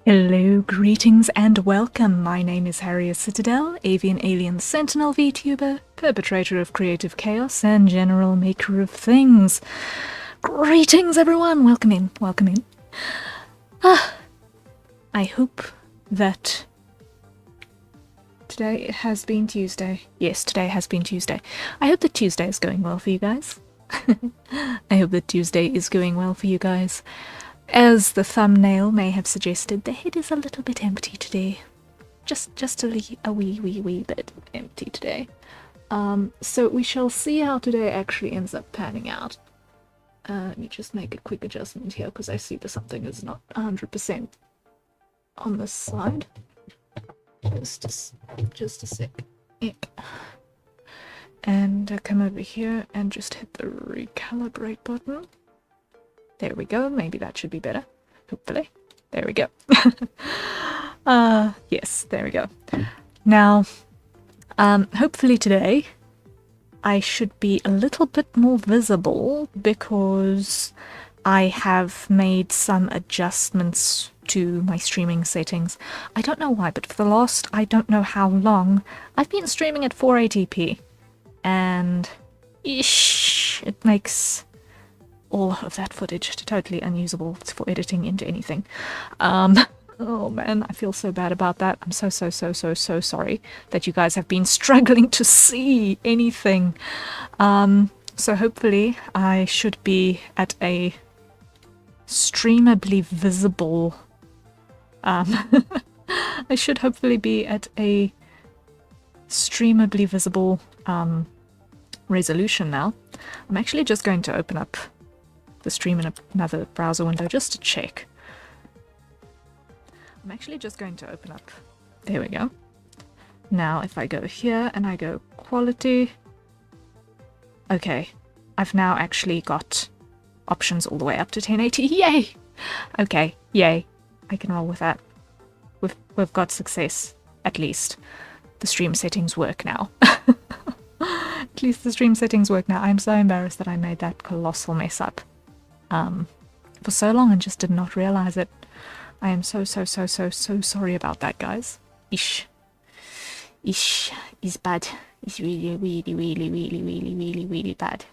Hello, greetings and welcome. My name is Harriet Citadel, avian alien sentinel VTuber, perpetrator of creative chaos, and general maker of things. Greetings everyone, welcome in, welcome in. I hope that today has been Tuesday. Yes, today has been Tuesday. I hope that Tuesday is going well for you guys. I hope that Tuesday is going well for you guys. As the thumbnail may have suggested, the head is a little bit empty today. Just a wee bit empty today. So we shall see how today actually ends up panning out. Let me just make a quick adjustment here because I see that something is not 100% on this side. Just a sec. Eek. And come over here and just hit the recalibrate button. There we go, maybe that should be better, hopefully. There we go. Yes, there we go. Now, hopefully today I should be a little bit more visible because I have made some adjustments to my streaming settings. I don't know why, but for the last I don't know how long, I've been streaming at 480p. And it makes all of that footage totally unusable for editing into anything. Oh man, I feel so bad about that. I'm so sorry that you guys have been struggling to see anything. So hopefully I should be at a streamably visible I should hopefully be at a streamably visible resolution now. I'm actually just going to open up the stream in another browser window just to check. I'm actually just going to open up. There we go. Now if I go here and I go quality. Okay, I've now actually got options all the way up to 1080. Yay! Okay, yay. I can roll with that. We've got success, at least. The stream settings work now. At least the stream settings work now. I'm so embarrassed that I made that colossal mess up for so long and just did not realize it. I am so sorry about that, guys. Ish is bad. It's really bad.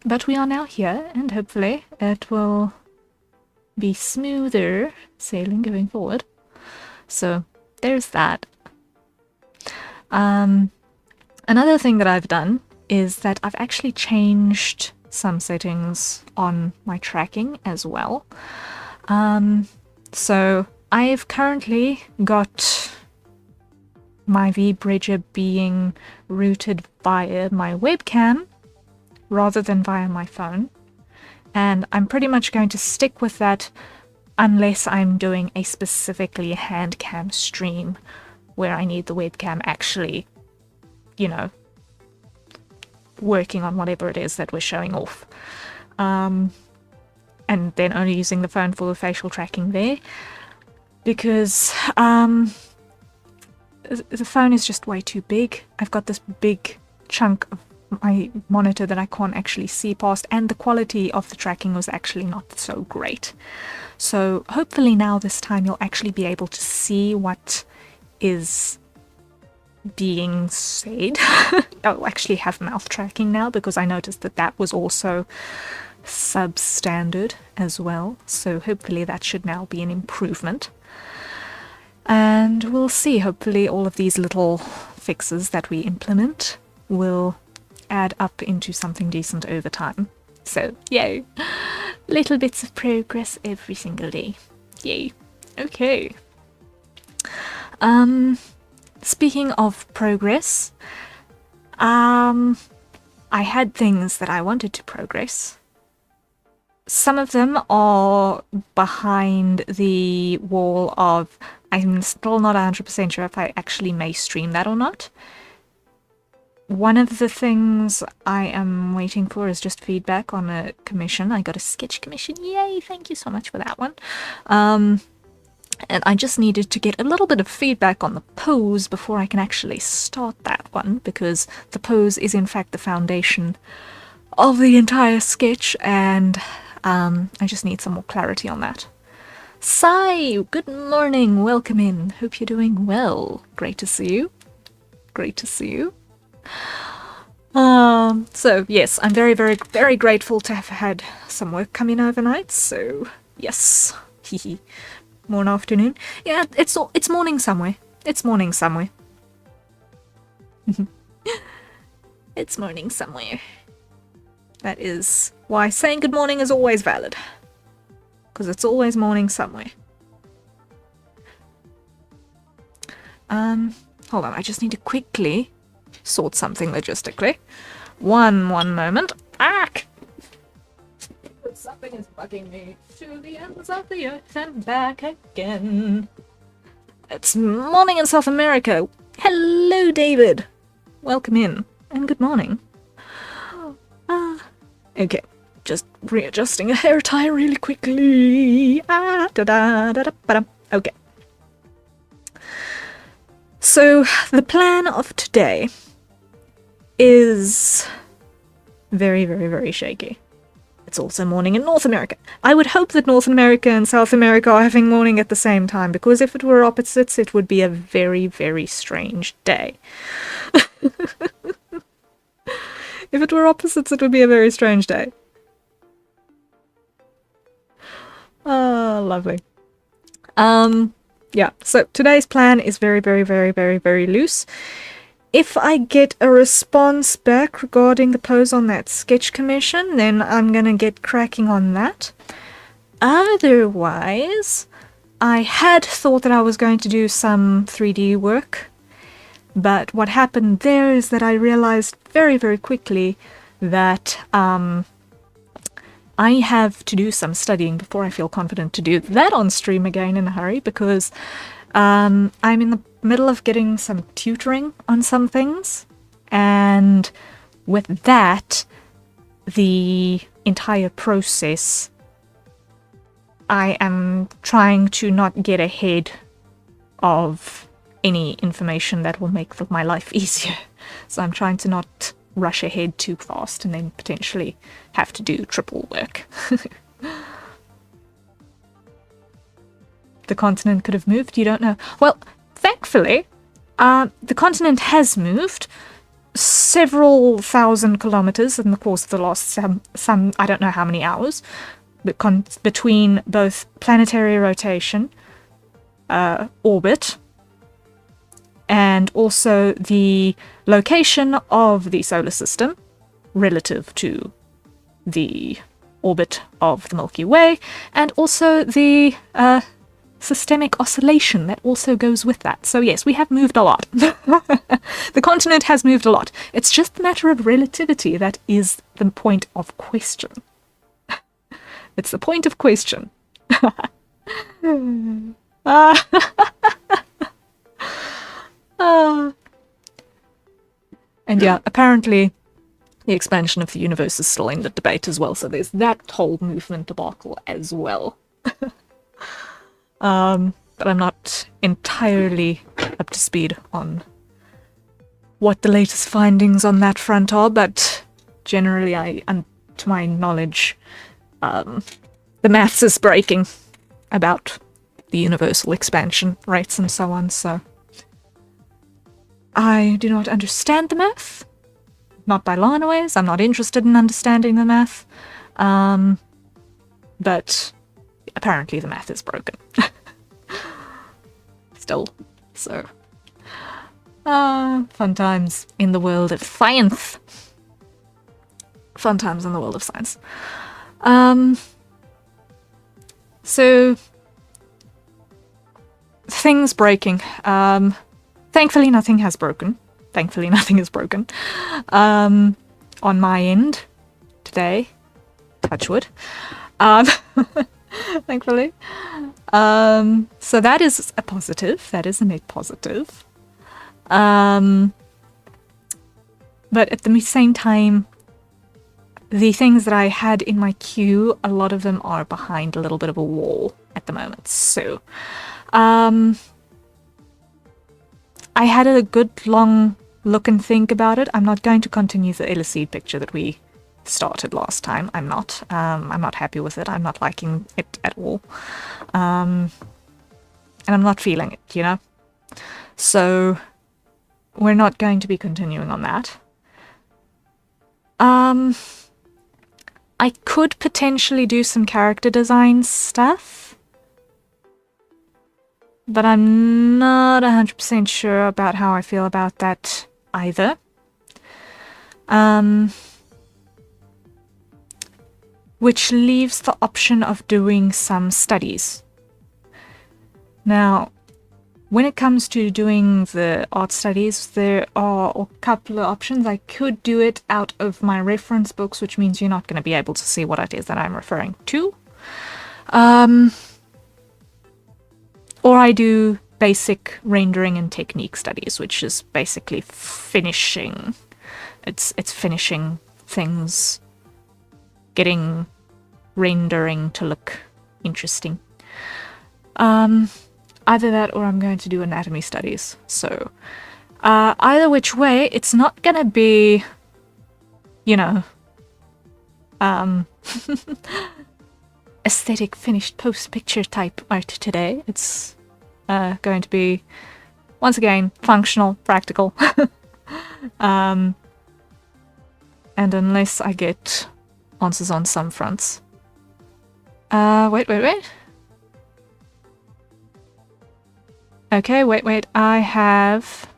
But we are now here, and hopefully it will be smoother sailing going forward. So there's that. Another thing that I've done is that I've actually changed some settings on my tracking as well. So I've currently got my vBridger being routed via my webcam rather than via my phone. And I'm pretty much going to stick with that unless I'm doing a specifically hand cam stream where I need the webcam actually, you know, working on whatever it is that we're showing off. And then only using the phone for the facial tracking there. Because the phone is just way too big. I've got this big chunk of my monitor that I can't actually see past, and the quality of the tracking was actually not so great. So hopefully now this time you'll actually be able to see what is being said. I'll actually have mouth tracking now because I noticed that that was also substandard as well. So hopefully that should now be an improvement. And we'll see, hopefully all of these little fixes that we implement will add up into something decent over time. So, yay! Little bits of progress every single day. Yay! Okay. Speaking of progress, I had things that I wanted to progress. Some of them are behind the wall of I'm still not 100% sure if I actually may stream that or not. One of the things I am waiting for is just feedback on a commission. I got a sketch commission. Yay! Thank you so much for that one. And I just needed to get a little bit of feedback on the pose before I can actually start that one, because the pose is in fact the foundation of the entire sketch, and I just need some more clarity on that. Sai, good morning. Welcome in. Hope you're doing well. Great to see you. Great to see you. So yes, I'm very, very, very grateful to have had some work come in overnight. So yes, more afternoon. Yeah, it's morning somewhere. It's morning somewhere. It's morning somewhere. That is why saying good morning is always valid, because it's always morning somewhere. Hold on, I just need to quickly sort something logistically. One moment. Something is bugging me. To the ends of the earth and back again. It's morning in South America. Hello, David. Welcome in, and good morning. Okay, just readjusting a hair tie really quickly. Okay. So, the plan of today is very, very, very shaky. It's also morning in North America. I would hope that North America and South America are having morning at the same time, because if it were opposites, it would be a very, very strange day. If it were opposites, it would be a very strange day. Lovely. Yeah, so today's plan is very, very, very, very, very loose. If I get a response back regarding the pose on that sketch commission, then I'm gonna get cracking on that. Otherwise, I had thought that I was going to do some 3D work, but what happened there is that I realized very, very quickly that I have to do some studying before I feel confident to do that on stream again in a hurry, because I'm in the middle of getting some tutoring on some things, and with that, the entire process, I am trying to not get ahead of any information that will make my life easier. So I'm trying to not rush ahead too fast and then potentially have to do triple work. The continent could have moved, you don't know. Well, thankfully, the continent has moved several thousand kilometers in the course of the last some I don't know how many hours, between both planetary rotation, orbit, and also the location of the solar system relative to the orbit of the Milky Way, and also the systemic oscillation that also goes with that. So yes, we have moved a lot. The continent has moved a lot. It's just a matter of relativity that is the point of question. It's the point of question. And yeah, apparently the expansion of the universe is still in the debate as well, so there's that whole movement debacle as well. But I'm not entirely up to speed on what the latest findings on that front are, but generally, to my knowledge, the maths is breaking about the universal expansion rates and so on, so I do not understand the math. Not by long ways. I'm not interested in understanding the math. But apparently the math is broken. Still. So. Fun times in the world of science. Fun times in the world of science. So. Things breaking. Thankfully, nothing has broken. Thankfully, nothing is broken. On my end, today, touch wood. Thankfully. So that is a positive. That is a net positive. But at the same time, the things that I had in my queue, a lot of them are behind a little bit of a wall at the moment. So, I had a good long look and think about it. I'm not going to continue the illustrated picture that we started last time. I'm not. I'm not happy with it. I'm not liking it at all. And I'm not feeling it, you know? So we're not going to be continuing on that. I could potentially do some character design stuff, but I'm not 100% sure about how I feel about that either. Which leaves the option of doing some studies. Now, when it comes to doing the art studies, there are a couple of options. I could do it out of my reference books, which means you're not going to be able to see what it is that I'm referring to. Or I do basic rendering and technique studies, which is basically finishing. It's finishing things, getting rendering to look interesting. Either that or I'm going to do anatomy studies. So either which way, it's not going to be, you know, aesthetic finished post-picture type art today. It's going to be, once again, functional, practical. And unless I get answers on some fronts. Wait. Okay, wait. I have...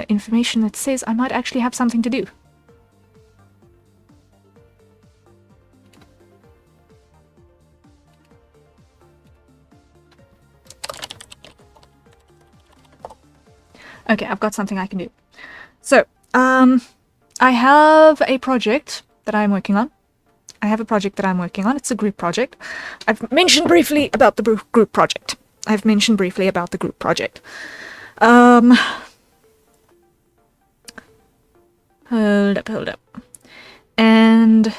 information that says I might actually have something to do. Okay, I've got something I can do. So, I have a project that I'm working on. It's a group project. I've mentioned briefly about the group project. Hold up. And...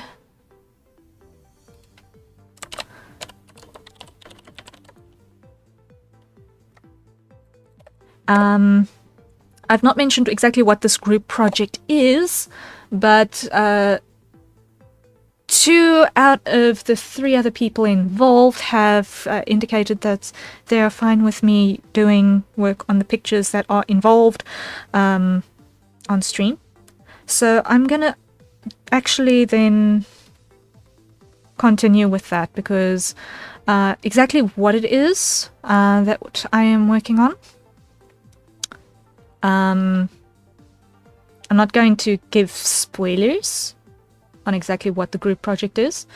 I've not mentioned exactly what this group project is, but 2 out of the 3 other people involved have indicated that they are fine with me doing work on the pictures that are involved on stream. So I'm gonna actually then continue with that, because exactly what it is that I am working on, I'm not going to give spoilers on exactly what the group project is,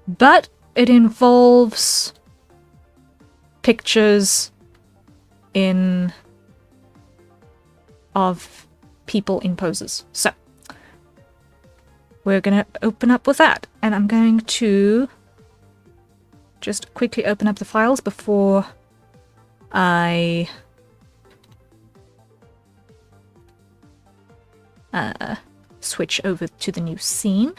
but it involves pictures of people in poses. So we're going to open up with that, and I'm going to just quickly open up the files before I switch over to the new scene.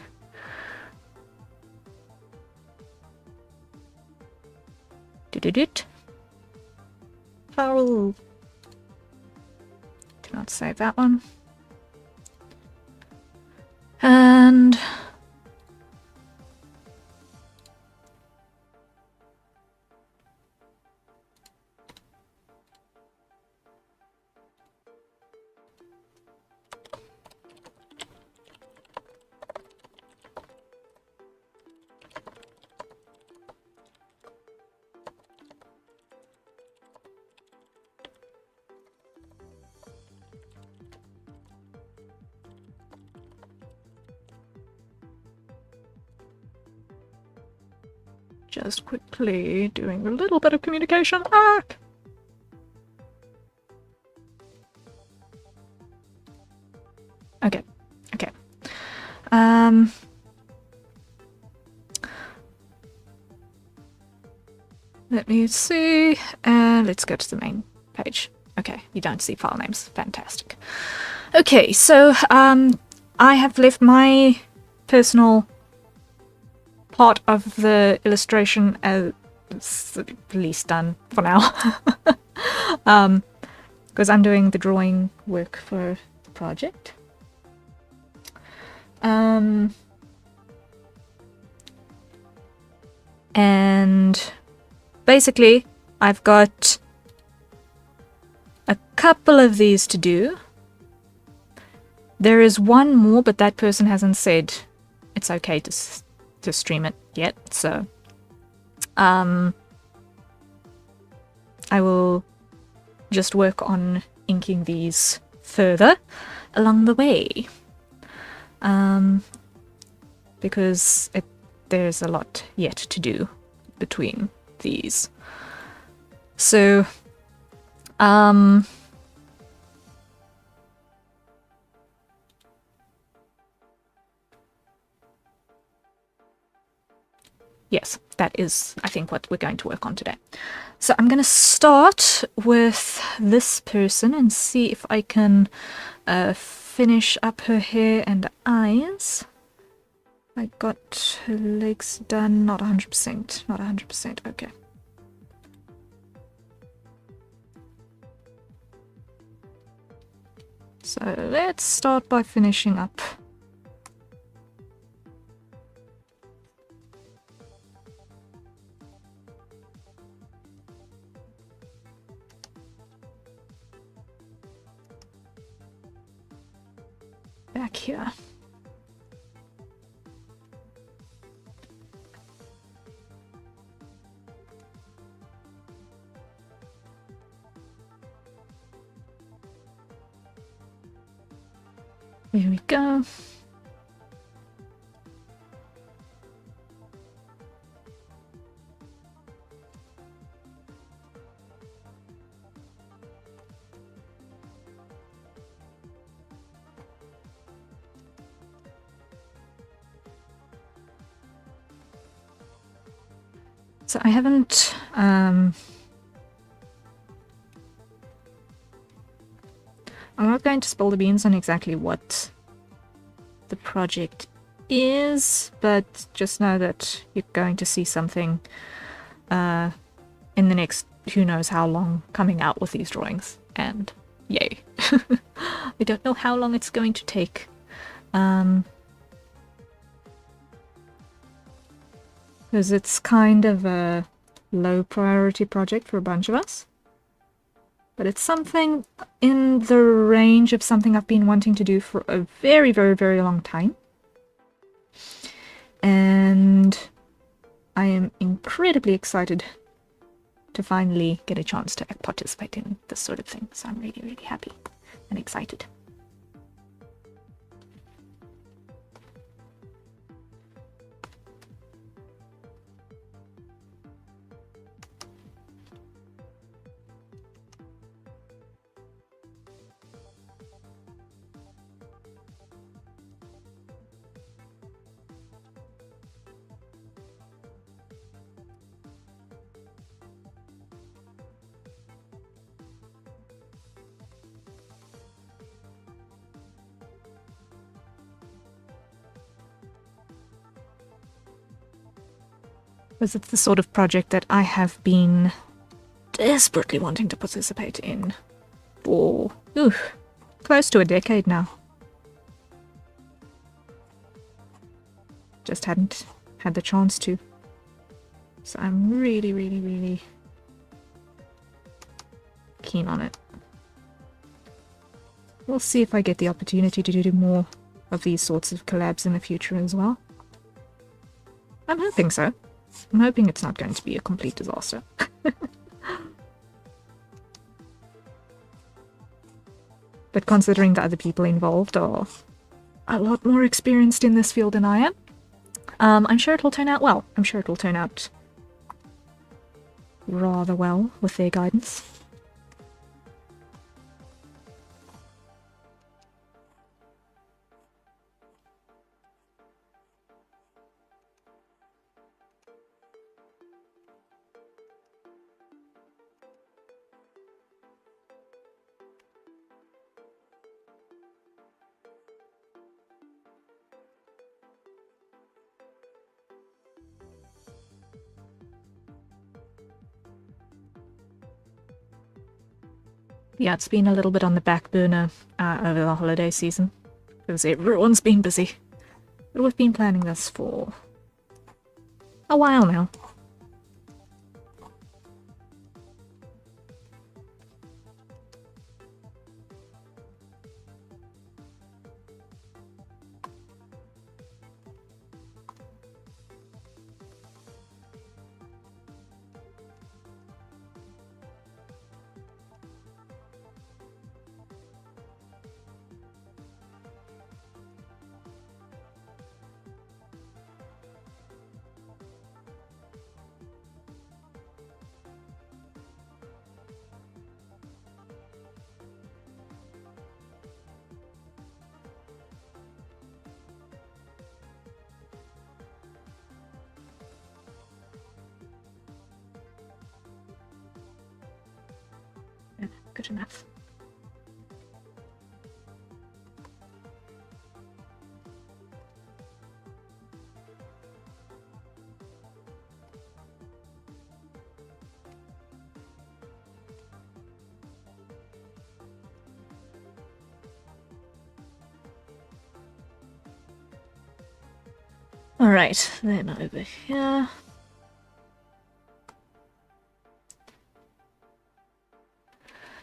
File. Do not save that one. And just quickly doing a little bit of communication. Okay. Let me see, and let's go to the main page. Okay, you don't see file names. Fantastic. Okay, so I have left my personal part of the illustration as at least done for now. because I'm doing the drawing work for the project. And basically, I've got a couple of these to do. There is one more, but that person hasn't said it's okay to stream it yet, so I will just work on inking these further along the way, because there's a lot yet to do between these. So yes, that is, I think, what we're going to work on today. So I'm going to start with this person and see if I can finish up her hair and eyes. I got her legs done, not 100%, not 100%, okay. So let's start by finishing up. Back here. There we go. So I haven't I'm not going to spill the beans on exactly what the project is, but just know that you're going to see something in the next who knows how long coming out with these drawings, and yay. I don't know how long it's going to take. Because it's kind of a low priority project for a bunch of us. But it's something in the range of something I've been wanting to do for a very, very, very long time. And I am incredibly excited to finally get a chance to participate in this sort of thing. So I'm really, really happy and excited. Because it's the sort of project that I have been desperately wanting to participate in for close to a decade now. Just hadn't had the chance to. So I'm really, really, really keen on it. We'll see if I get the opportunity to do more of these sorts of collabs in the future as well. I'm hoping so. I'm hoping it's not going to be a complete disaster. But considering the other people involved are a lot more experienced in this field than I am, I'm sure it'll turn out well. I'm sure it'll turn out rather well with their guidance. Yeah, it's been a little bit on the back burner over the holiday season because everyone's been busy. But we've been planning this for a while now. Good enough. Alright, then over here.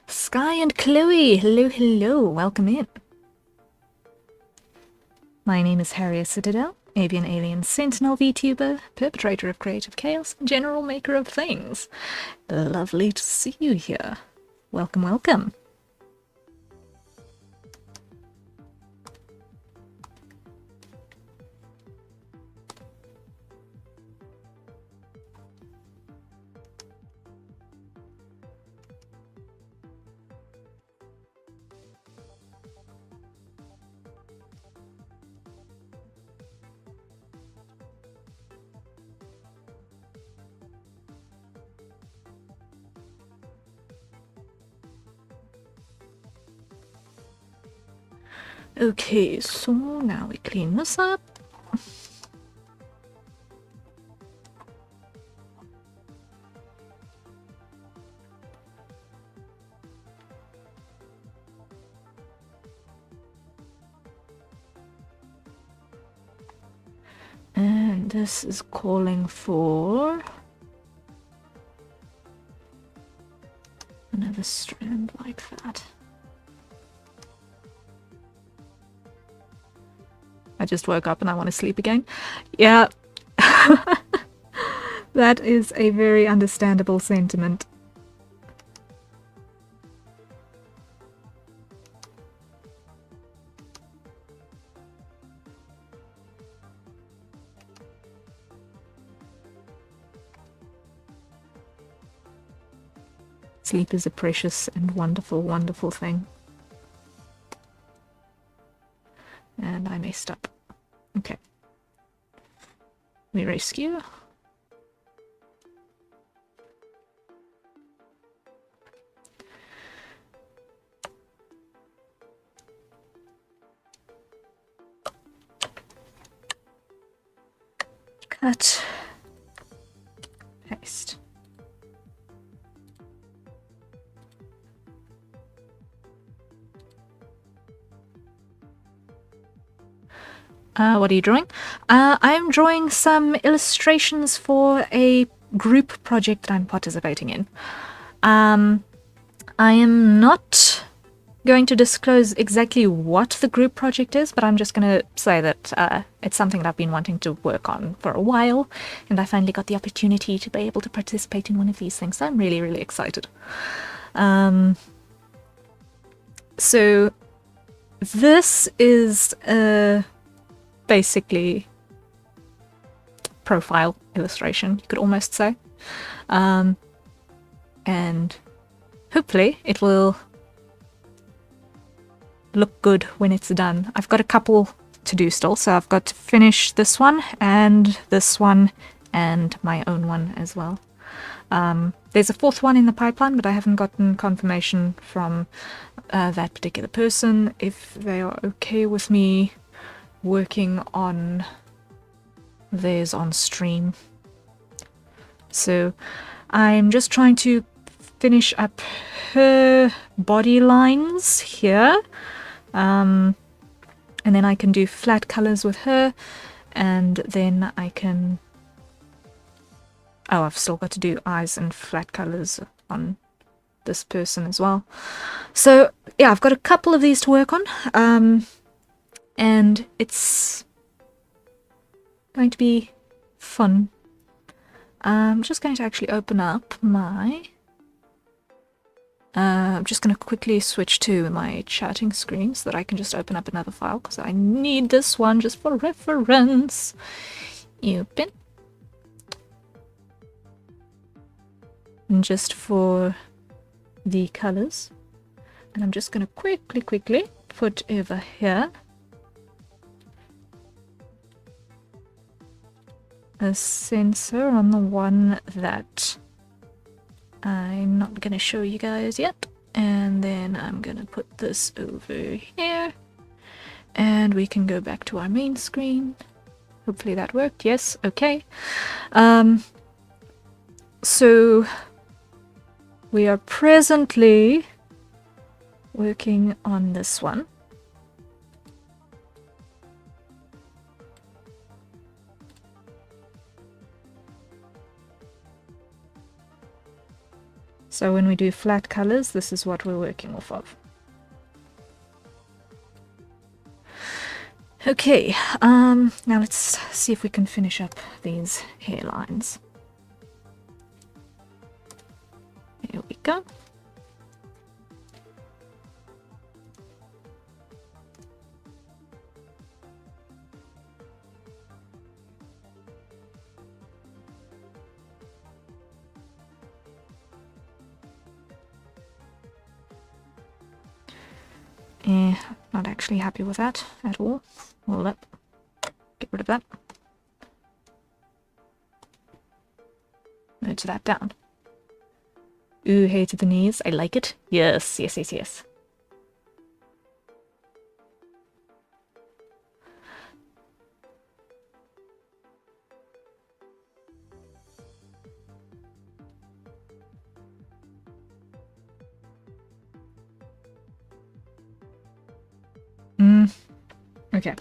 Sky and Chloe, hello, hello, welcome in. My name is Harriet Citadel, avian alien sentinel VTuber, perpetrator of creative chaos, and general maker of things. Lovely to see you here. Welcome, welcome. Okay, so now we clean this up. And this is calling for another strand like that. I just woke up and I want to sleep again. Yeah, that is a very understandable sentiment. Sleep is a precious and wonderful, wonderful thing. And I messed up. Okay. We rescue. Cut. Paste. What are you drawing? I'm drawing some illustrations for a group project that I'm participating in. I am not going to disclose exactly what the group project is, but I'm just going to say that it's something that I've been wanting to work on for a while, and I finally got the opportunity to be able to participate in one of these things, so I'm really, really excited. So this is basically profile illustration, you could almost say. And hopefully it will look good when it's done. I've got a couple to do still, so I've got to finish this one and my own one as well. There's a fourth one in the pipeline, but I haven't gotten confirmation from that particular person if they are okay with me working on theirs on stream. So I'm just trying to finish up her body lines here. And then I can do flat colors with her, and then I can... Oh, I've still got to do eyes and flat colors on this person as well. So yeah, I've got a couple of these to work on, and it's going to be fun. I'm just going to actually open up my... I'm just going to quickly switch to my chatting screen so that I can just open up another file, because I need this one just for reference. Open. And just for the colors. And I'm just going to quickly put over here a sensor on the one that I'm not going to show you guys yet. And then I'm going to put this over here. And we can go back to our main screen. Hopefully that worked. Yes, okay. So we are presently working on this one. So when we do flat colors, this is what we're working off of. Okay, now let's see if we can finish up these hairlines. Here we go. Not actually happy with that at all. Hold up. Get rid of that. Merge that down. Ooh, hair to the knees. I like it. Yes, yes, yes, yes. Okay.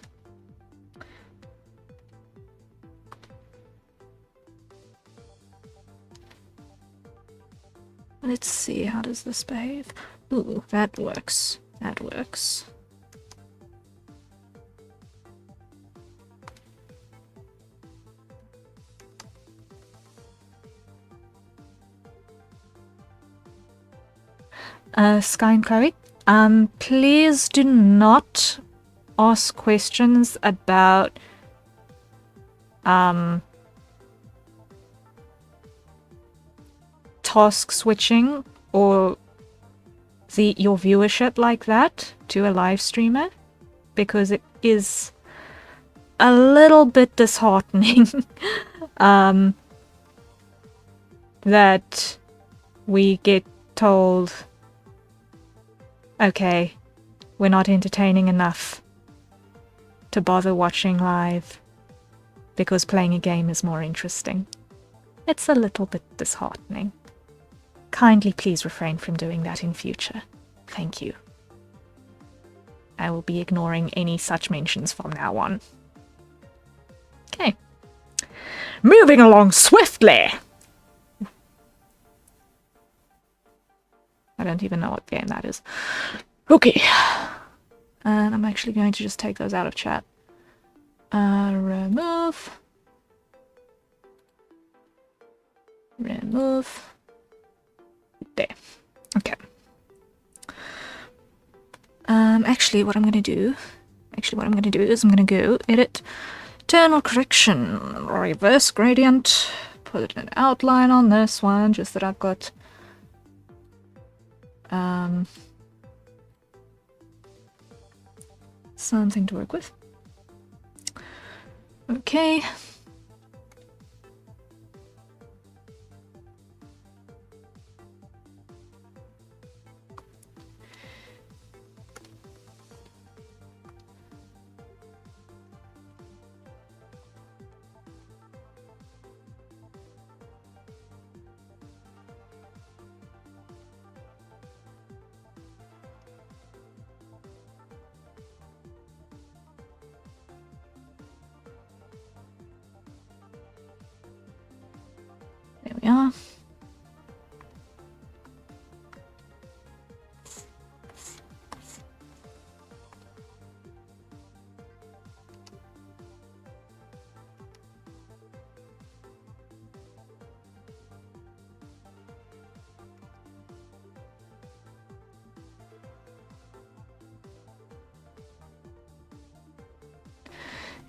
Let's see, how does this behave? Ooh, that works. That works. Sky and Chloe, please do not ask questions about task switching or your viewership like that to a live streamer, because it is a little bit disheartening that we get told, okay, we're not entertaining enough to bother watching live because playing a game is more interesting. It's a little bit disheartening. Kindly please refrain from doing that in future. Thank you. I will be ignoring any such mentions from now on. Okay. Moving along swiftly! I don't even know what game that is. Okay. And I'm actually going to just take those out of chat. Remove. Remove. There. Okay. Actually what I'm gonna do is I'm gonna go edit, internal correction, reverse gradient, put an outline on this one, just that I've got something to work with. Okay.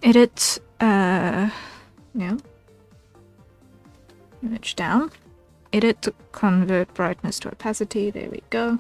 edit, yeah, image down, edit to convert brightness to opacity, there we go.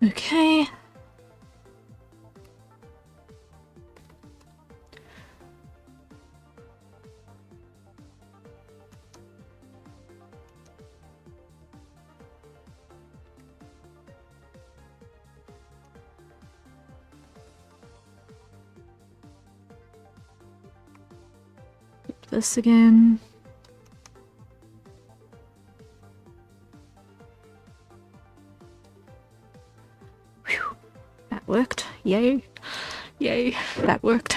Okay. This again. Whew. That worked. Yay. Yay. That worked.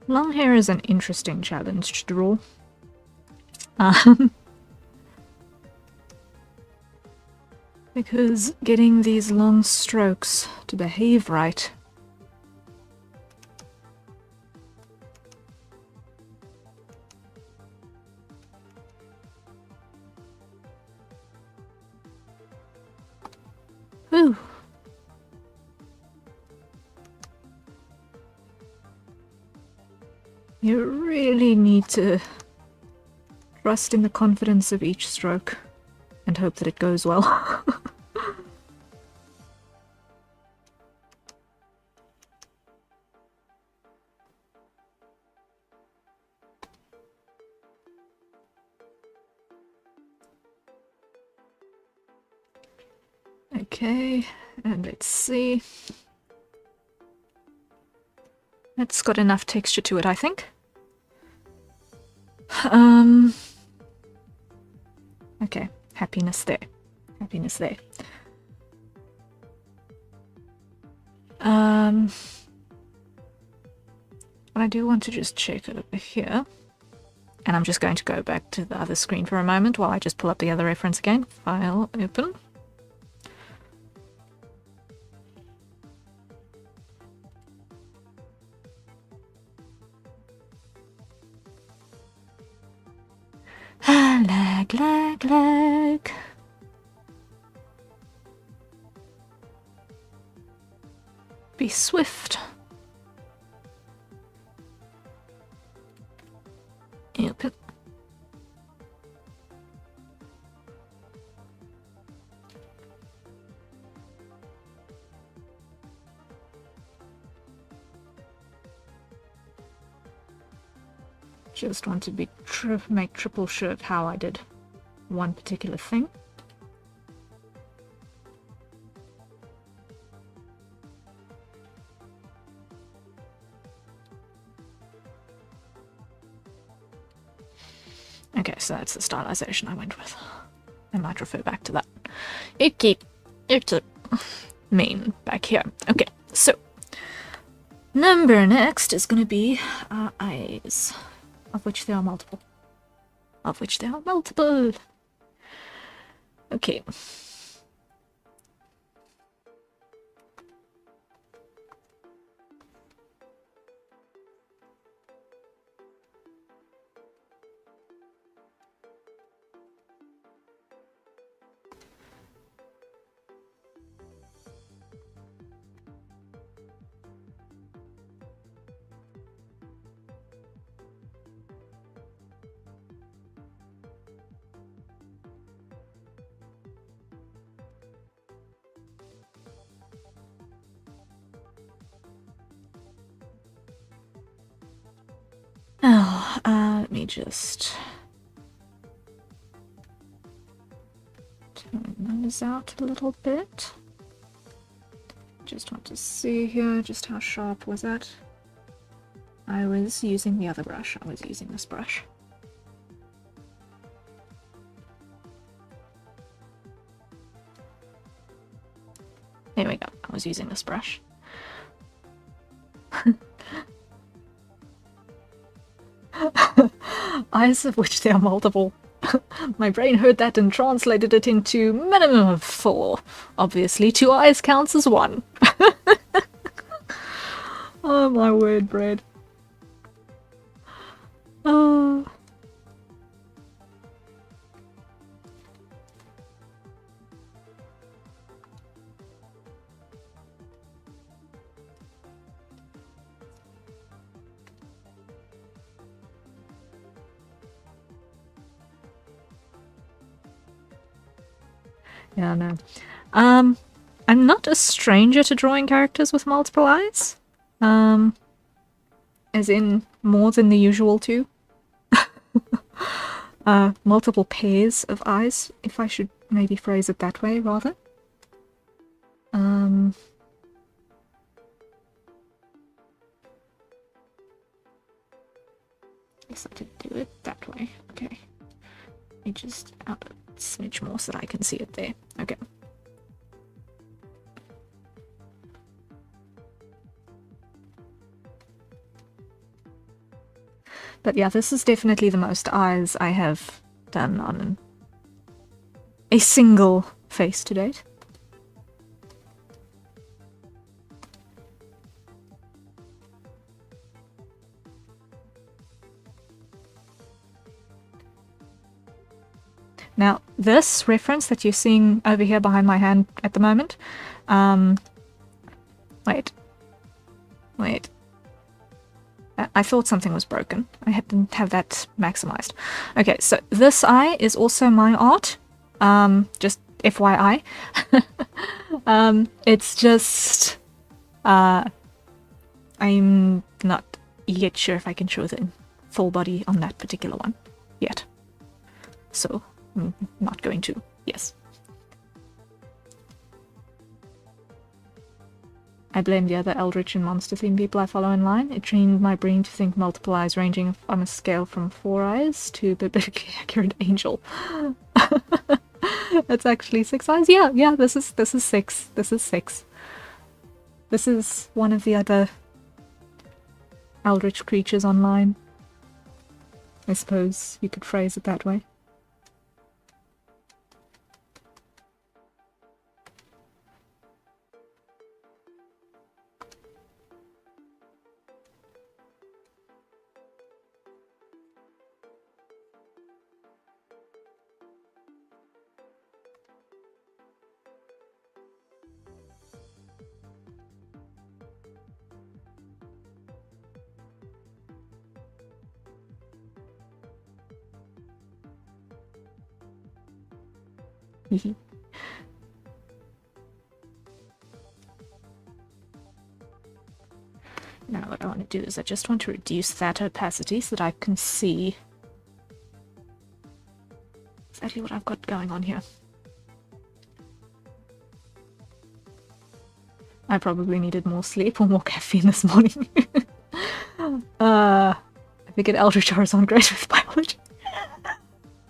Long hair is an interesting challenge to draw. Because getting these long strokes to behave right. Whew. You really need to trust in the confidence of each stroke and hope that it goes well. Okay, and let's see. It's got enough texture to it, I think. Okay, happiness there. Happiness there. I do want to just check it over here. And I'm just going to go back to the other screen for a moment while I just pull up the other reference again. File, open. Lag, lag, lag. be swift. Yep. Just want to be make triple sure of how I did one particular thing. Okay, so that's the stylization I went with. I might refer back to that. Okay, it's a main back here. Okay, so number next is going to be our eyes, of which there are multiple. Of which there are multiple. Okay. Oh, let me just turn those out a little bit. Just want to see here just how sharp was that. I was using the other brush. I was using this brush. There we go. I was using this brush. Eyes of which there are multiple. My brain heard that and translated it into minimum of 4. Obviously, 2 eyes counts as 1. Oh my word, bread. Oh. Yeah, no. I'm not a stranger to drawing characters with multiple eyes. As in more than the usual 2. Multiple pairs of eyes, if I should maybe phrase it that way, rather. Guess I could do it that way. Okay. Let me just add a smidge more so that I can see it there. Okay. But yeah, this is definitely the most eyes I have done on a single face to date. Now, this reference that you're seeing over here behind my hand at the moment, wait. I thought something was broken. I didn't have that maximized. Okay, so this eye is also my art. Just FYI. It's just... I'm not yet sure if I can show the full body on that particular one yet. So, I'm not going to. Yes. I blame the other eldritch and monster theme people I follow in line. It trained my brain to think multiple eyes ranging on a scale from 4 eyes to biblically accurate angel. That's actually 6 eyes? Yeah, this is 6. This is 6. This is one of the other eldritch creatures online. I suppose you could phrase it that way. Now what I want to do is I just want to reduce that opacity so that I can see exactly what I've got going on here. I probably needed more sleep or more caffeine this morning. I figured eldritch horrors aren't great with biology.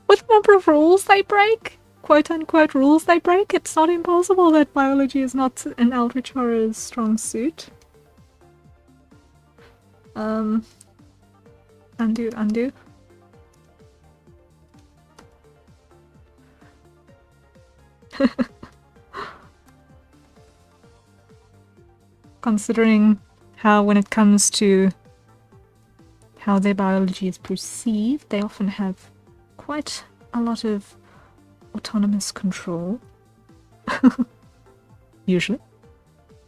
With the number of rules they break, quote unquote rules they break, it's not impossible that biology is not an eldritch horror's strong suit. Undo. Considering how, when it comes to how their biology is perceived, they often have quite a lot of autonomous control. Usually,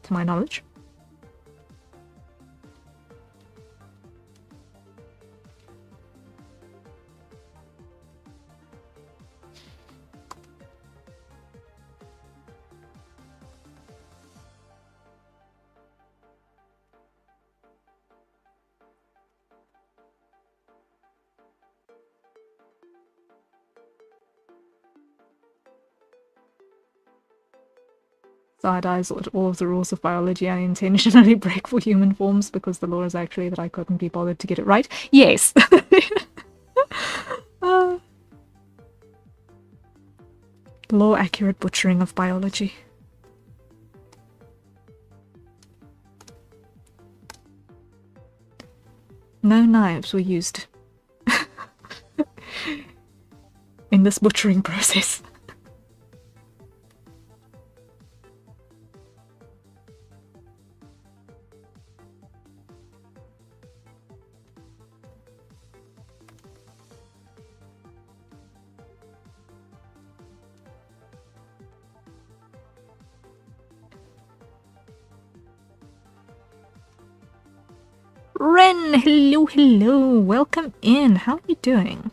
to my knowledge. Side eyes all of the rules of biology I intentionally break for human forms because the law is actually that I couldn't be bothered to get it right. Yes! Law-accurate butchering of biology. No knives were used in this butchering process. Ren, hello, welcome in. How are you doing?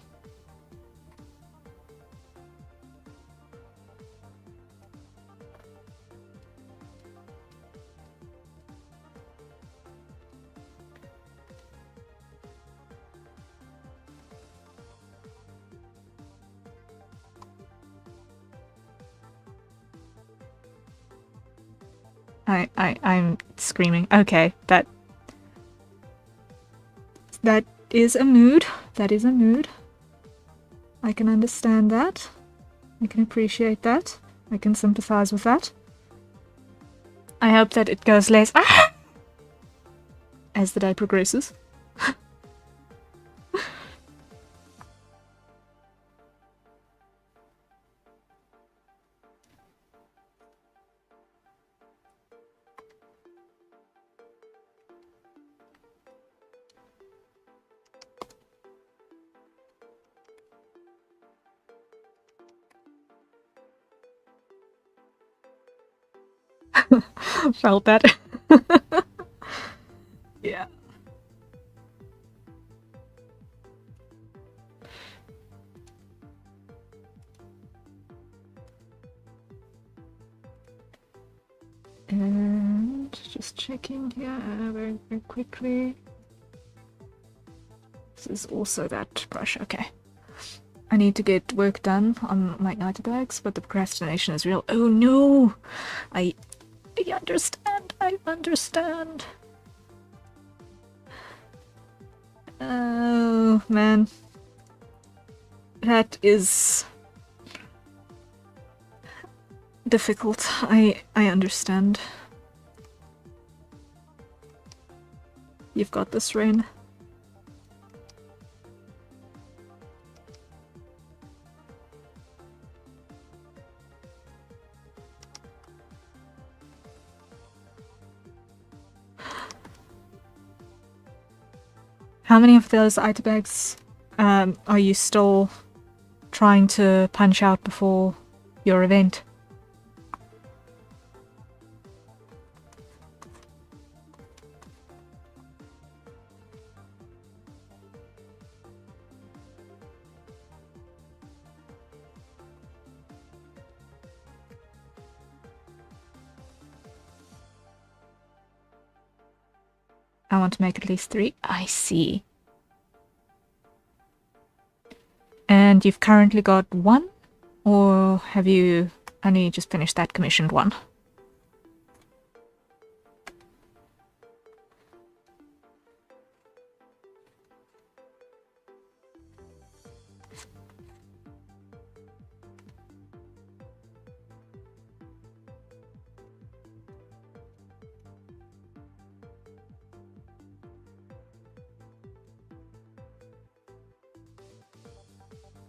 I'm screaming. Okay, that is a mood. That is a mood. I can understand that. I can appreciate that. I can sympathize with that. I hope that it goes less as the day progresses. Felt that. Yeah. And just checking here very, very quickly. This is also that brush. Okay. I need to get work done on my item bags, but the procrastination is real. Oh no! I understand. I understand. Oh man. That is difficult. I understand. You've got this, Rain. How many of those item bags are you still trying to punch out before your event? I want to make at least 3. I see. And you've currently got 1? Or have you only just finished that commissioned one?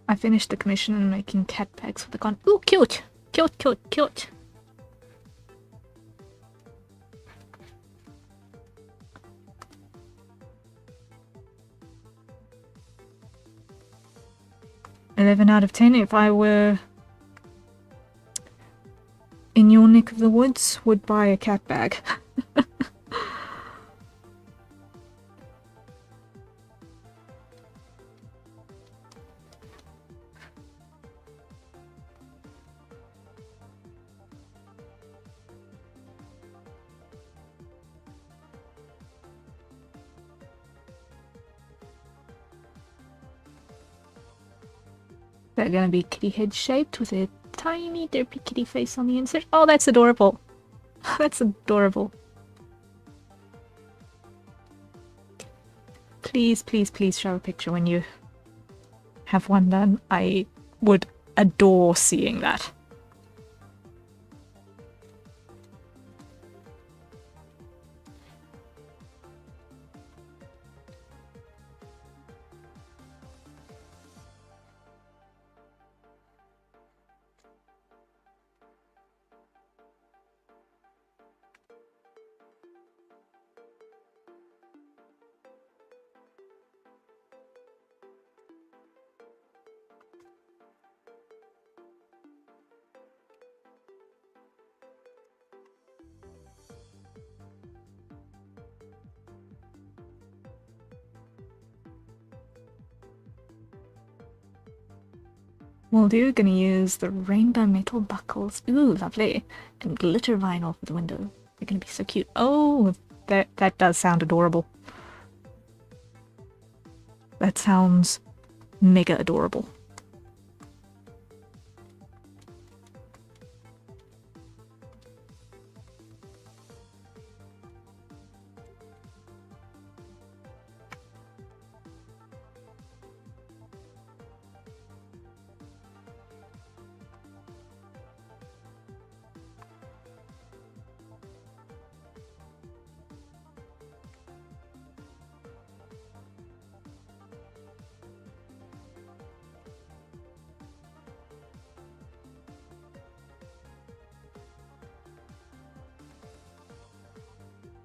I finished the commission and making cat bags for the con. Ooh, cute! Cute, cute, cute! "11 out of 10 if I were in your neck of the woods, would buy a cat bag." They're gonna be kitty head shaped with a tiny derpy kitty face on the insert. Oh, that's adorable. That's adorable. Please, please, please show a picture when you have one done. I would adore seeing that. Will do. Gonna use the rainbow metal buckles. Ooh, lovely. And glitter vinyl for the window. They're gonna be so cute. Oh, that does sound adorable. That sounds mega adorable.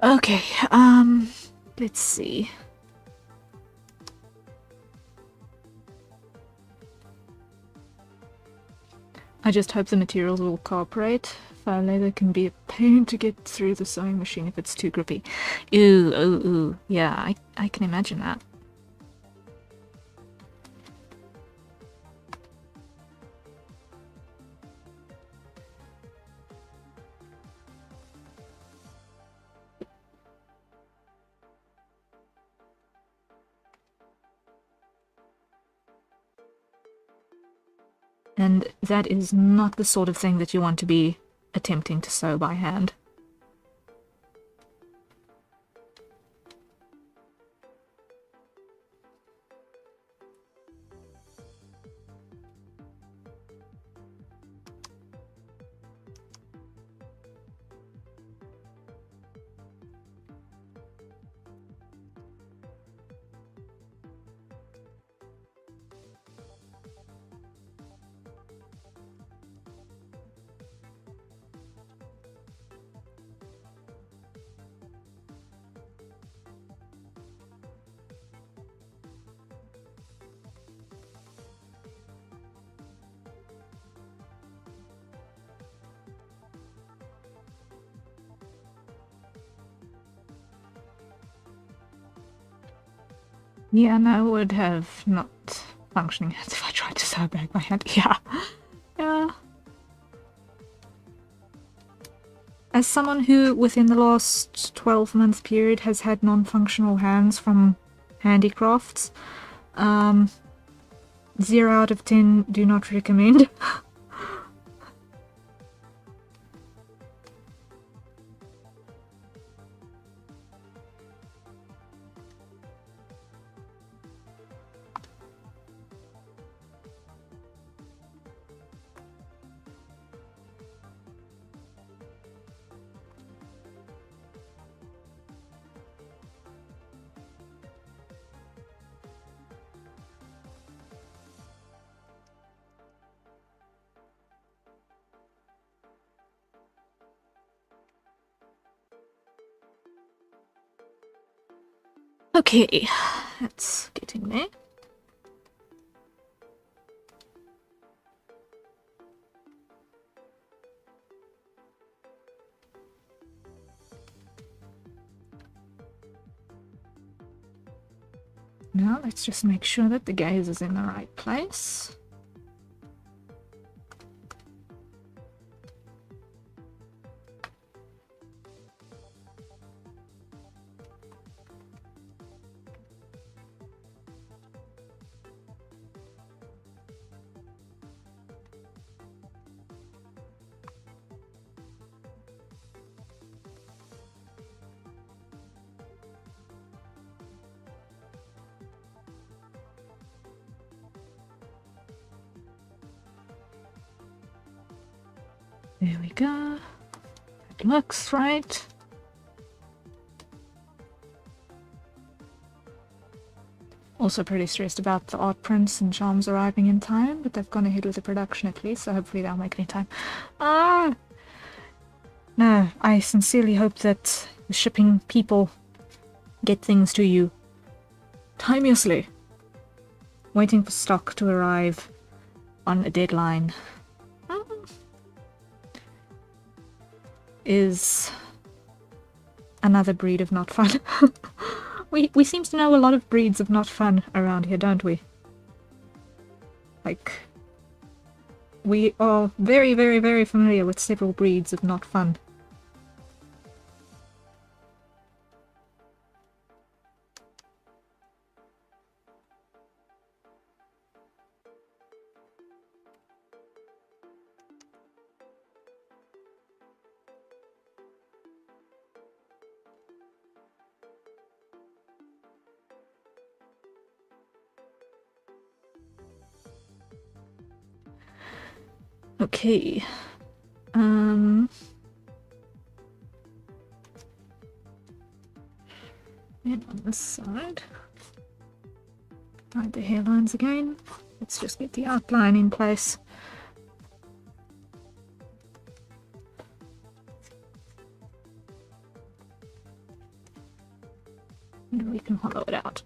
Okay, let's see. I just hope the materials will cooperate. Faux leather can be a pain to get through the sewing machine if it's too grippy. Ooh, ooh, ooh. Yeah, I can imagine that. And that is not the sort of thing that you want to be attempting to sew by hand. Yeah, no, it would have not functioning hands if I tried to sew a bag by hand. Yeah. Yeah. As someone who, within the last 12-month period, has had non-functional hands from handicrafts, 0 out of 10, do not recommend. Okay, that's getting there. Now let's just make sure that the gaze is in the right place. There we go. It looks right. Also pretty stressed about the art prints and charms arriving in time, but they've gone ahead with the production at least, so hopefully they'll make it in time. Ah! No, I sincerely hope that the shipping people get things to you timeously. Waiting for stock to arrive on a deadline is another breed of not fun. we seem to know a lot of breeds of not fun around here, don't we? Like, we are very, very, very familiar with several breeds of not fun. Okay. And on this side, hide the hairlines again. Let's just get the outline in place. And we can hollow it out.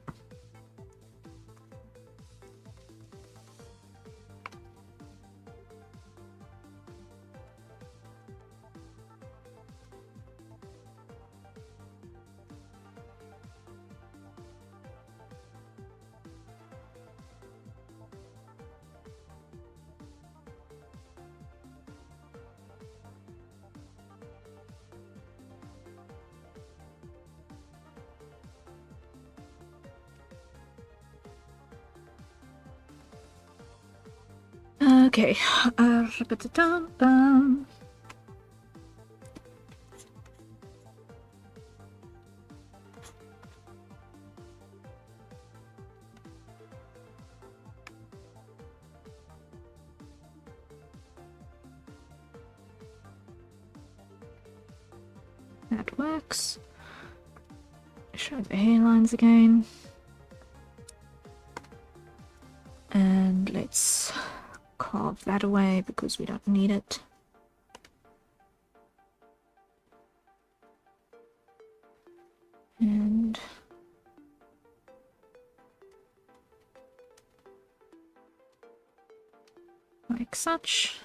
Okay, that works. Show the hairlines again. And let's carve that away because we don't need it. And like such.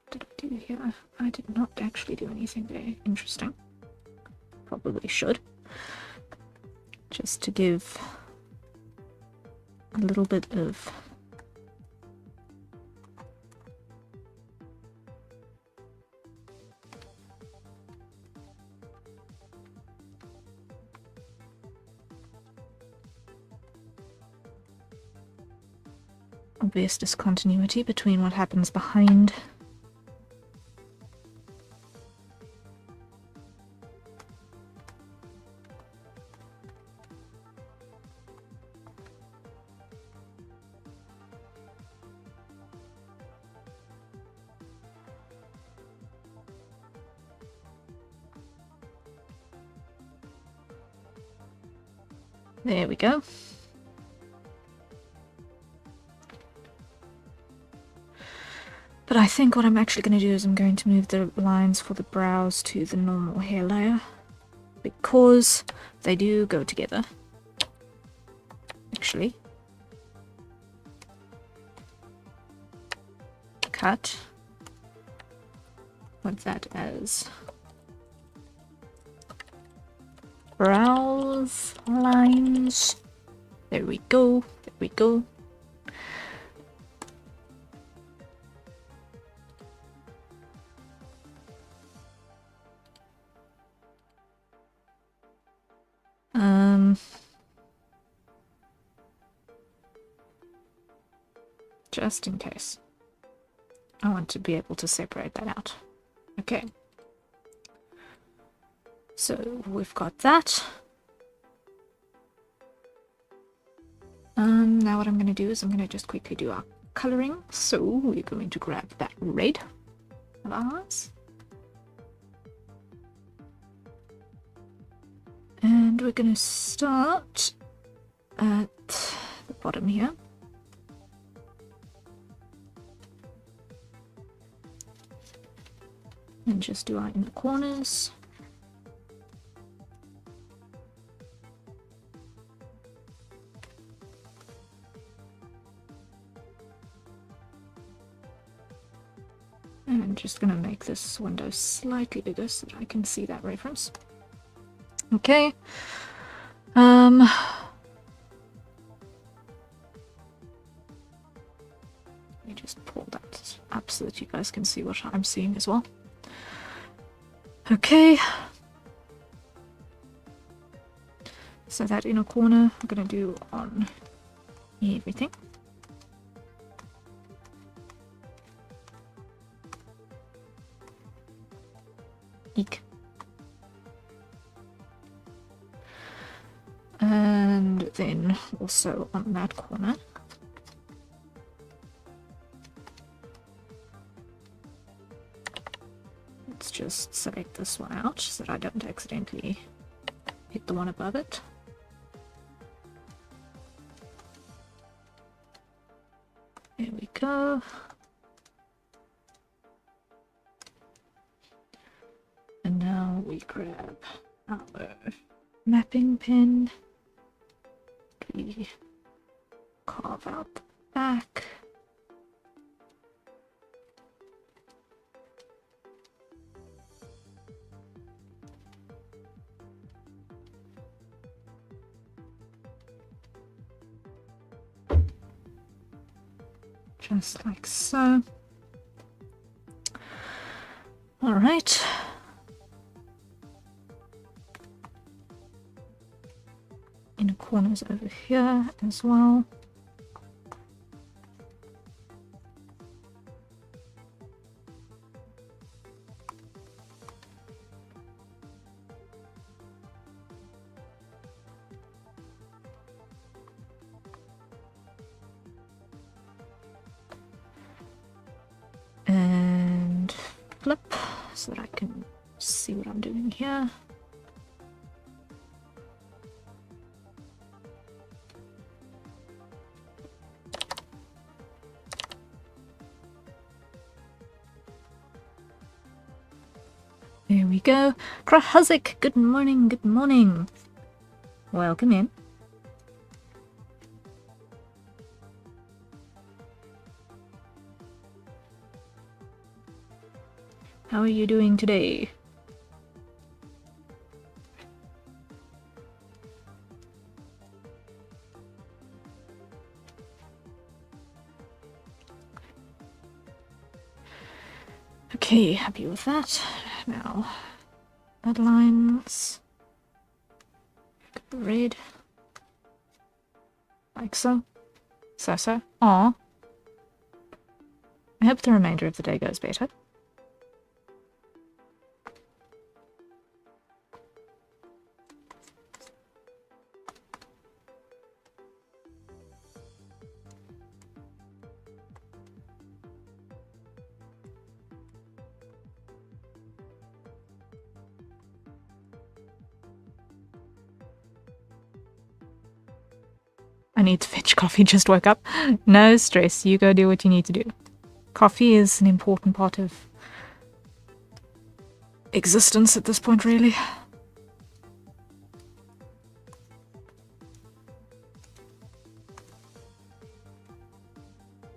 What did I do here? I did not actually do anything very interesting. Probably should. Just to give a little bit of obvious discontinuity between what happens behind. There we go. But I think what I'm actually going to do is I'm going to move the lines for the brows to the normal hair layer, because they do go together. Actually. Cut. Put that as brows lines. There we go. There we go. Just in case. I want to be able to separate that out. Okay. So we've got that. Now what I'm going to do is I'm going to just quickly do our coloring. So we're going to grab that red of ours. And we're going to start at the bottom here. And just do our inner corners. And I'm just going to make this window slightly bigger so that I can see that reference. Okay. Let me just pull that up so that you guys can see what I'm seeing as well. Okay. So that inner corner I'm going to do on everything. Eek. And then also on that corner. Let's just select this one out so that I don't accidentally hit the one above it. There we go. And now we grab our mapping pen. We carve out the back. Just like so. All right. Inner corners over here as well. And flip so that I can see what I'm doing here. There we go. Krahazik, good morning, good morning. Welcome in. How are you doing today? Okay, happy with that. Now, add lines. Red. Like so. So. Aw. I hope the remainder of the day goes better. I need to fetch coffee, just woke up. No stress, you go do what you need to do. Coffee is an important part of existence at this point, really.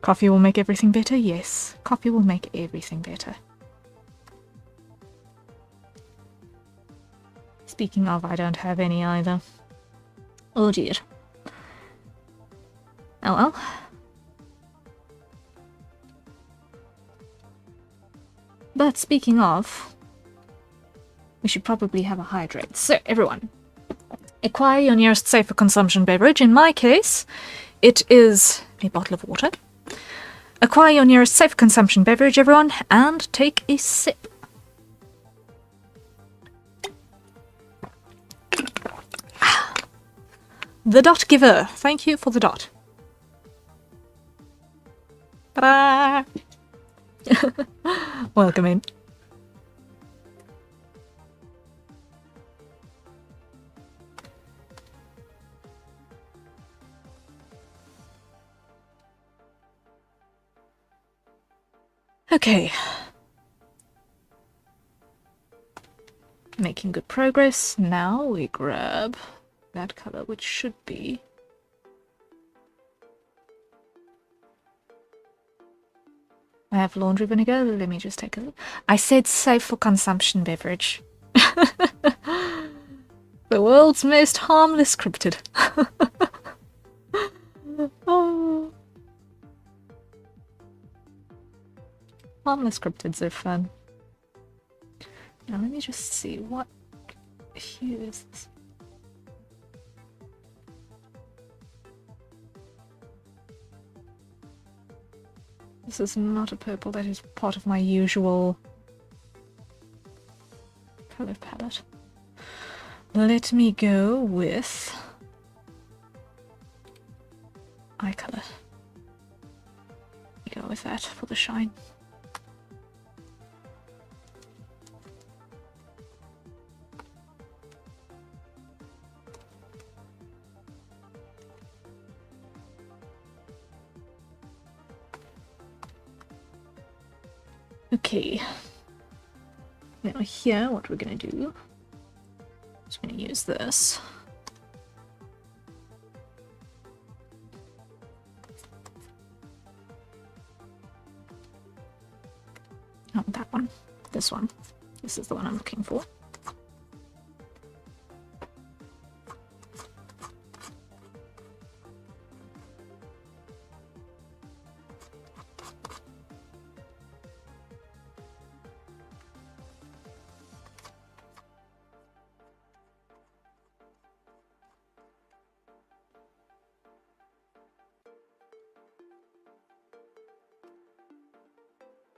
Coffee will make everything better? Yes, coffee will make everything better. Speaking of, I don't have any either. Oh dear. Oh well. But speaking of, we should probably have a hydrate. So, everyone, acquire your nearest safer consumption beverage. In my case, it is a bottle of water. Acquire your nearest safe consumption beverage, everyone, and take a sip. The dot giver. Thank you for the dot. Ta-da! Welcome in. Okay. Making good progress. Now we grab that color, which should be... I have laundry vinegar. Let me just take a look. I said safe for consumption beverage. The world's most harmless cryptid. Oh. Harmless cryptids are fun. Now let me just see, what hue is this? This is not a purple, that is part of my usual color palette. Let me go with eye color. Go with that for the shine. Okay, now here what we're going to do is we're going to use this. Not that one, this one. This is the one I'm looking for.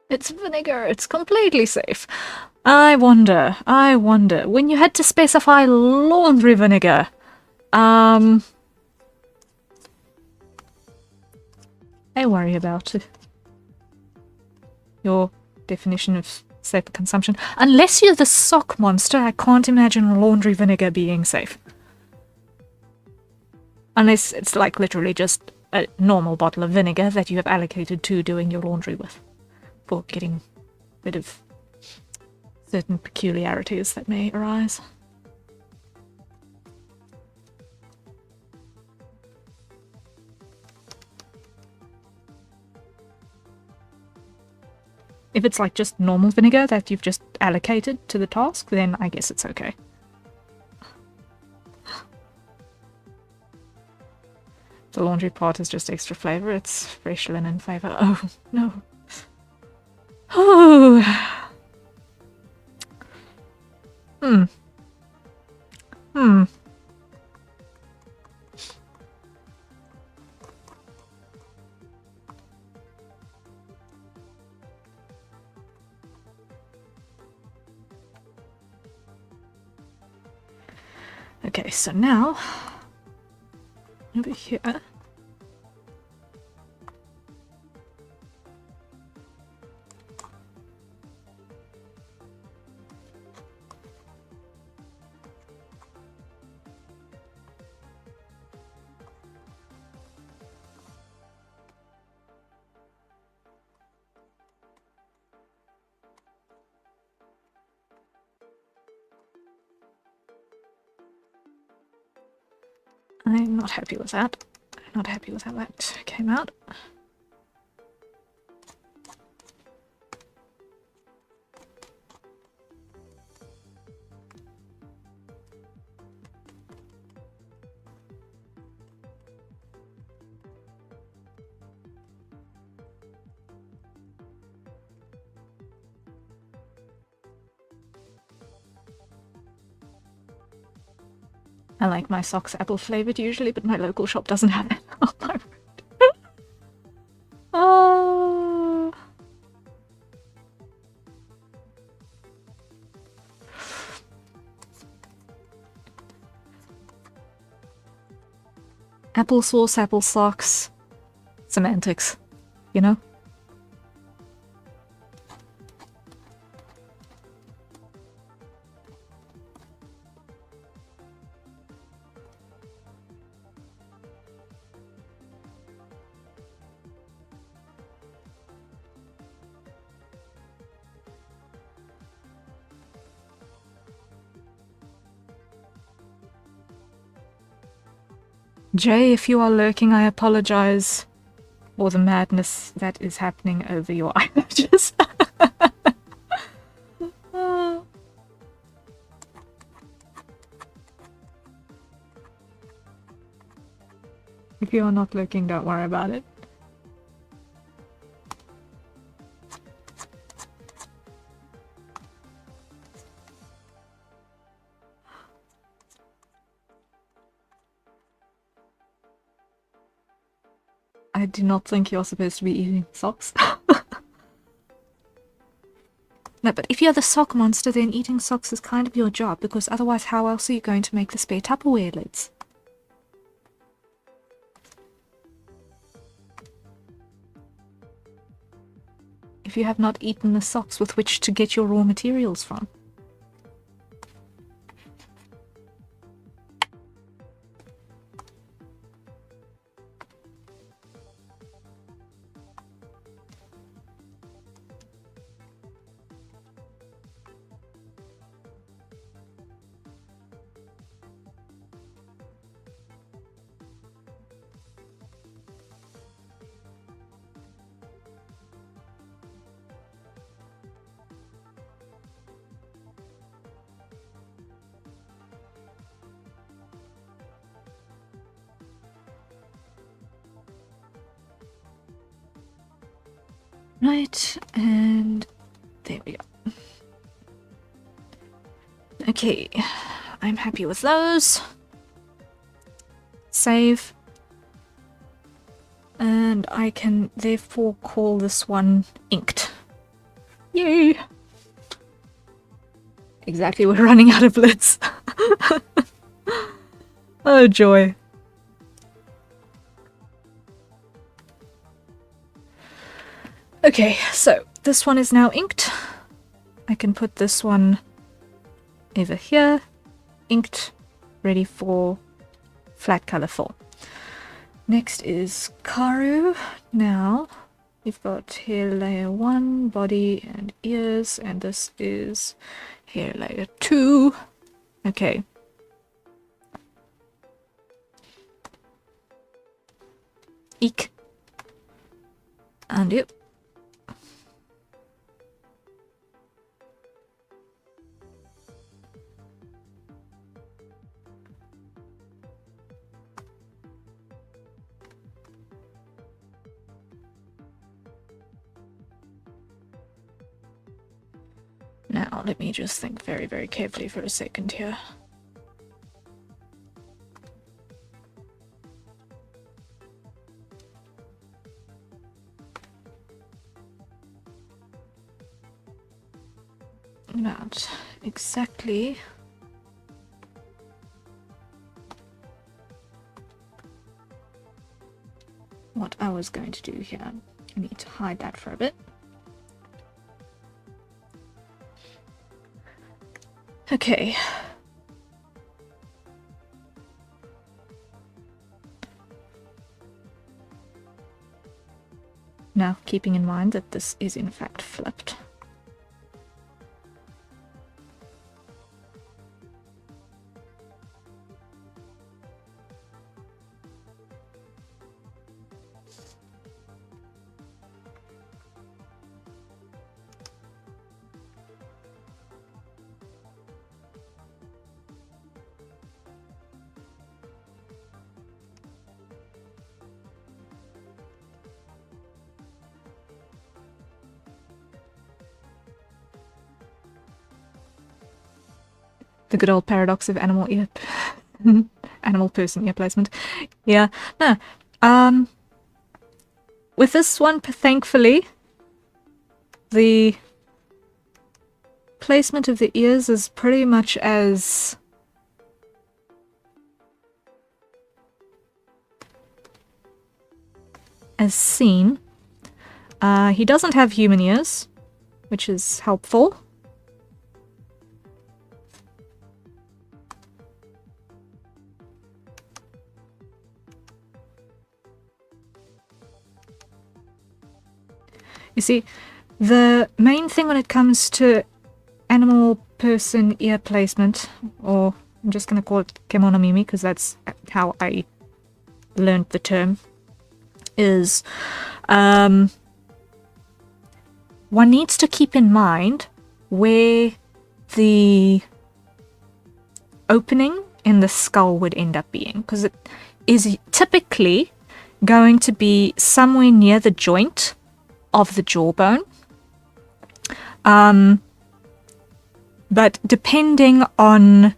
It's vinegar, it's completely safe. I wonder, when you had to specify laundry vinegar, I worry about it. Your definition of safe consumption. Unless you're the sock monster, I can't imagine laundry vinegar being safe. Unless it's like literally just a normal bottle of vinegar that you have allocated to doing your laundry with. For getting rid of certain peculiarities that may arise. If it's like just normal vinegar that you've just allocated to the task, then I guess it's okay. The laundry part is just extra flavor, it's fresh linen flavor. Oh, no. Oh. Okay, so now over here. I'm not happy with that. I'm not happy with how that came out. I like my socks apple flavored usually, but my local shop doesn't have it. Oh my word. Oh. Applesauce, apple socks. Semantics, you know? Jay, if you are lurking, I apologize for the madness that is happening over your eyelashes. If you are not lurking, don't worry about it. I do not think you're supposed to be eating socks. No, but if you're the sock monster, then eating socks is kind of your job, because otherwise how else are you going to make the spare Tupperware lids? If you have not eaten the socks with which to get your raw materials from. Right, and there we go. Okay, I'm happy with those. Save. And I can therefore call this one inked. Yay! Exactly, we're running out of lids. Oh joy. Okay, so this one is now inked. I can put this one over here, inked, ready for flat color fill. Next is Karu. Now we've got hair layer 1, body and ears, and this is hair layer 2. Okay. Eek. And yep. Now, let me just think very, very carefully for a second here. About exactly what I was going to do here. I need to hide that for a bit. Okay. Now, keeping in mind that this is in fact flipped. The good old paradox of animal person ear placement. Yeah, no. With this one, thankfully, the placement of the ears is pretty much as seen. He doesn't have human ears, which is helpful. You see, the main thing when it comes to animal person ear placement, or I'm just going to call it kemonomimi because that's how I learned the term, is one needs to keep in mind where the opening in the skull would end up being, because it is typically going to be somewhere near the joint of the jawbone. But depending on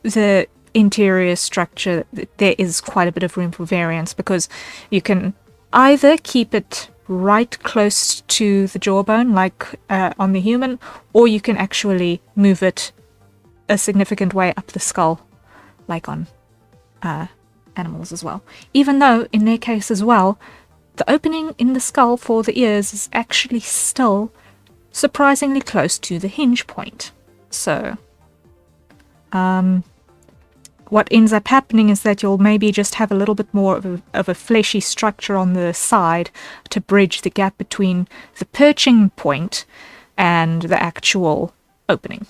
the interior structure, there is quite a bit of room for variance, because you can either keep it right close to the jawbone, like on the human, or you can actually move it a significant way up the skull, like on animals as well. Even though, in their case as well, the opening in the skull for the ears is actually still surprisingly close to the hinge point. So, what ends up happening is that you'll maybe just have a little bit more of a fleshy structure on the side to bridge the gap between the perching point and the actual opening.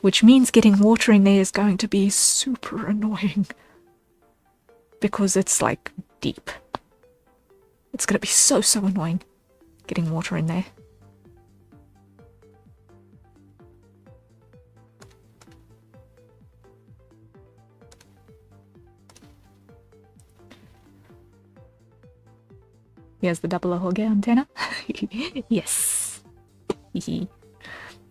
Which means getting water in there is going to be super annoying. Because it's like deep. It's going to be so annoying getting water in there. Here's the double Hogge antenna. Yes.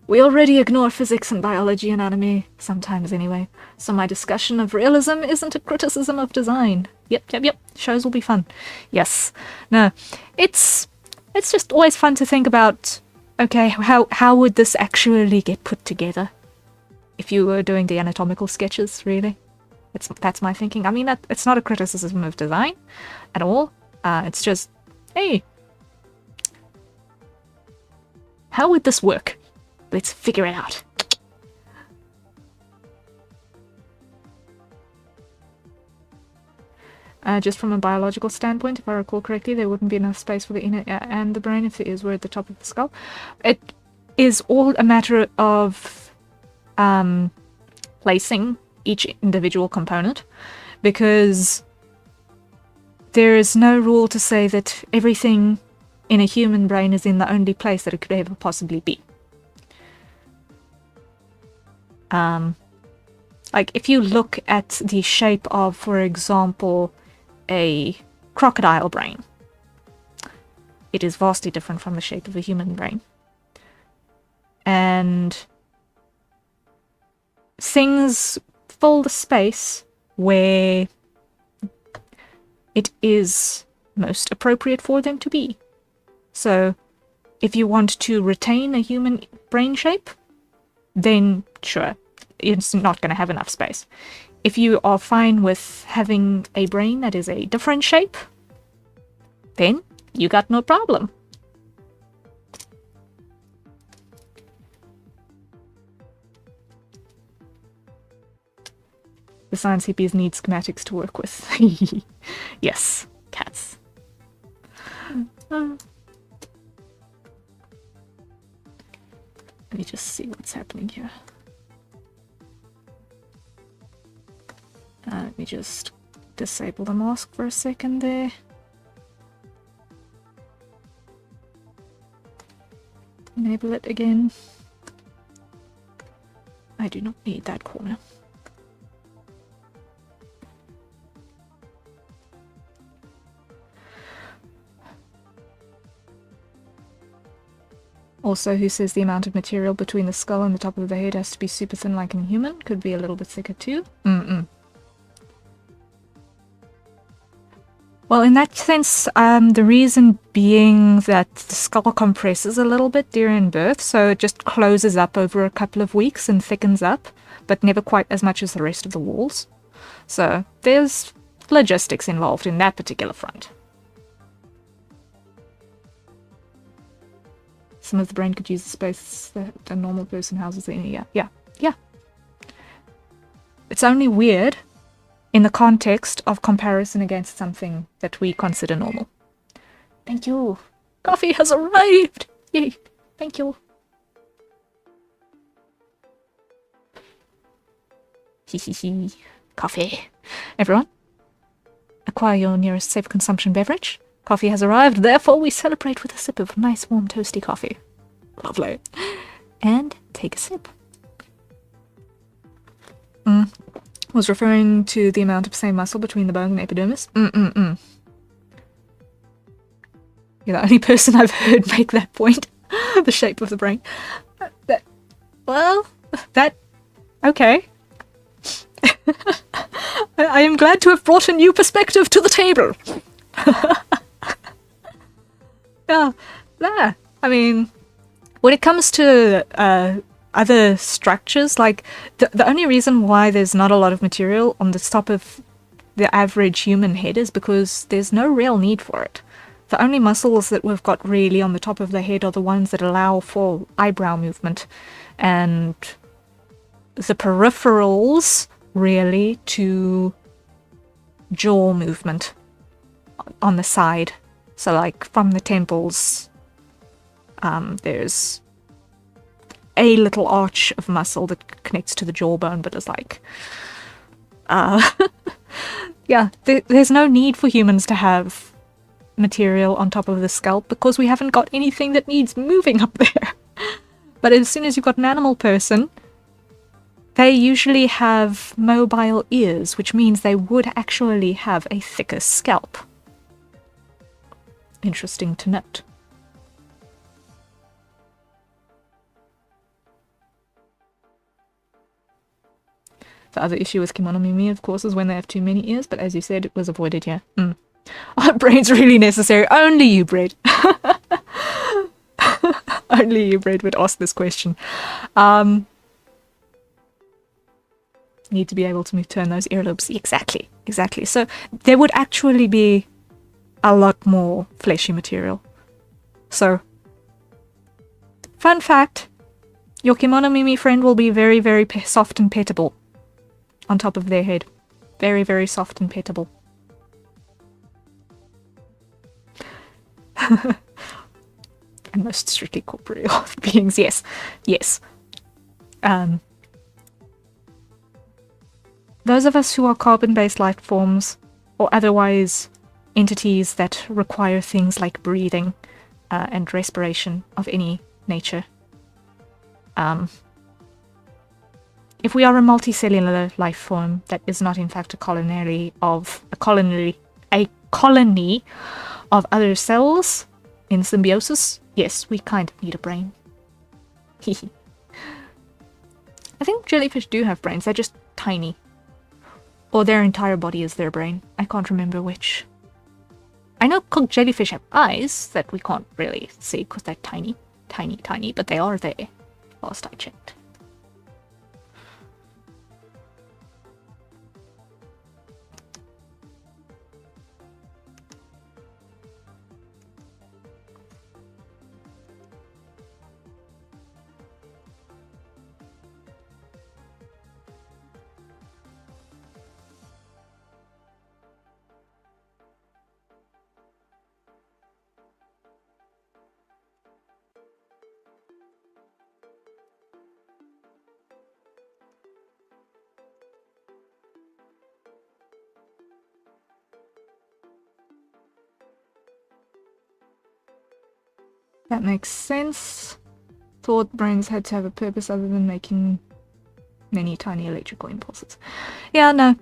We already ignore physics and biology and anime, sometimes anyway, so my discussion of realism isn't a criticism of design. Yep. Shows will be fun. Yes. No. It's just always fun to think about, okay, how would this actually get put together? If you were doing the anatomical sketches, really. That's my thinking. I mean, it's not a criticism of design at all. It's just, hey, how would this work? Let's figure it out. Just from a biological standpoint, if I recall correctly, there wouldn't be enough space for the inner ear and the brain if the ears were at the top of the skull. It is all a matter of placing each individual component, because there is no rule to say that everything in a human brain is in the only place that it could ever possibly be. Like if you look at the shape of, for example, a crocodile brain, it is vastly different from the shape of a human brain. And things fill the space where it is most appropriate for them to be. So if you want to retain a human brain shape, then sure, it's not going to have enough space. If you are fine with having a brain that is a different shape, then you got no problem. The science hippies need schematics to work with. Yes, cats. Let me just see what's happening here. Let me just disable the mask for a second there. Enable it again. I do not need that corner. Also, who says the amount of material between the skull and the top of the head has to be super thin like in a human? Could be a little bit thicker too. Well, in that sense, the reason being that the skull compresses a little bit during birth, so it just closes up over a couple of weeks and thickens up, but never quite as much as the rest of the walls. So there's logistics involved in that particular front. Some of the brain could use the space that a normal person houses in. Yeah. It's only weird in the context of comparison against something that we consider normal. Thank you. Coffee has arrived. Yay. Thank you. Hehehe. Coffee. Everyone, acquire your nearest safe consumption beverage. Coffee has arrived, therefore we celebrate with a sip of nice warm toasty coffee. Lovely. And take a sip. Was referring to the amount of same muscle between the bone and epidermis. You're the only person I've heard make that point. The shape of the brain. Okay. I am glad to have brought a new perspective to the table. Yeah, I mean, when it comes to other structures, like the only reason why there's not a lot of material on the top of the average human head is because there's no real need for it. The only muscles that we've got really on the top of the head are the ones that allow for eyebrow movement and the peripherals really to jaw movement on the side. So like from the temples, there's a little arch of muscle that connects to the jawbone, but it's like, yeah, there's no need for humans to have material on top of the scalp because we haven't got anything that needs moving up there. But as soon as you've got an animal person, they usually have mobile ears, which means they would actually have a thicker scalp. Interesting to note. The other issue with kimono mimi, of course, is when they have too many ears, but as you said, it was avoided here. Our brain's really necessary. Only you, Brett. Only you, Brett, would ask this question. Need to be able to turn those earlobes. Exactly. So there would actually be a lot more fleshy material. So, fun fact, your kimono mimi friend will be very, very soft and petable on top of their head. Very, very soft and petable. And most strictly corporeal beings, yes. Those of us who are carbon-based life forms, or otherwise entities that require things like breathing and respiration of any nature. If we are a multicellular life form that is not in fact a colony of other cells in symbiosis, yes, we kind of need a brain. I think jellyfish do have brains, they're just tiny. Or their entire body is their brain. I can't remember which. I know jellyfish have eyes that we can't really see because they're tiny, but they are there, last I checked. That makes sense. Thought brains had to have a purpose other than making many tiny electrical impulses. Yeah, no.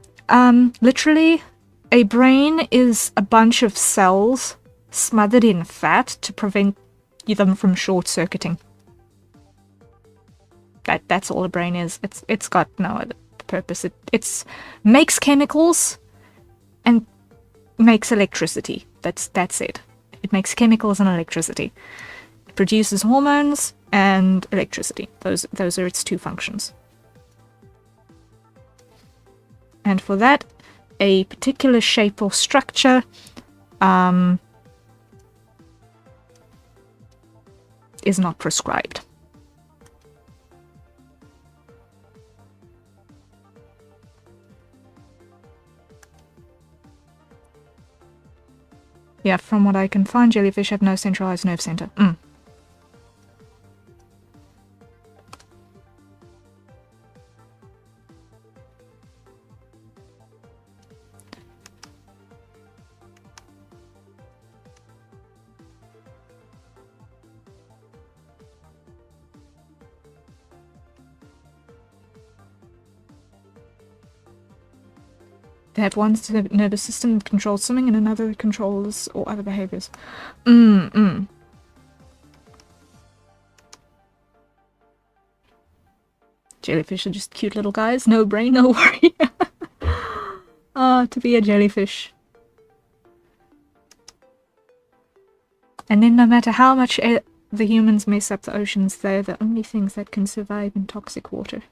Literally, a brain is a bunch of cells smothered in fat to prevent them from short-circuiting. That's all a brain is. It's got no other purpose. It makes chemicals and makes electricity. That's it. It makes chemicals and electricity. It produces hormones and electricity. Those are its two functions. And for that, a particular shape or structure is not prescribed. Yeah, from what I can find, jellyfish have no centralized nerve center. They have one nervous system that controls swimming and another that controls all other behaviors. Jellyfish are just cute little guys. No brain, no worry. To be a jellyfish. And then no matter how much the humans mess up the oceans, they're the only things that can survive in toxic water.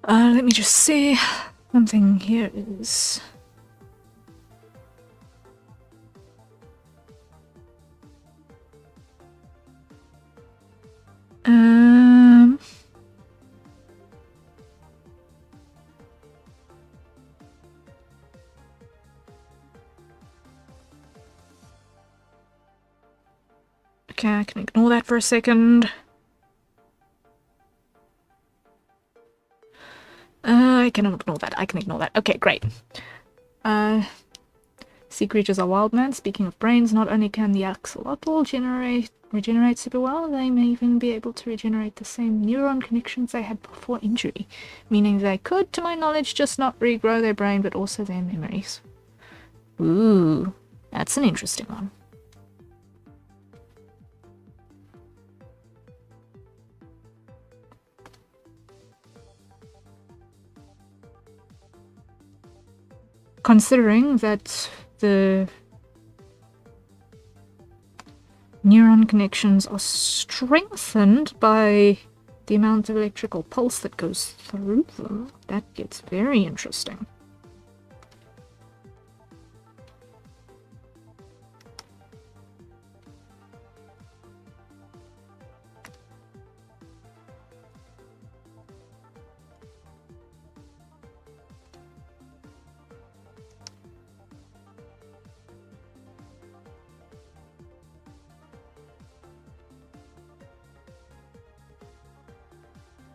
Let me just see. Something here is... Okay, I can ignore that for a second. I can ignore that. I can ignore that. Okay, great. Sea creatures are wild man. Speaking of brains, not only can the axolotl regenerate super well, they may even be able to regenerate the same neuron connections they had before injury, meaning they could, to my knowledge, just not regrow their brain but also their memories. Ooh, that's an interesting one. Considering that the neuron connections are strengthened by the amount of electrical pulse that goes through them, that gets very interesting.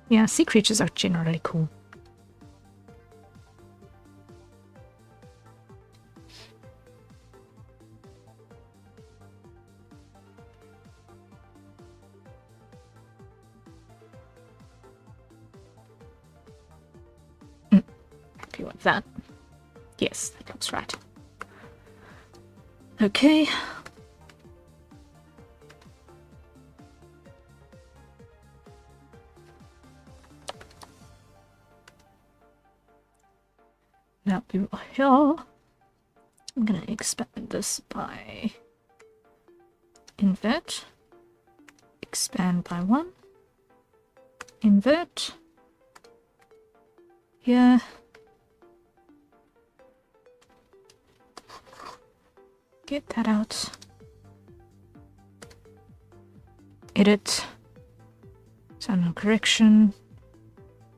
Yeah, sea creatures are generally cool. happy with that. Yes, that looks right. Okay. Now we are here. I'm gonna expand this by invert, expand by 1, invert, here, get that out, edit, channel correction,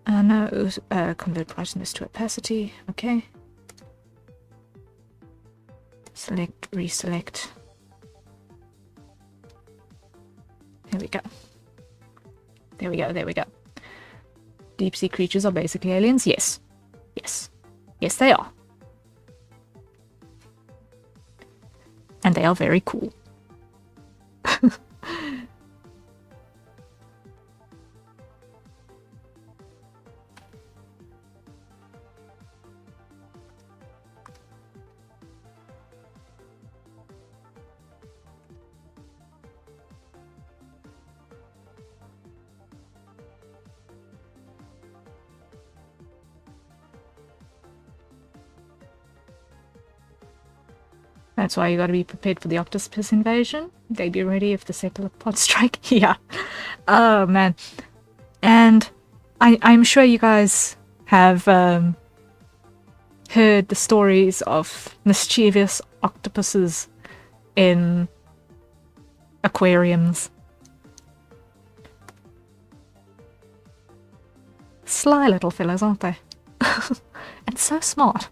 no, convert brightness to opacity, okay, select, reselect, there we go. There we go, there we go. Deep sea creatures are basically aliens? Yes. Yes. Yes, they are. And they are very cool. That's why you gotta be prepared for the octopus invasion. They be ready if the cephalopods strike. Yeah. Oh, man. And I'm sure you guys have heard the stories of mischievous octopuses in aquariums. Sly little fellows, aren't they? And so smart.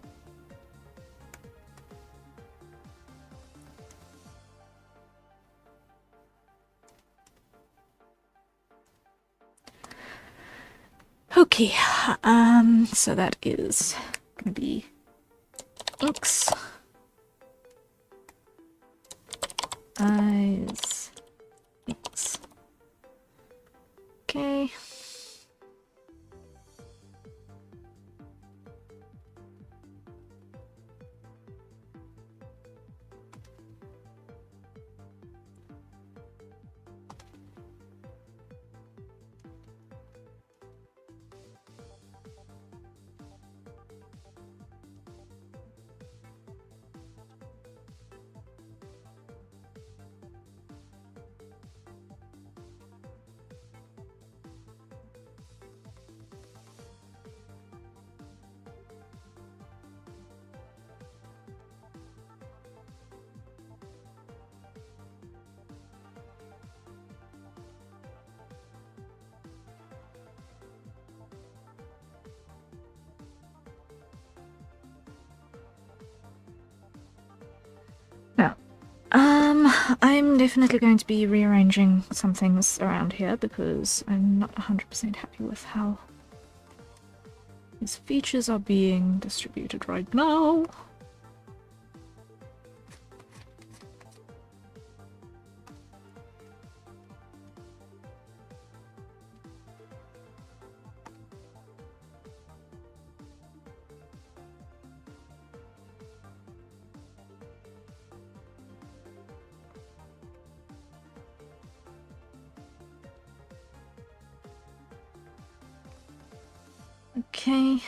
Okay, so that is gonna be inks, eyes, inks. Okay. Now, I'm definitely going to be rearranging some things around here because I'm not 100% happy with how these features are being distributed right now. Okay.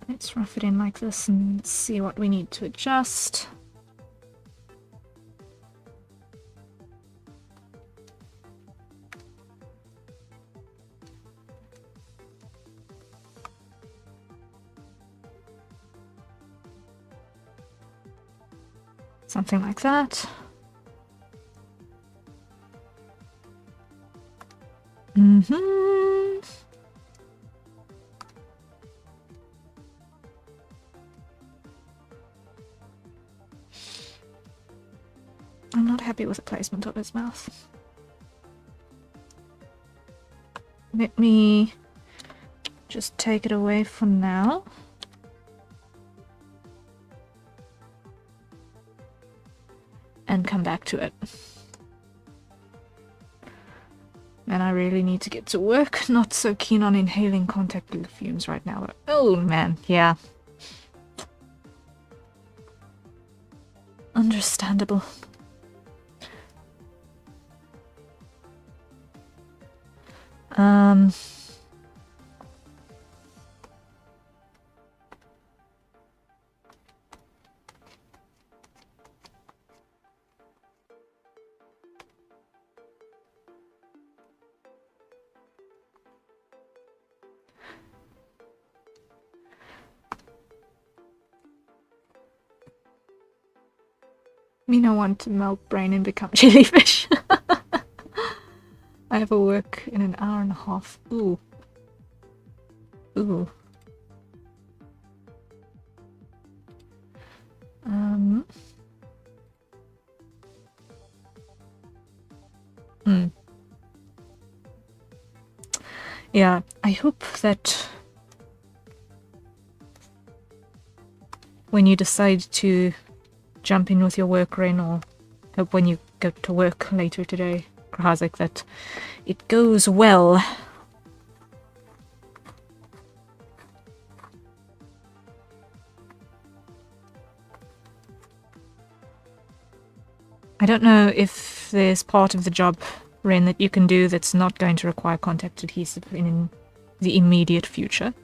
Let's rough it in like this and see what we need to adjust. Something like that. Mm-hmm. I'm not happy with the placement of his mouth. Let me just take it away for now. And come back to it. And I really need to get to work. Not so keen on inhaling contact fumes right now. But oh man, yeah. Understandable. Me no want to melt brain and become jellyfish. I have a work in an hour and a half. Ooh. Ooh. Yeah, I hope that when you decide to jump in with your work, Ren, or hope when you go to work later today, Krazik, that it goes well. I don't know if there's part of the job, Ren, that you can do that's not going to require contact adhesive in the immediate future.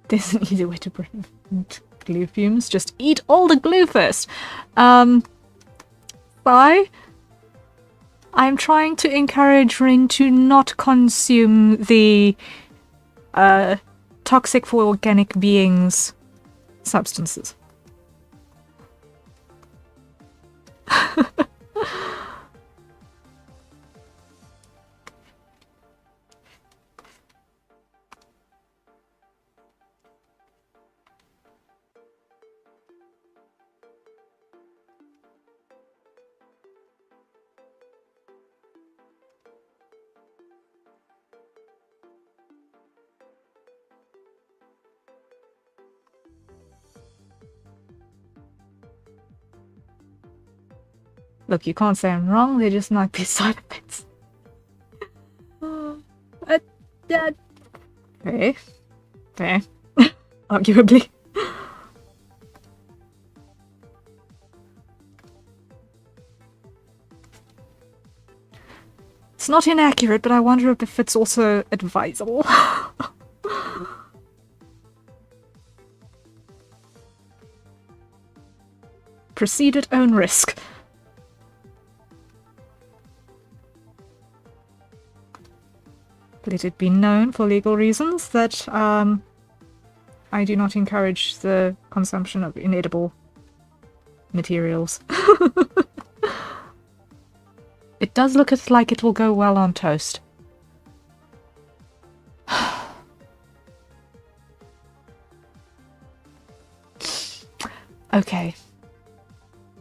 There's an easy way to prevent glue fumes. Just eat all the glue first. Bye. I'm trying to encourage Rin to not consume the toxic for organic beings substances. Look, you can't say I'm wrong, they just might be side effects. Fair. Fair. Arguably. It's not inaccurate, but I wonder if it's also advisable. Proceed at own risk. Let it be known for legal reasons that I do not encourage the consumption of inedible materials. It does look like it will go well on toast. Okay.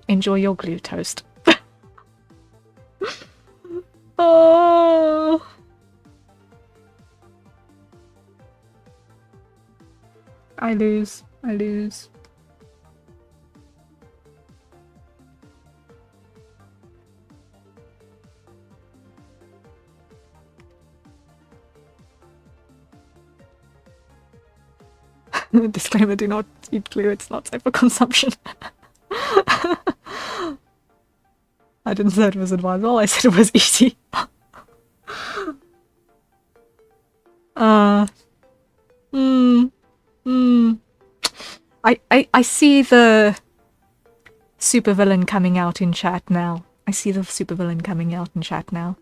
Enjoy your glue toast. Oh. I lose. I lose. Disclaimer, do not eat glue, it's not safe for consumption. I didn't say it was advisable, I said it was easy. I see the supervillain coming out in chat now. I see the supervillain coming out in chat now.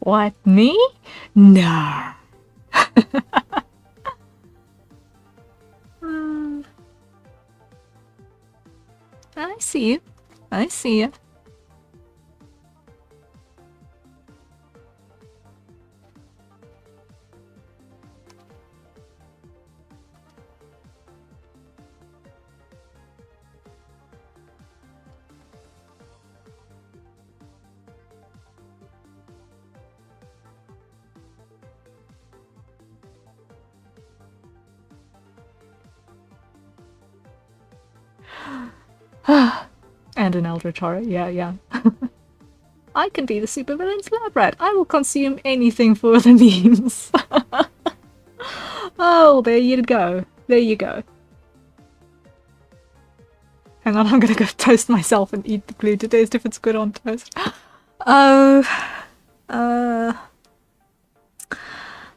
What, me? No. I see you. I see you. And an Eldritch Horror, yeah. I can be the supervillain's lab rat. I will consume anything for the memes. Oh, there you go. There you go. Hang on, I'm gonna go toast myself and eat the glue to taste if it's good on toast. Oh,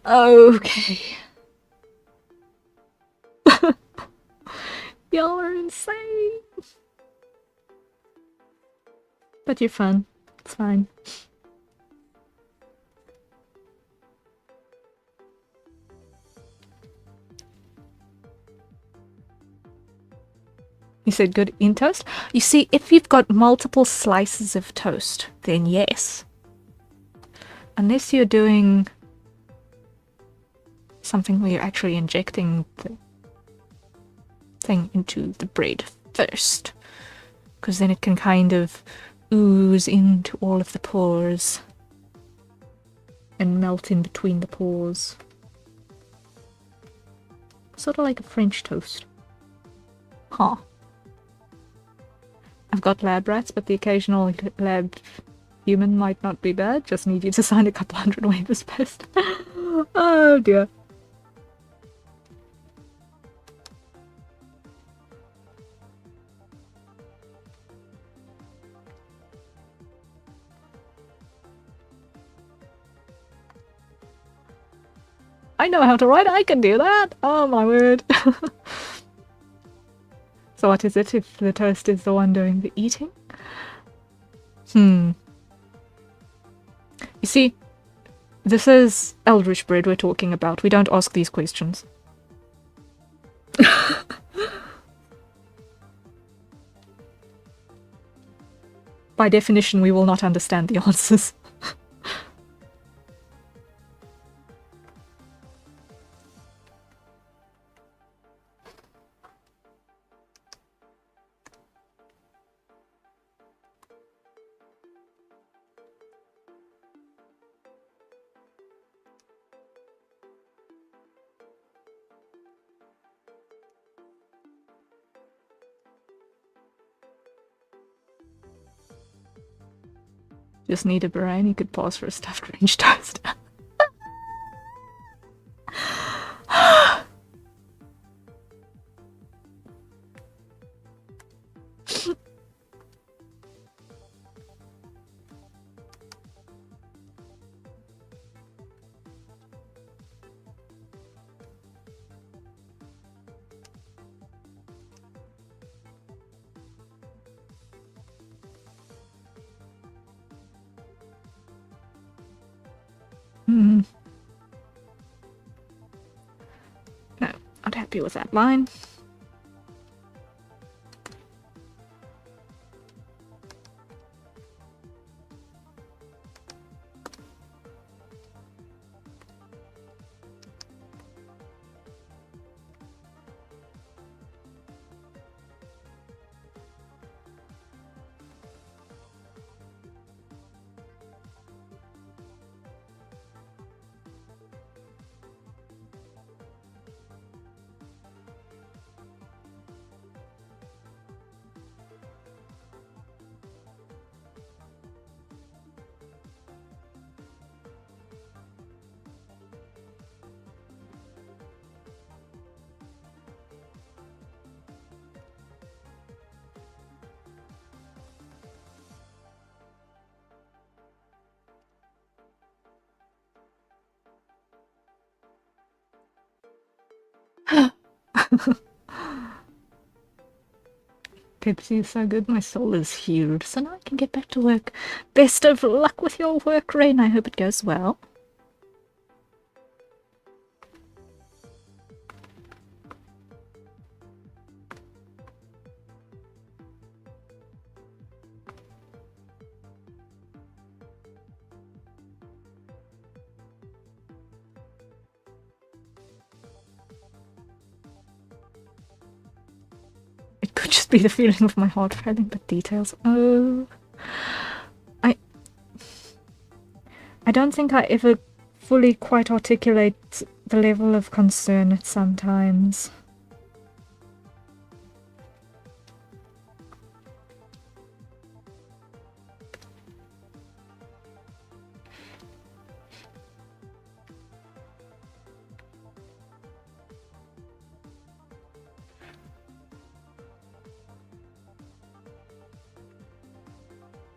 okay. Y'all are insane. But you're fun. It's fine. You said good in toast? You see, if you've got multiple slices of toast, then yes. Unless you're doing something where you're actually injecting the thing into the bread first. Because then it can kind of ooze into all of the pores and melt in between the pores. Sort of like a French toast. Huh. I've got lab rats, but the occasional lab human might not be bad. Just need you to sign a couple hundred waivers first. Oh dear. I know how to write, I can do that! Oh my word. So what is it if the toast is the one doing the eating? You see, this is Eldritch bread we're talking about. We don't ask these questions. By definition, we will not understand the answers. Just need a brain, you could pause for a stuffed French toast. No, not happy with that line. Pepsi is so good. My soul is healed. So now I can get back to work. Best of luck with your work, Rain. I hope it goes well. It could just be the feeling of my heart failing, but details. Oh. I don't think I ever fully quite articulate the level of concern at sometimes.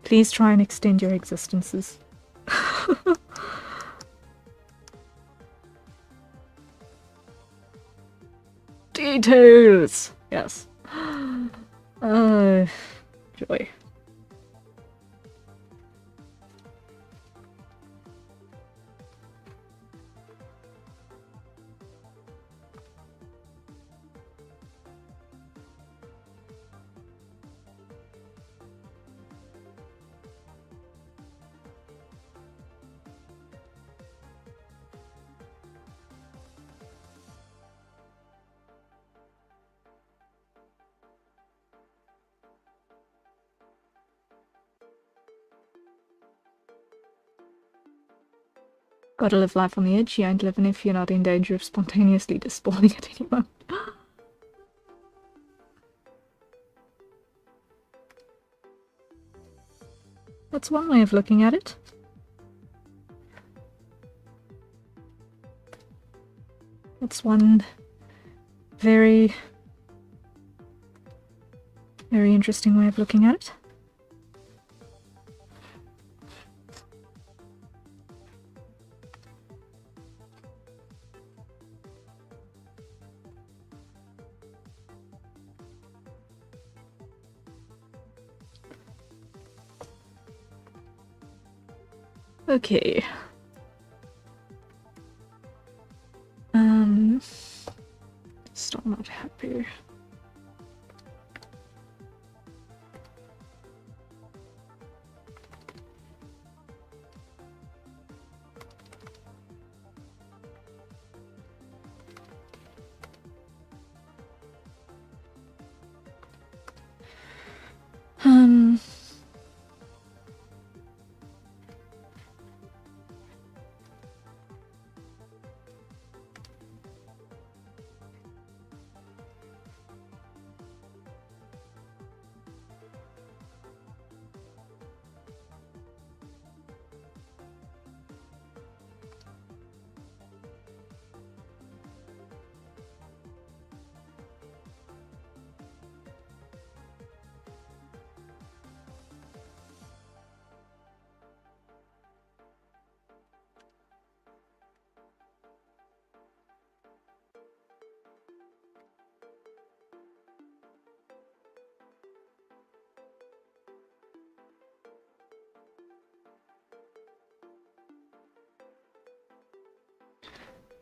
Please try and extend your existences. Details! Yes. Joy. Gotta live life on the edge. You ain't living if you're not in danger of spontaneously despawning at any moment. That's one way of looking at it. That's one very, very interesting way of looking at it. Okay. Still not happy.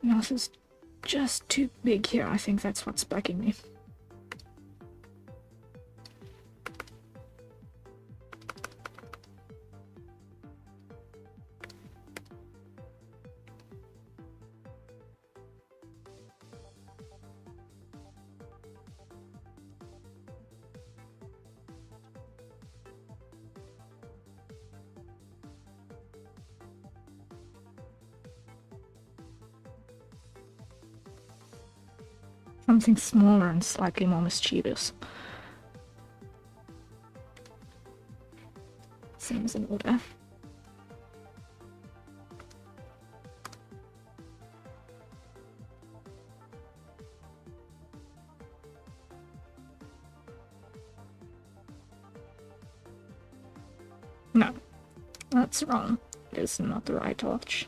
Mouth is just too big here. I think that's what's bugging me. Something smaller and slightly more mischievous. Seems in order. No, that's wrong. It is not the right arch.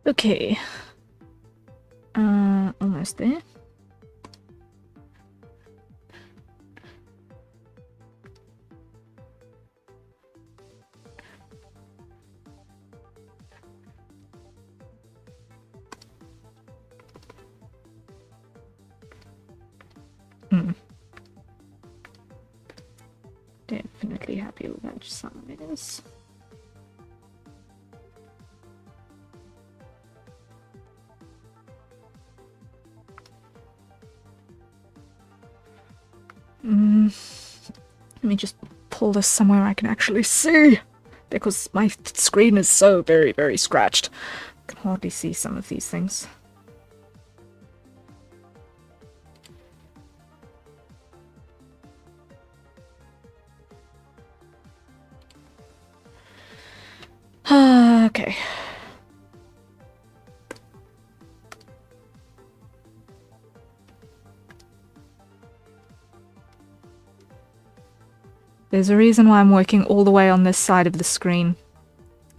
Okay. Almost there. Definitely happy with that size. Let me just pull this somewhere I can actually see, because my screen is so very, very scratched. I can hardly see some of these things. Okay. There's a reason why I'm working all the way on this side of the screen.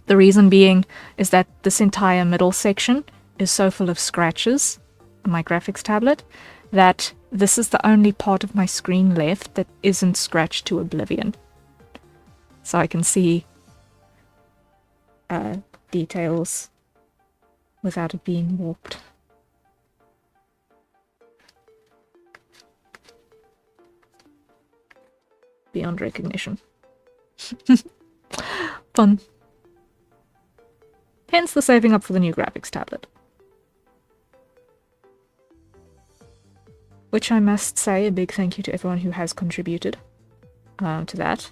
The reason being is that this entire middle section is so full of scratches on my graphics tablet that this is the only part of my screen left that isn't scratched to oblivion. So I can see details without it being warped. Beyond recognition. Fun. Hence the saving up for the new graphics tablet. Which I must say, a big thank you to everyone who has contributed to that.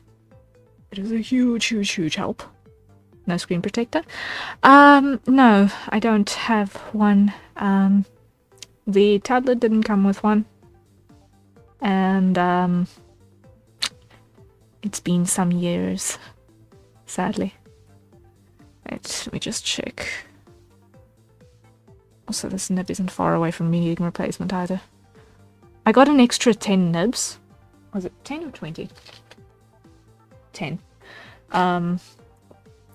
It is a huge, huge, huge help. No screen protector? No, I don't have one. The tablet didn't come with one. And, it's been some years, sadly. Right, let me just check. Also, this nib isn't far away from me needing replacement either. I got an extra 10 nibs. Was it 10 or 20? 10.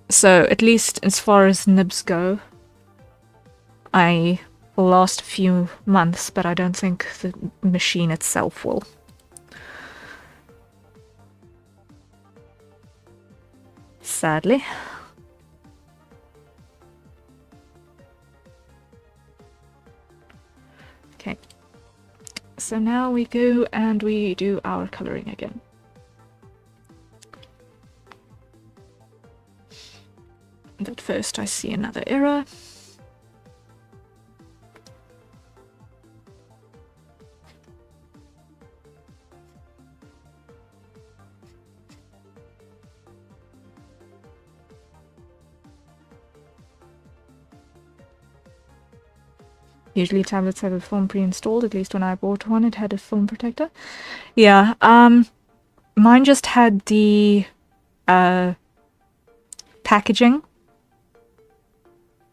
So at least as far as nibs go, I will last a few months, but I don't think the machine itself will. Sadly. Okay. So now we go and we do our coloring again. But first I see another error. Usually tablets have a film pre-installed, at least when I bought one it had a film protector. Yeah, mine just had the packaging.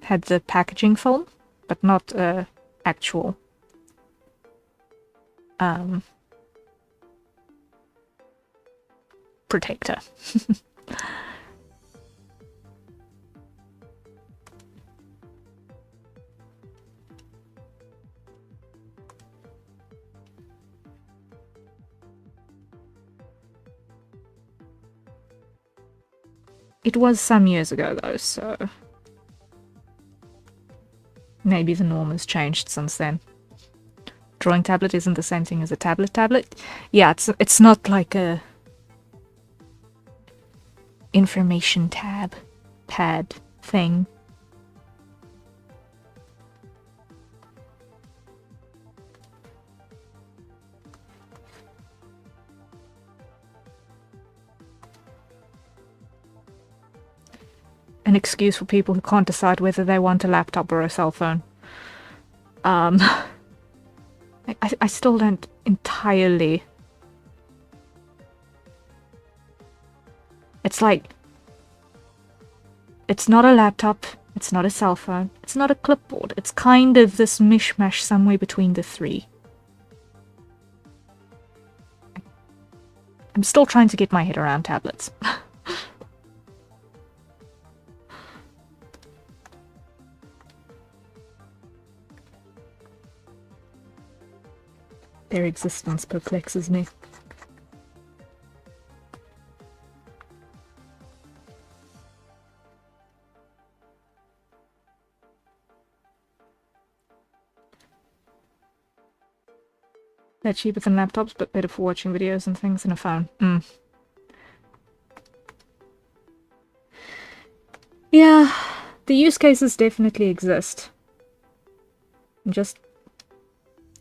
Had the packaging film, but not actual protector. It was some years ago though, so maybe the norm has changed since then. Drawing tablet isn't the same thing as a tablet. Yeah, it's not like a information tab pad thing. An excuse for people who can't decide whether they want a laptop or a cell phone. I still don't entirely... It's like... It's not a laptop, it's not a cell phone, it's not a clipboard. It's kind of this mishmash somewhere between the three. I'm still trying to get my head around tablets. Their existence perplexes me. They're cheaper than laptops, but better for watching videos and things in a phone. Yeah, the use cases definitely exist. I'm just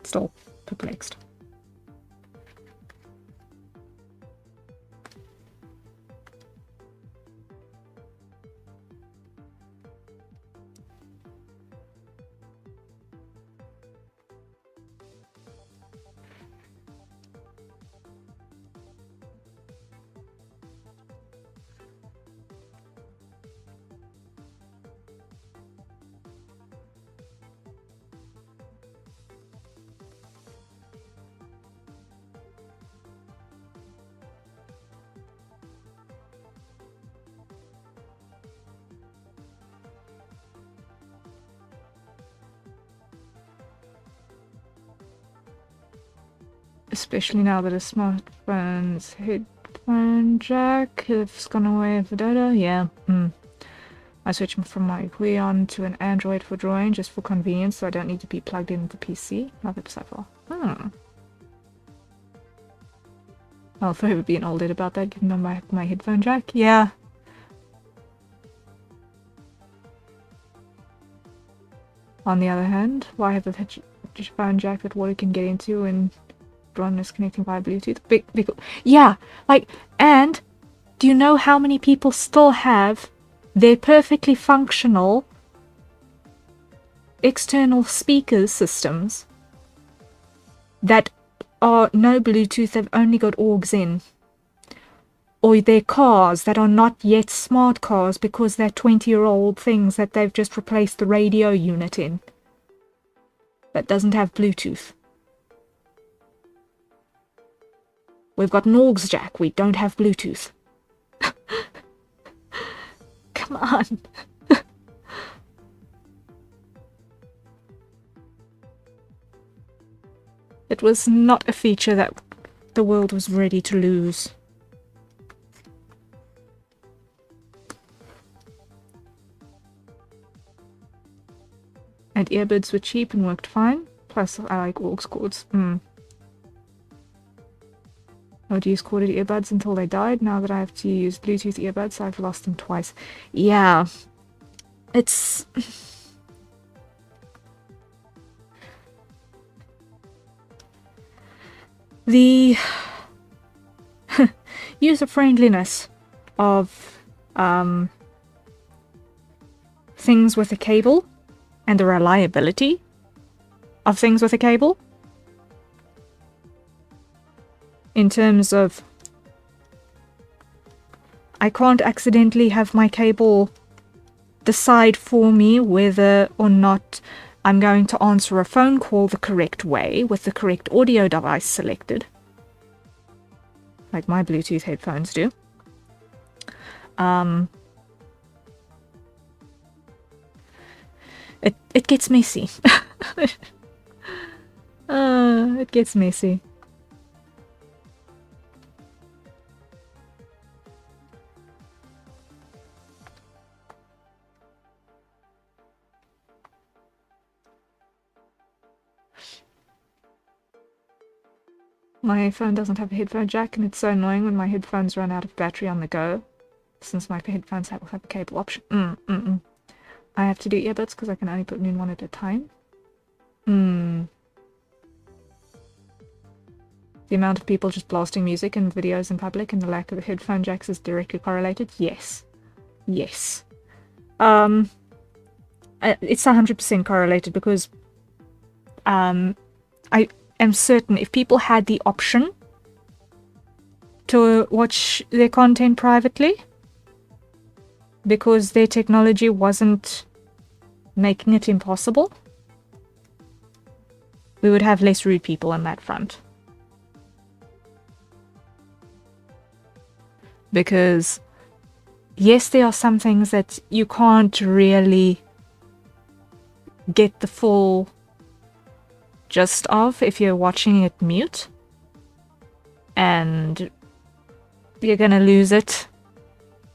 still perplexed. Especially now that a smartphone's headphone jack has gone away for data. Yeah. I switched from my Wii on to an Android for drawing just for convenience, so I don't need to be plugged into the PC. Love it so far. I'll forever be an old idiot about that, given my headphone jack. Yeah. On the other hand, why have a headphone jack that water can get into and drawn is connecting via Bluetooth? Yeah, like, and do you know how many people still have their perfectly functional external speaker systems that are no Bluetooth, they've only got AUX in? Or their cars that are not yet smart cars because they're 20-year-old things that they've just replaced the radio unit in that doesn't have Bluetooth. We've got an AUX jack, we don't have Bluetooth. Come on. It was not a feature that the world was ready to lose. And earbuds were cheap and worked fine. Plus, I like AUX cords. I would use corded earbuds until they died. Now that I have to use Bluetooth earbuds, I've lost them twice. Yeah. It's... the user-friendliness of things with a cable and the reliability of things with a cable in terms of I can't accidentally have my cable decide for me whether or not I'm going to answer a phone call the correct way with the correct audio device selected, like my Bluetooth headphones do. It gets messy. It gets messy. My phone doesn't have a headphone jack, and it's so annoying when my headphones run out of battery on the go, since my headphones have a cable option. I have to do earbuds because I can only put in one at a time. The amount of people just blasting music and videos in public and the lack of headphone jacks is directly correlated. Yes. Yes. It's 100% correlated because I am certain if people had the option to watch their content privately because their technology wasn't making it impossible, we would have less rude people on that front. Because yes, there are some things that you can't really get the full gist of if you're watching it mute. And you're gonna lose it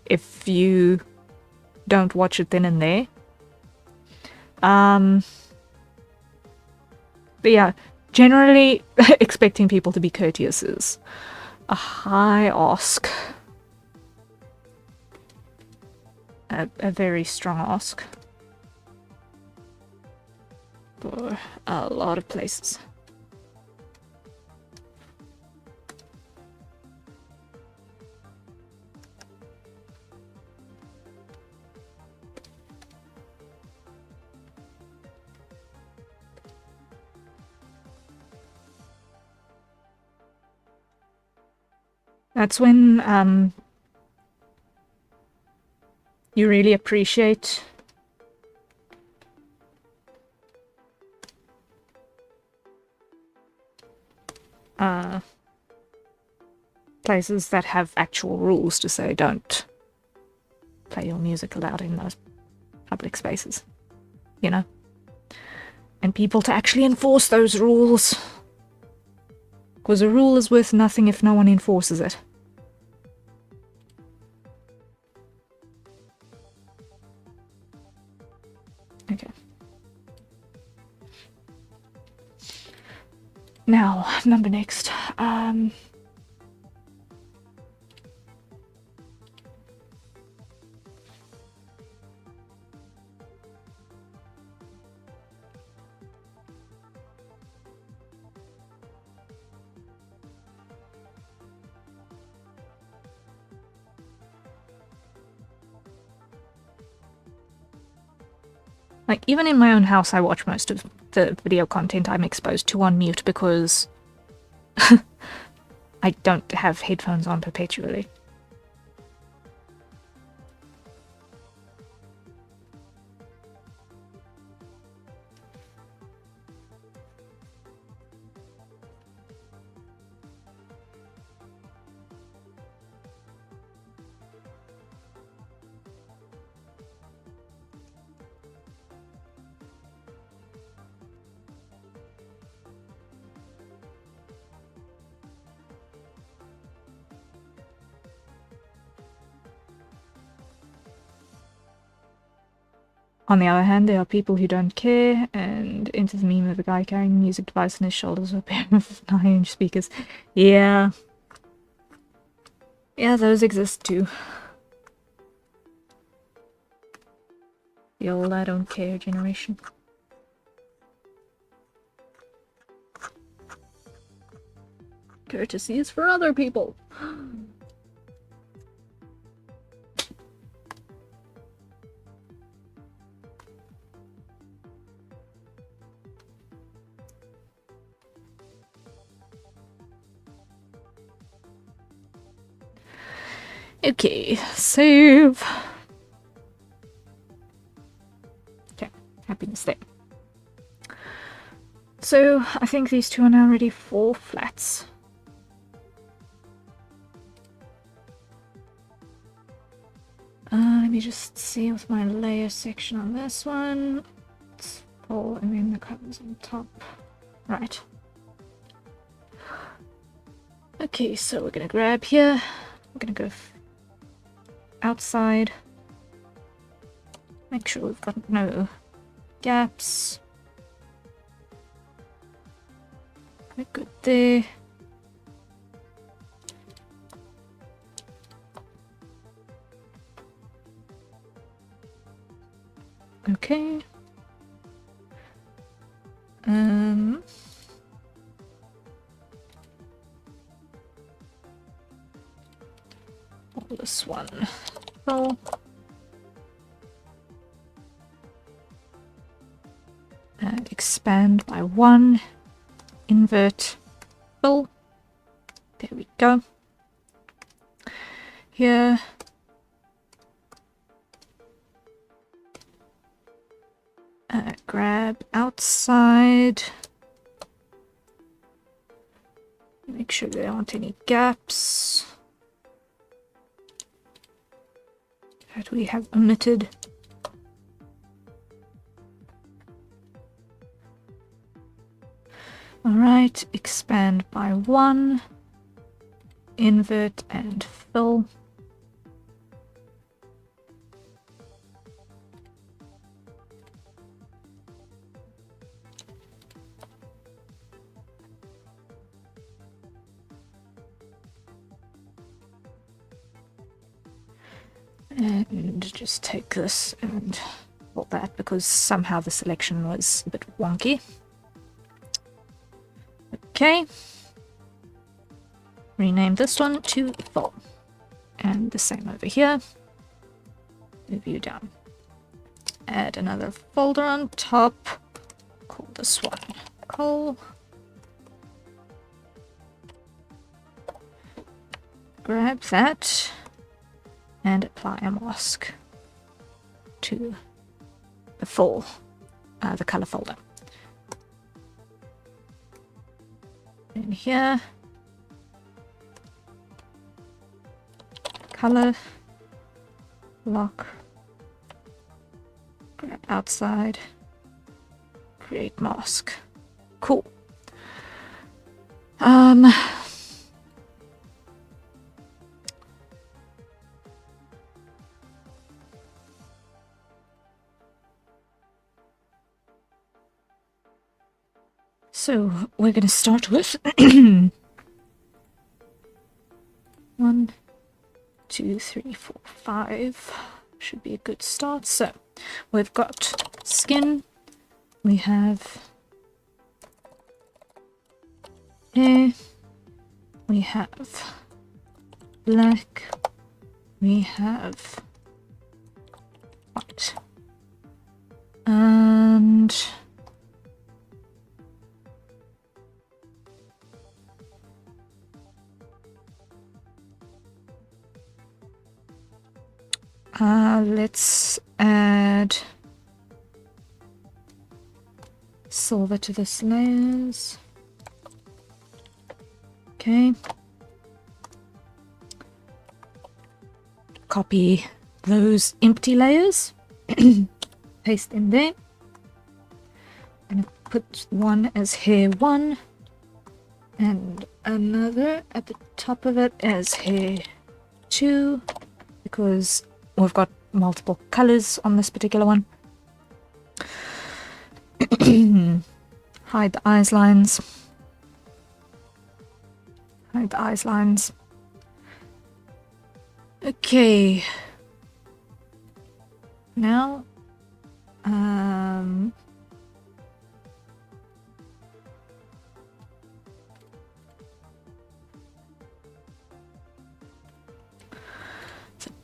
if you don't watch it then and there. But yeah, generally expecting people to be courteous is a high ask. A very strong ask. For a lot of places. That's when you really appreciate places that have actual rules to say don't play your music aloud in those public spaces, you know? And people to actually enforce those rules. Because a rule is worth nothing if no one enforces it. Okay. Now, number next. Like, even in my own house, I watch most of the video content I'm exposed to on mute because I don't have headphones on perpetually. On the other hand, there are people who don't care, and enter the meme of a guy carrying a music device on his shoulders with a pair of 9-inch speakers. Yeah. Yeah, those exist too. The old I don't care generation. Courtesy is for other people. Okay, save. Okay, happiness there. So, I think these two are now ready for flats. Let me just see with my layer section on this one. Let's pull and then the colors on top. Right. Okay, so we're gonna grab here. We're gonna go outside. Make sure we've got no gaps. We're good there. Okay. This one. Roll. And expand by 1. Invert. Fill. There we go. Here. Grab outside. Make sure there aren't any gaps that we have omitted. Alright, expand by 1, invert and fill. And just take this and pull that because somehow the selection was a bit wonky. Okay. Rename this one to full. And the same over here. Move you down. Add another folder on top. Call this one coal. Grab that. And apply a mask to the full, the color folder. In here, color, lock, grab outside, create mask. Cool. So we're going to start with 1, 2, 3, 4, 5. Should be a good start. So we've got skin, we have hair, we have black, we have white, and let's add silver to this layers. Okay. Copy those empty layers. Paste in there. I'm going to put one as hair 1 and another at the top of it as hair 2 because we've got multiple colors on this particular one. Hide the eyes lines. Hide the eyes lines. Okay. Now, the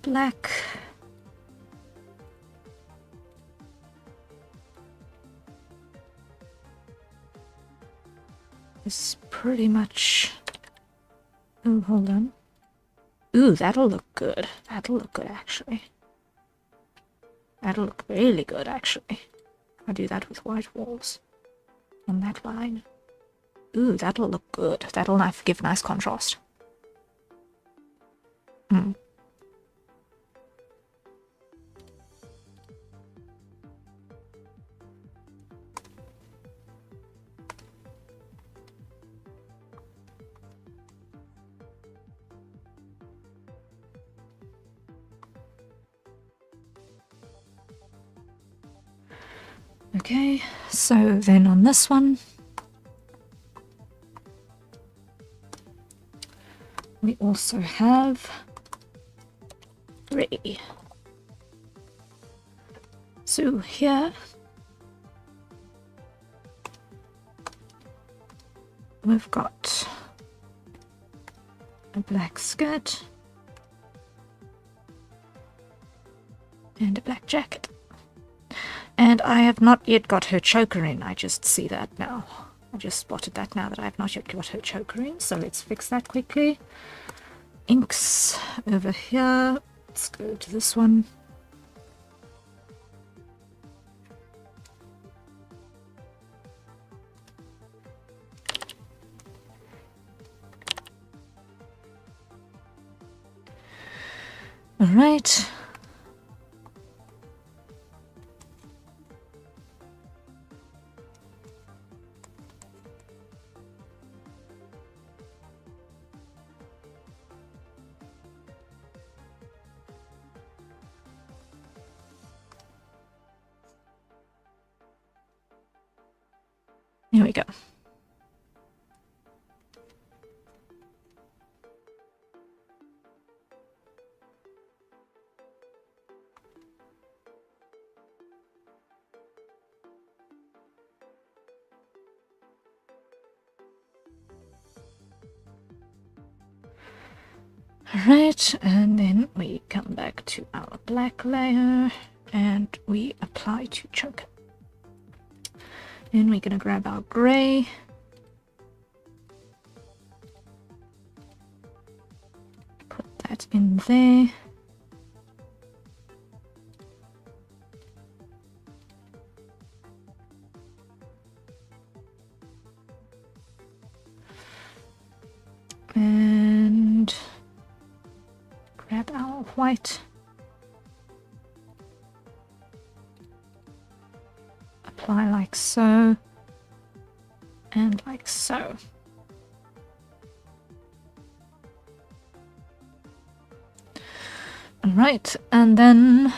black. Is pretty much. Oh, hold on. Ooh, that'll look good. That'll look good, actually. That'll look really good, actually. I'll do that with white walls on that line. Ooh, that'll look good. That'll give nice contrast. Okay, so then on this one, we also have 3. So here we've got a black skirt and a black jacket. And I have not yet got her choker in. I just see that now. I just spotted that now that I have not yet got her choker in. So let's fix that quickly. Inks over here. Let's go to this one. All right. Here we go. Alright, and then we come back to our black layer and we apply to chunk. Then we're gonna grab our gray. Put that in there. And grab our white. Apply like so. And like so. Alright, and then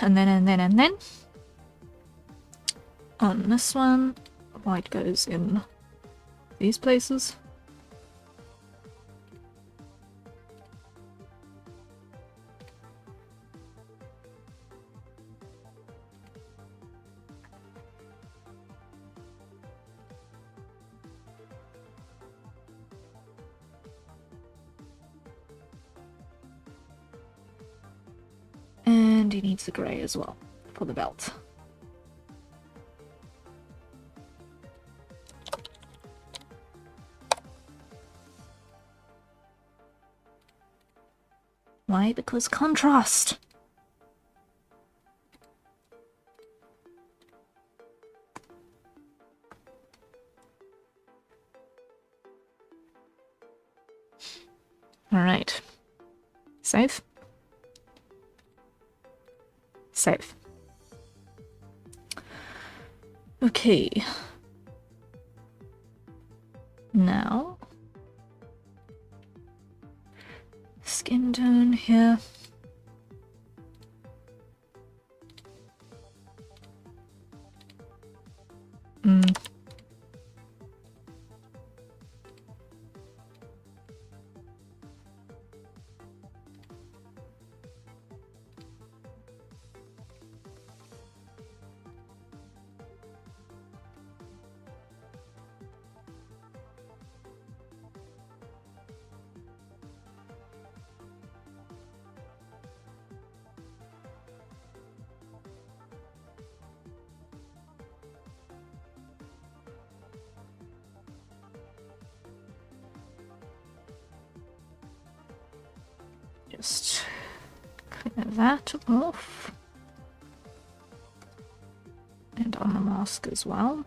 on this one, white goes in these places. And he needs the grey as well for the belt. Why? Because contrast. All right. Save. Save. Okay. Now, skin tone here. Just clear that off. And on the mask as well.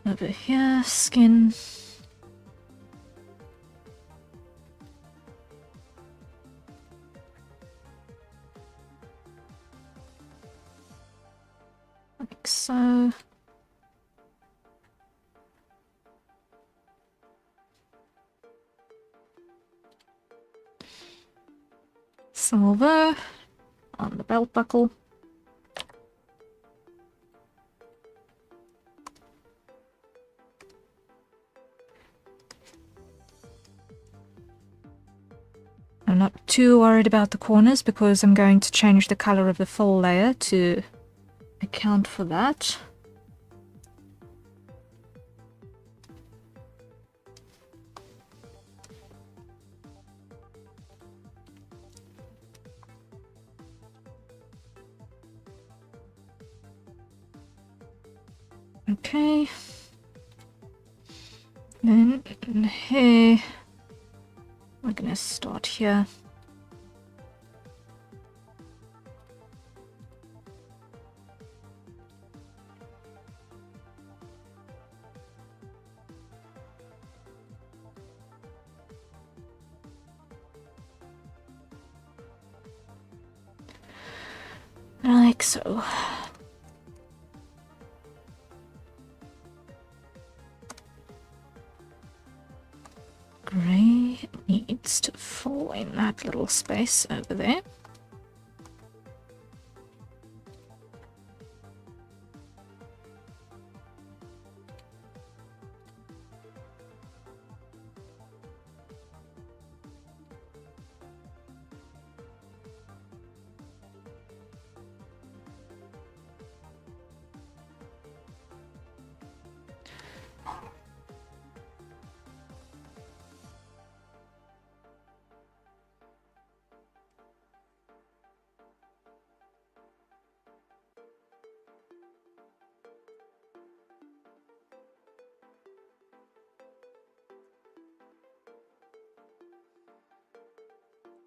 Over here, skin. Like so. Silver on the belt buckle. I'm not too worried about the corners because I'm going to change the color of the full layer to account for that. Okay. Then here we're gonna start here. Like so. grey needs to fall in that little space over there.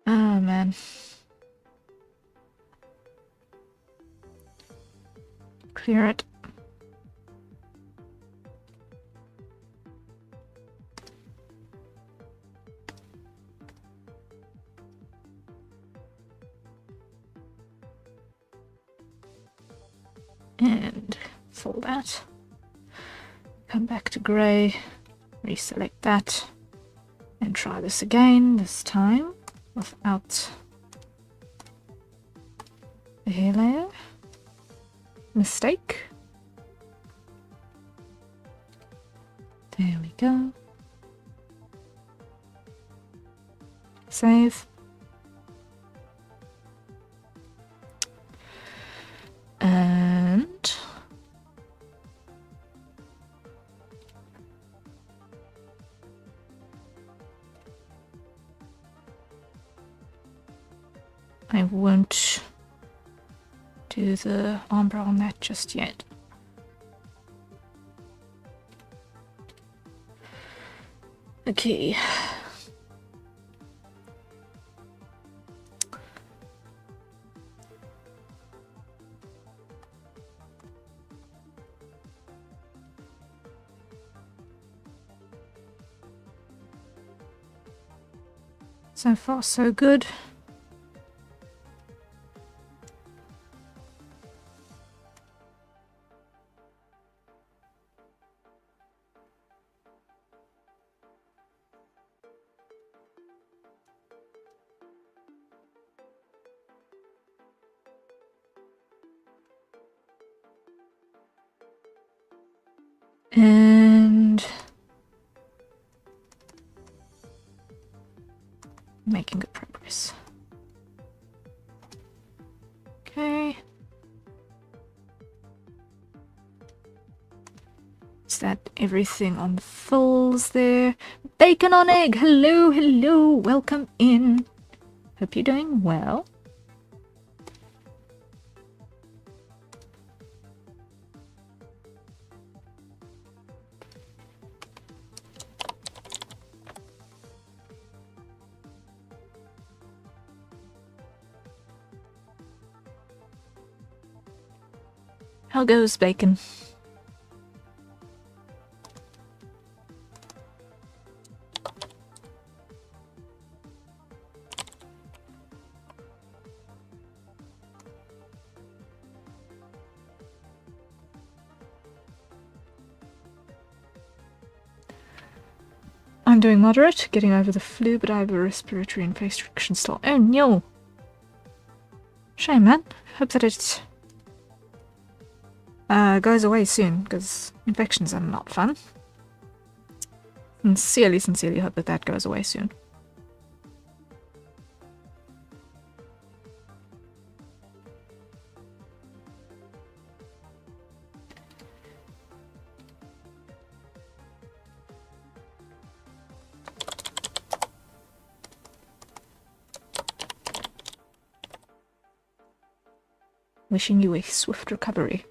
Oh man. Clear it. And fold that. Come back to grey, reselect that, and try this again, this time without the hair layer. Mistake. There we go. Save. And I won't do the ombre on that just yet. Okay. So far, so good. And making good progress. Okay. Is that everything on the fills there? Bacon on egg! Hello, hello, welcome in. Hope you're doing well. How goes bacon? I'm doing moderate, getting over the flu, but I have a respiratory and face restriction still. Oh no! Shame, man. Hope that it goes away soon, because infections are not fun. Sincerely, sincerely hope that that goes away soon. Wishing you a swift recovery.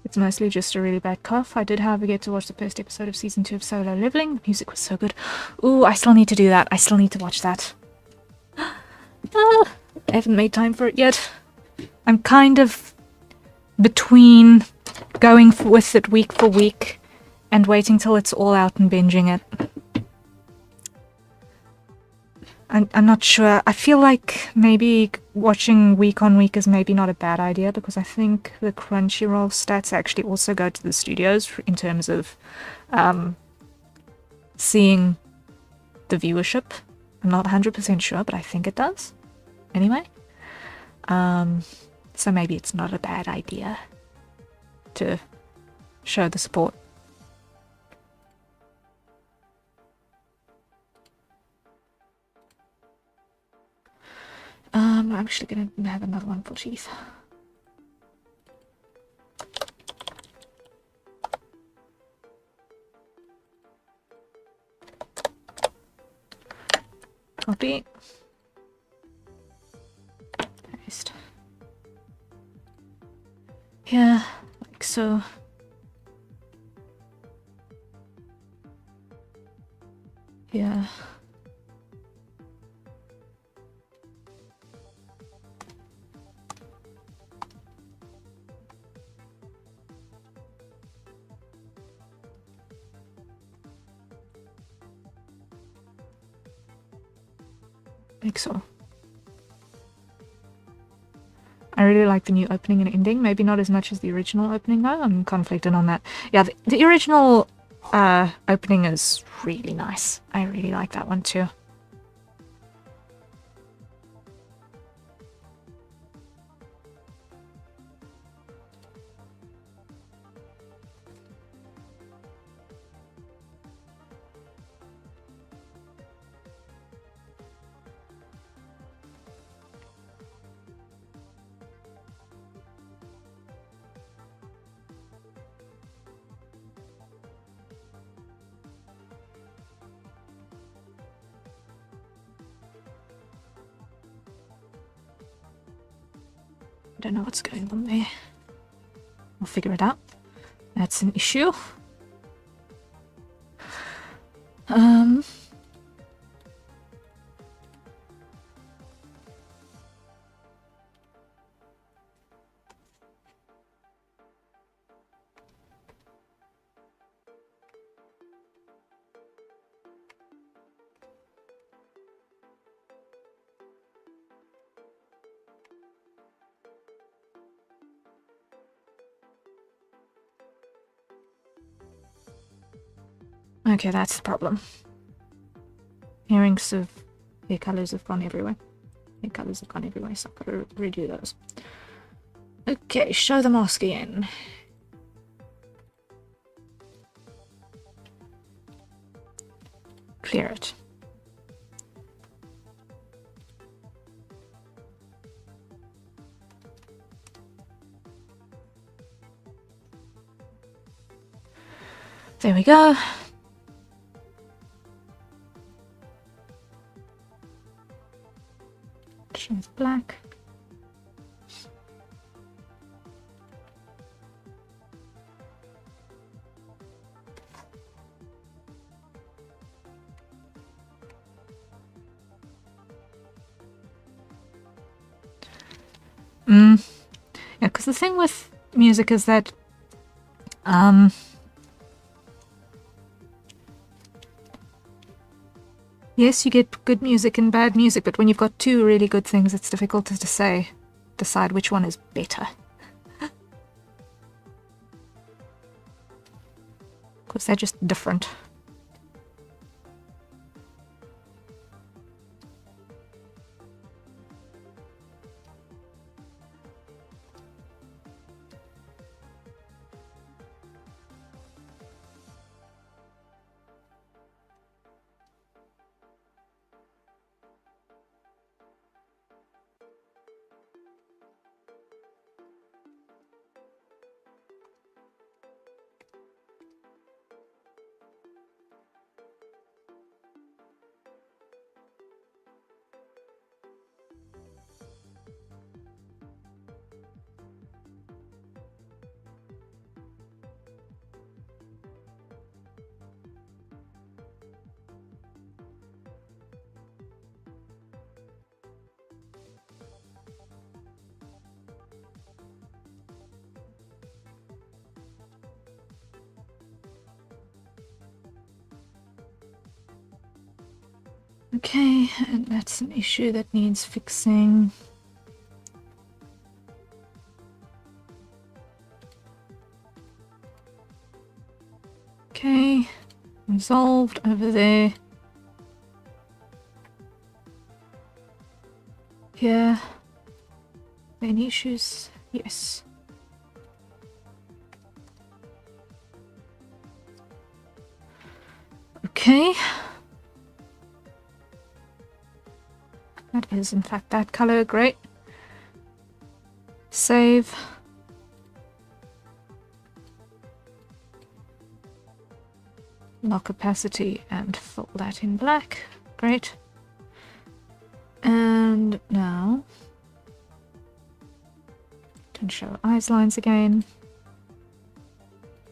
It's mostly just a really bad cough. I did, however, get to watch the first episode of season 2 of Solo Leveling. The music was so good. Ooh, I still need to do that. I still need to watch that. I haven't made time for it yet. I'm kind of between going with it week for week and waiting till it's all out and binging it. I'm not sure. I feel like maybe watching week on week is maybe not a bad idea, because I think the Crunchyroll stats actually also go to the studios in terms of seeing the viewership. I'm not 100% sure, but I think it does. Anyway. So maybe it's not a bad idea to show the support. I'm actually gonna have another one for teeth. Copy. Paste. Yeah, like so. Yeah. Like so. I really like the new opening and ending. Maybe not as much as the original opening though. I'm conflicted on that. Yeah, the original opening is really nice. I really like that one too. I don't know what's going on there. We'll figure it out. That's an issue. Okay, that's the problem. Earrings of hair colors have gone everywhere. Hair colors have gone everywhere, so I've got to redo those. Okay, show the mask again. Clear it. There we go. Choose black. Yeah, because the thing with music is that yes, you get good music and bad music, but when you've got two really good things, it's difficult to decide which one is better. Because they're just different. Okay, and that's an issue that needs fixing. Okay, resolved over there. Here. Any issues? Yes. Okay. That is in fact that color, great. Save. Lock opacity and fill that in black, great. And now can show eyes lines again.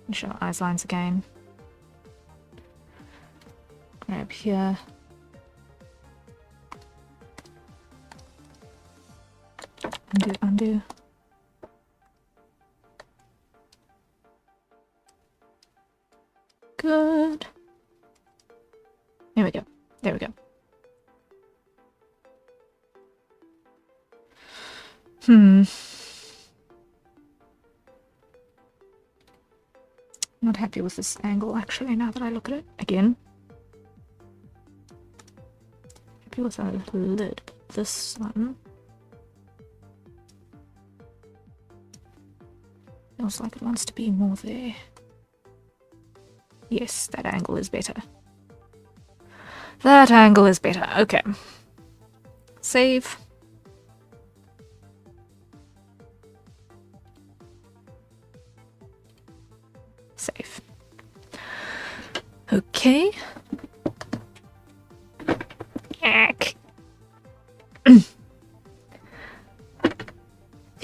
And show eyes lines again. Grab here. Undo, undo. Good. There we go. There we go. Not happy with this angle actually now that I look at it again. Happy with a little bit. This one feels like it wants to be more there. Yes, that angle is better. That angle is better. Okay. Save. Save. Okay.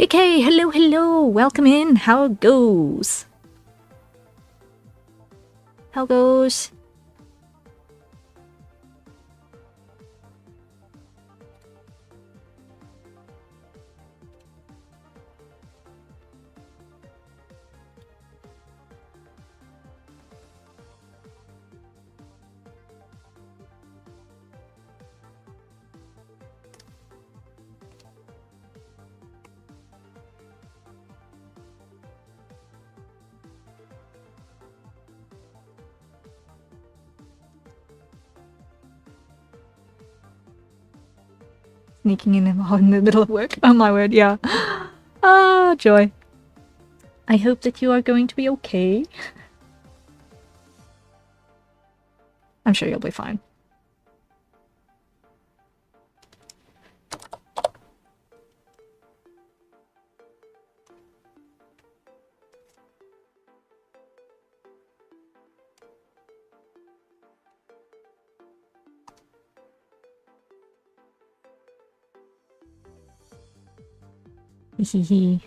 Okay, hello, hello. Welcome in. How goes? How goes? Sneaking in the middle of work. Oh my word, yeah. Ah, joy. I hope that you are going to be okay. I'm sure you'll be fine. Hehehe.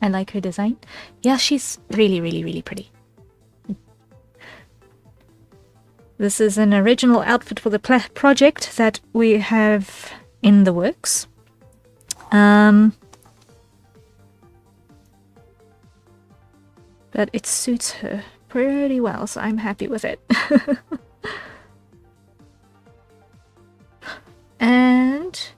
I like her design. Yeah, she's really, really, really pretty. This is an original outfit for the project that we have in the works. But it suits her pretty well, so I'm happy with it. And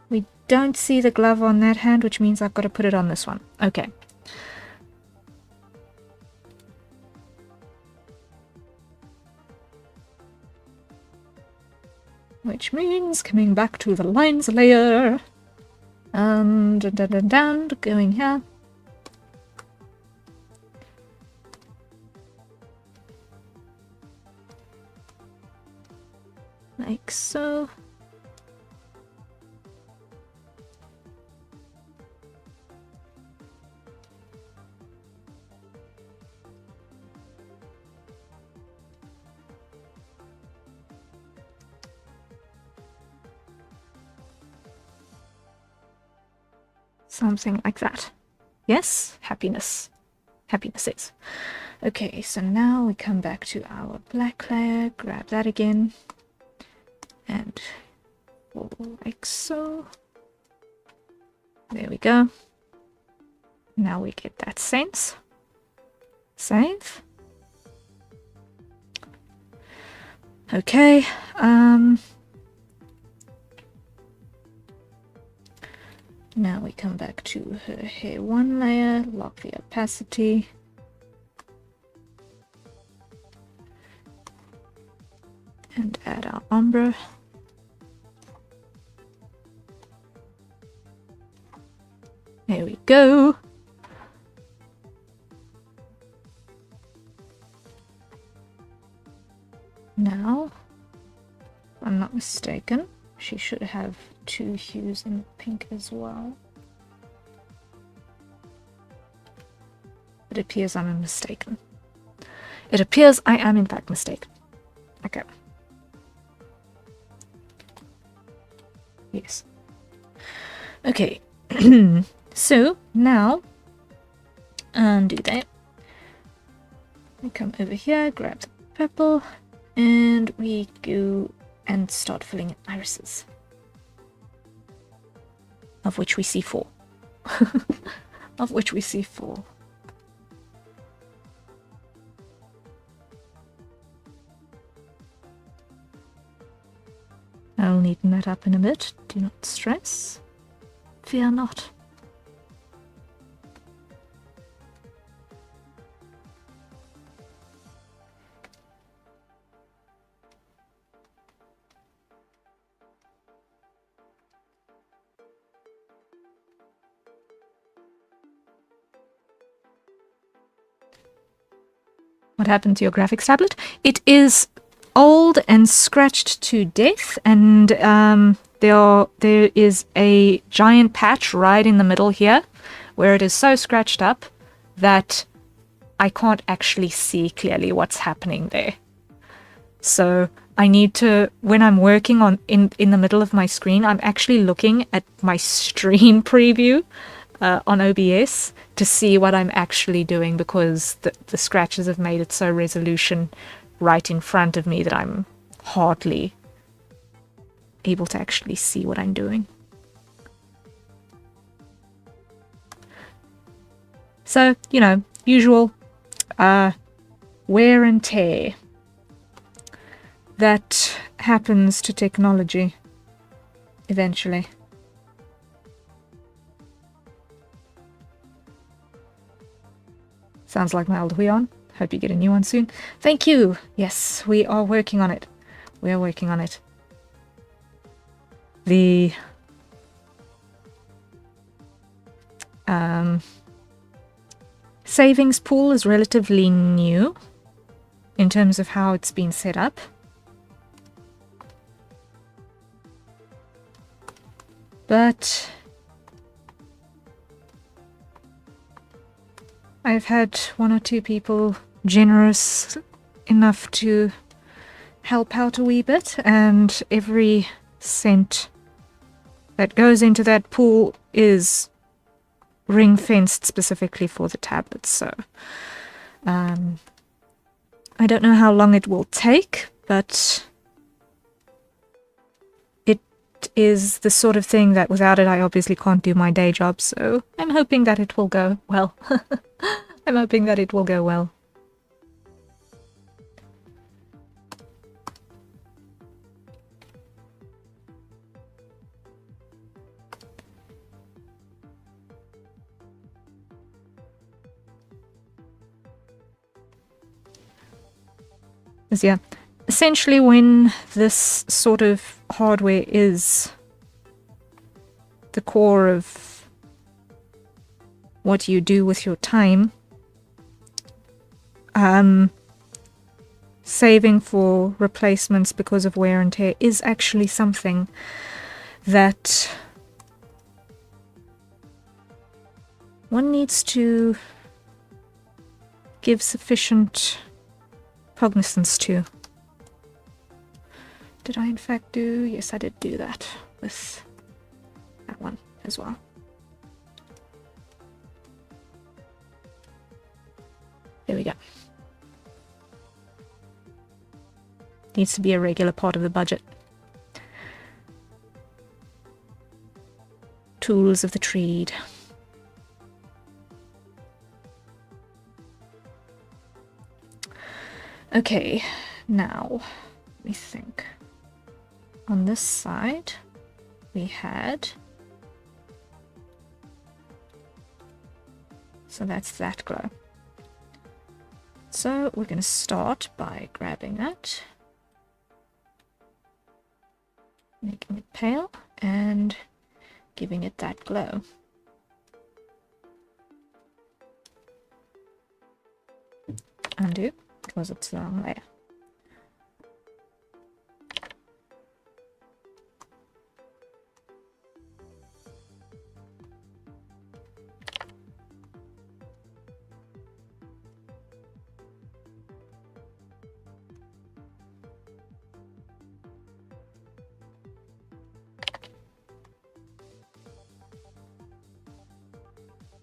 we don't see the glove on that hand, which means I've got to put it on this one. Okay. Which means coming back to the lines layer. And down, going here. Like so. Something like that. Yes? Happiness. Happiness is. Okay, so now we come back to our black layer, grab that again. And like so. There we go. Now we get that sense. Save. Okay. Now we come back to her hair 1 layer, lock the opacity. And add our ombre. There we go. Now, if I'm not mistaken, she should have 2 hues in pink as well. It appears I'm mistaken. It appears I am in fact mistaken. Okay. Yes. Okay. So now undo that. We come over here, grab the purple, and we go and start filling in irises, of which we see 4. Of which we see 4. I'll neaten that up in a bit. Do not stress. Fear not. What happened to your graphics tablet? It is old and scratched to death, and there is a giant patch right in the middle here where it is so scratched up that I can't actually see clearly what's happening there. So I need to, when I'm working on in the middle of my screen, I'm actually looking at my stream preview on OBS to see what I'm actually doing, because the scratches have made it so resolution right in front of me that I'm hardly able to actually see what I'm doing. So, you know, usual wear and tear that happens to technology eventually. Sounds like my old Huion. Hope you get a new one soon. Thank you. Yes, we are working on it. We are working on it. The savings pool is relatively new in terms of how it's been set up. But I've had 1 or 2 people generous enough to help out a wee bit, and every cent that goes into that pool is ring-fenced specifically for the tablets. So I don't know how long it will take, but it is the sort of thing that without it I obviously can't do my day job, so I'm hoping that it will go well. I'm hoping that it will go well. Because yeah, essentially when this sort of hardware is the core of what you do with your time, saving for replacements because of wear and tear is actually something that one needs to give sufficient cognizance to. Did I in fact do? Yes, I did do that with that one as well. There we go. Needs to be a regular part of the budget. tools of the trade. Okay, now, let me think. On this side, we had... So that's that glow. So we're going to start by grabbing that, making it pale, and giving it that glow. Undo, because it's the wrong layer.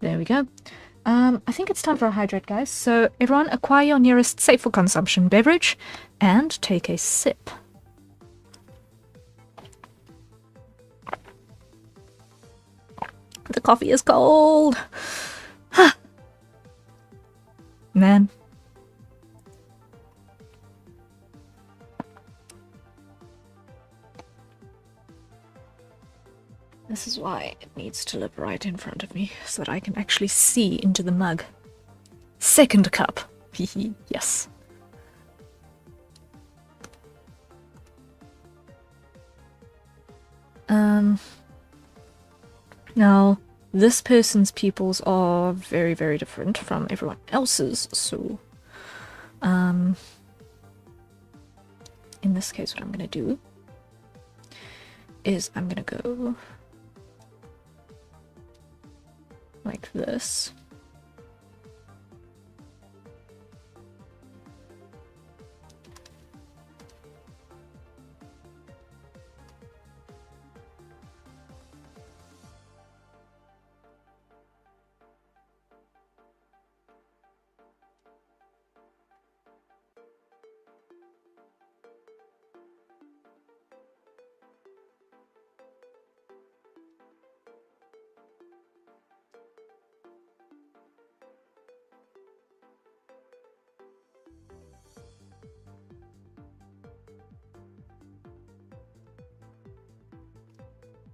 There we go. I think it's time for a hydrate, guys. So everyone, acquire your nearest safe for consumption beverage and take a sip. The coffee is cold. Man. This is why it needs to live right in front of me, so that I can actually see into the mug. Second cup. Yes. Now, this person's pupils are very, very different from everyone else's, so... in this case, what I'm going to do is I'm going to go like this.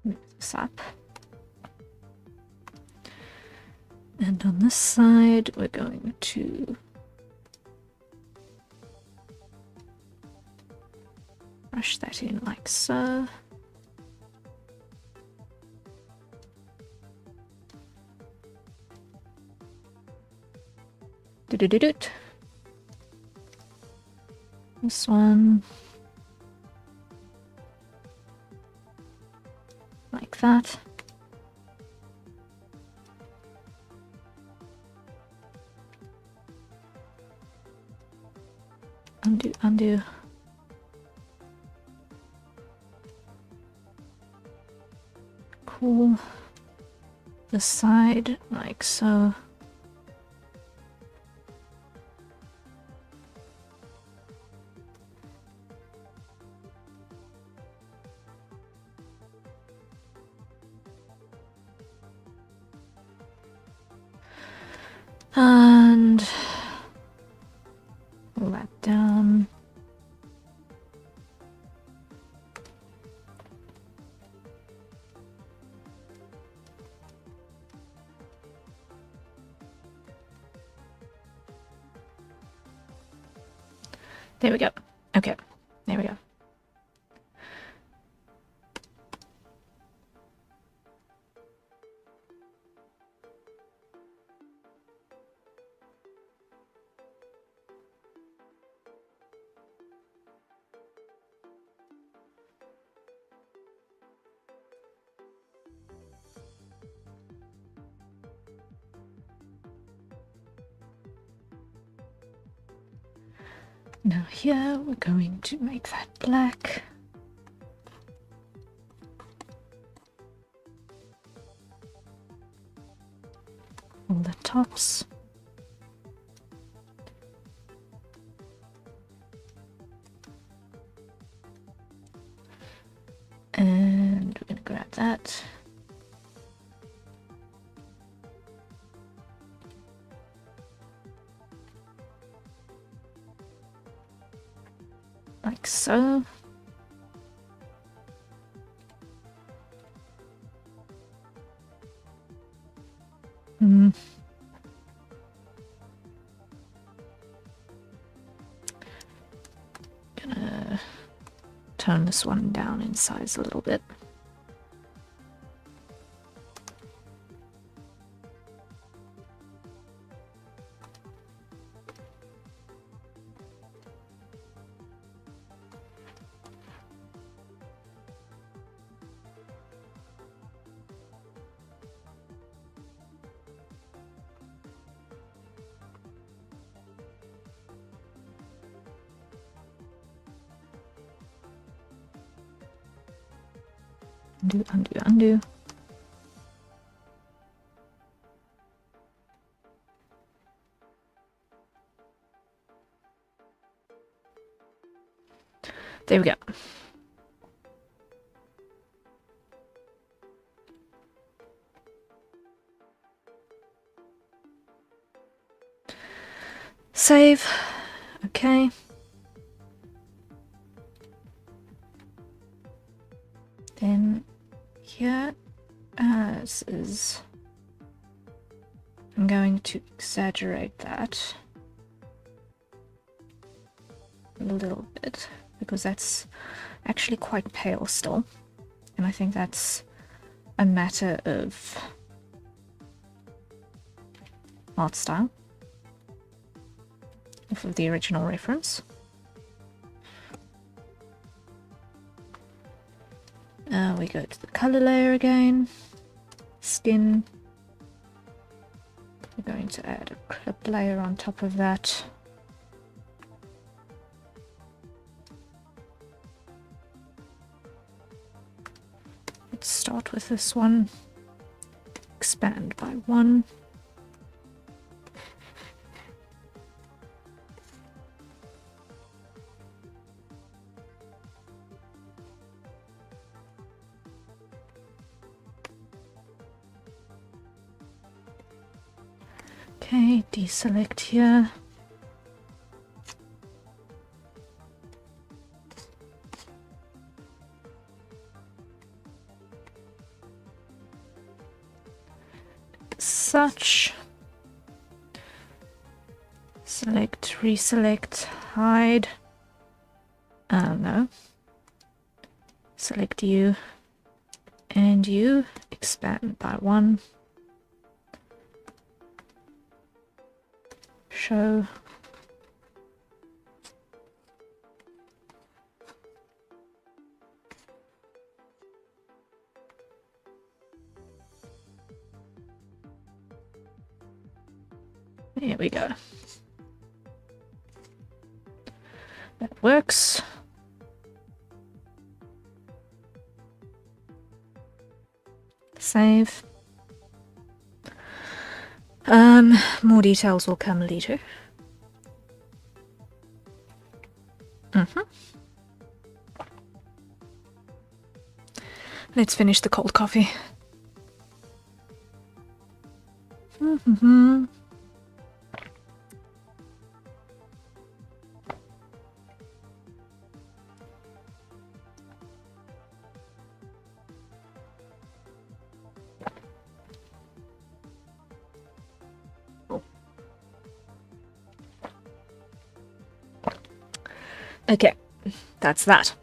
Move this up. And on this side, we're going to brush that in like so. Do-do-do-do-do. This one. Like that. Undo, undo. Cool. This side, like so. And pull that down. There we go. Okay, there we go. Now here we're going to make that black. All the tops. And we're going to grab that. like so. Gonna turn this one down in size a little bit. Undo, undo, undo. There we go. Save. Okay. Then here, this is... I'm going to exaggerate that a little bit, because that's actually quite pale still. And I think that's a matter of art style, off of the original reference. We go to the color layer again, skin. We're going to add a clip layer on top of that. Let's start with this one, expand by 1. Okay, deselect here. Such. Select, reselect, hide. No. Select you and you, expand by 1. Show. There we go. That works. Save. More details will come later. Let's finish the cold coffee. Okay, that's that.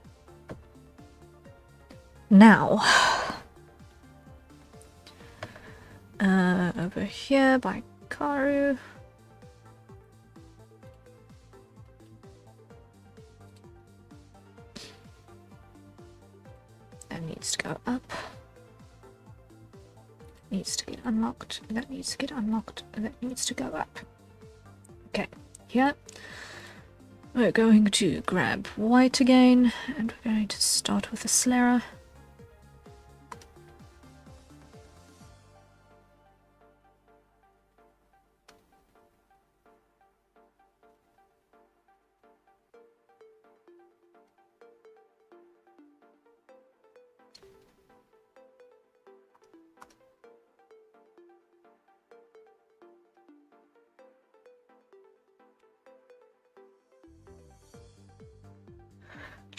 Now, over here by Karu. That needs to go up. Needs to get unlocked. That needs to get unlocked. That needs to go up. Okay, here. We're going to grab white again, and we're going to start with a Slera.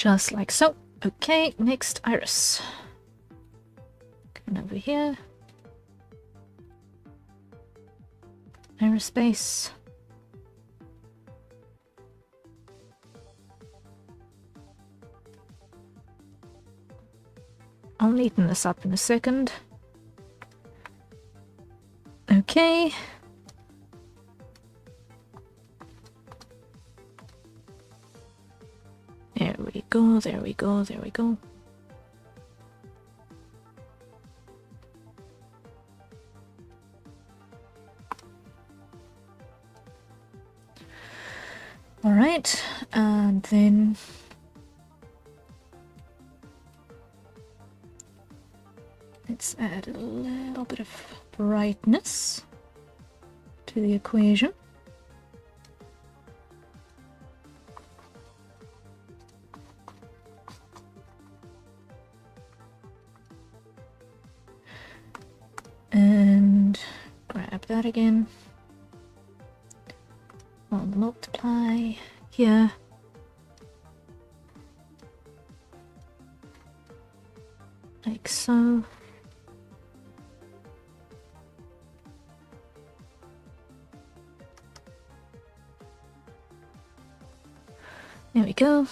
Just like so. Okay, next iris. Coming over here. Iris base. I'll neaten this up in a second. Okay. There we go, there we go, there we go. All right, and then let's add a little bit of brightness to the equation. And grab that again. I'll multiply here. Like so. There we go.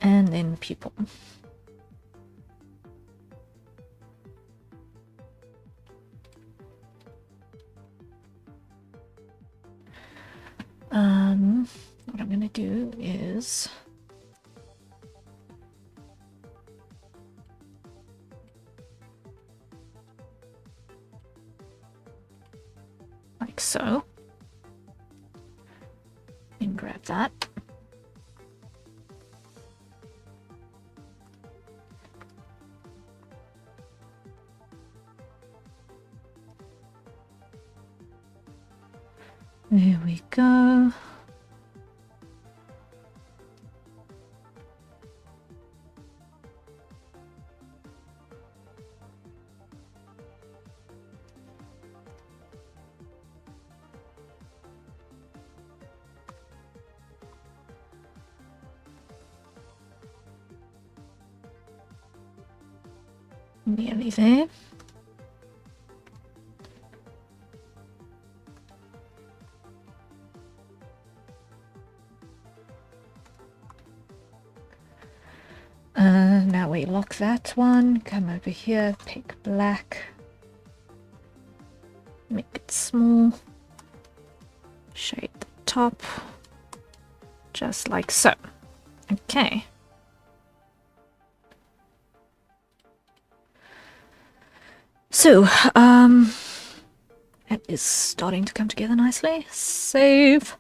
And then pupil. What I'm gonna do is like so, and grab that. There we go. Nearly there. Now we lock that one, come over here, pick black, make it small, shade the top, just like so. Okay. So, it is starting to come together nicely. Save.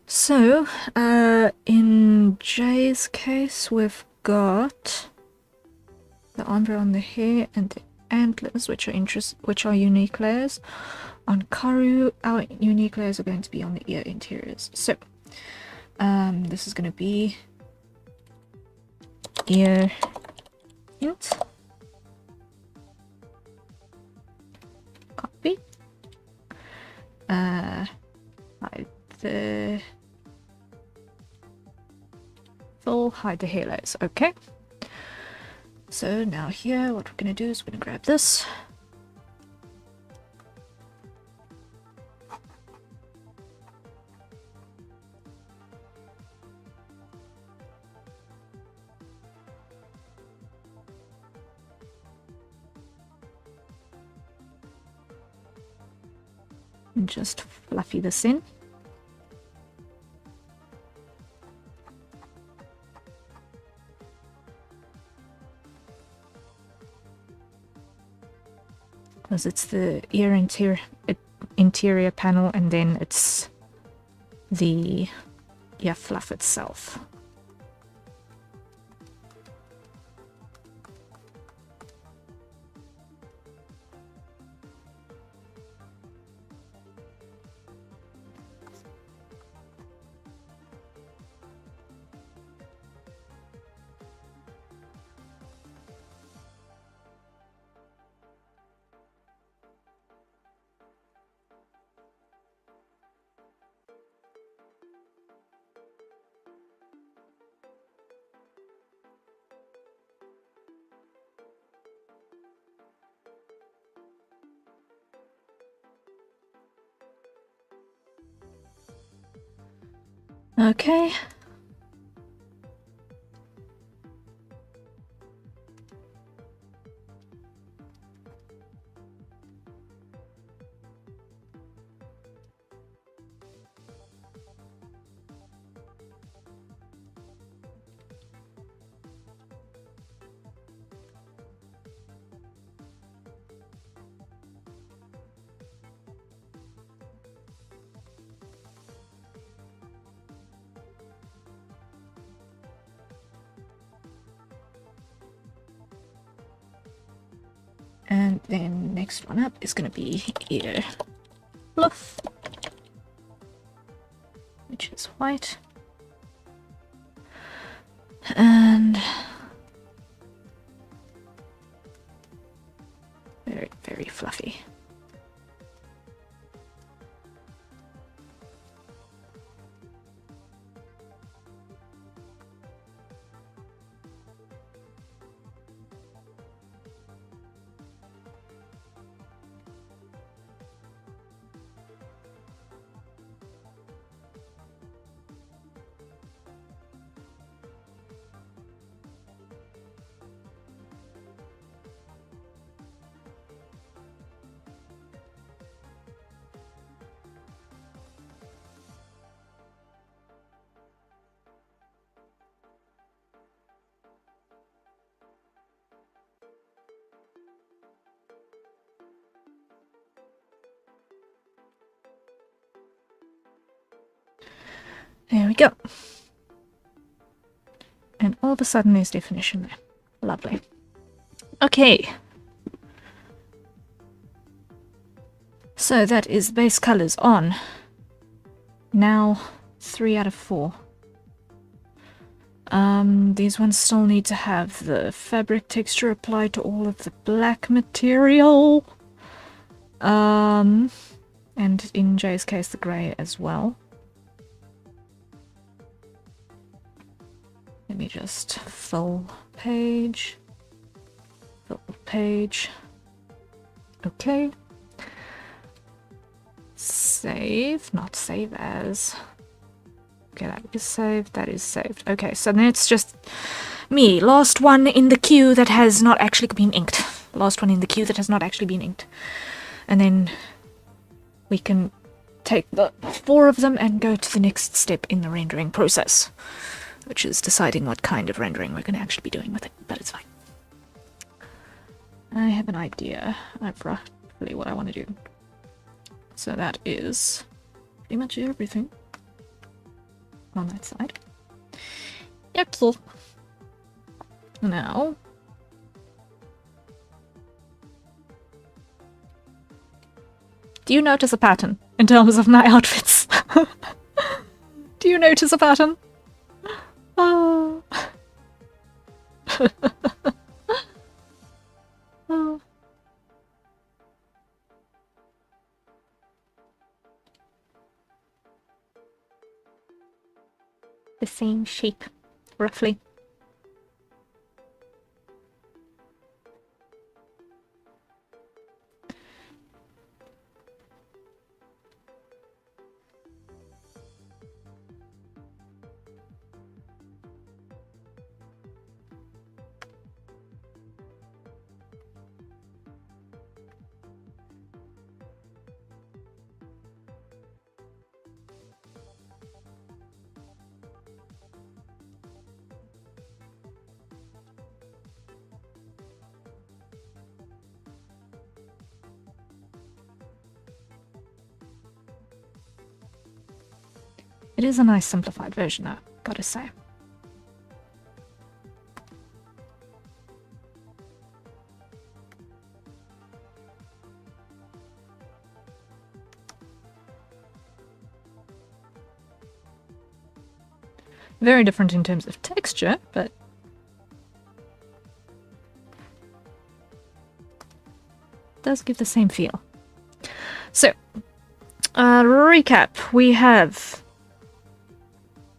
So, in Jay's case, we've got the ombre on the hair and the antlers, which are unique layers. On Karu, our unique layers are going to be on the ear interiors. So, this is going to be ear int. Copy. Hide the full, hide the hair layers. Okay. So now here, what we're going to do is we're going to grab this. And just fluffy this in. Because it's the ear interior panel, and then it's the ear fluff itself. Okay. And then next one up is going to be here. Fluff. Which is white. And very, very fluffy. There we go. And all of a sudden there's definition there. Lovely. Okay. So that is base colors on. Now 3 out of 4. These ones still need to have the fabric texture applied to all of the black material. And in Jay's case the grey as well. Let me just fill page. Fill page. Okay. Save, not save as. Okay, that is saved, that is saved. Okay, so then it's just me. Last one in the queue that has not actually been inked. Last one in the queue that has not actually been inked. And then we can take the 4 of them and go to the next step in the rendering process, which is deciding what kind of rendering we're going to actually be doing with it, but it's fine. I have an idea of roughly what I want to do. So that is pretty much everything on that side. Yep. Now, do you notice a pattern in terms of my outfits? Do you notice a pattern? Oh. Oh. The same shape, roughly. It is a nice simplified version, though, gotta say. Very different in terms of texture, but does give the same feel. So, recap. We have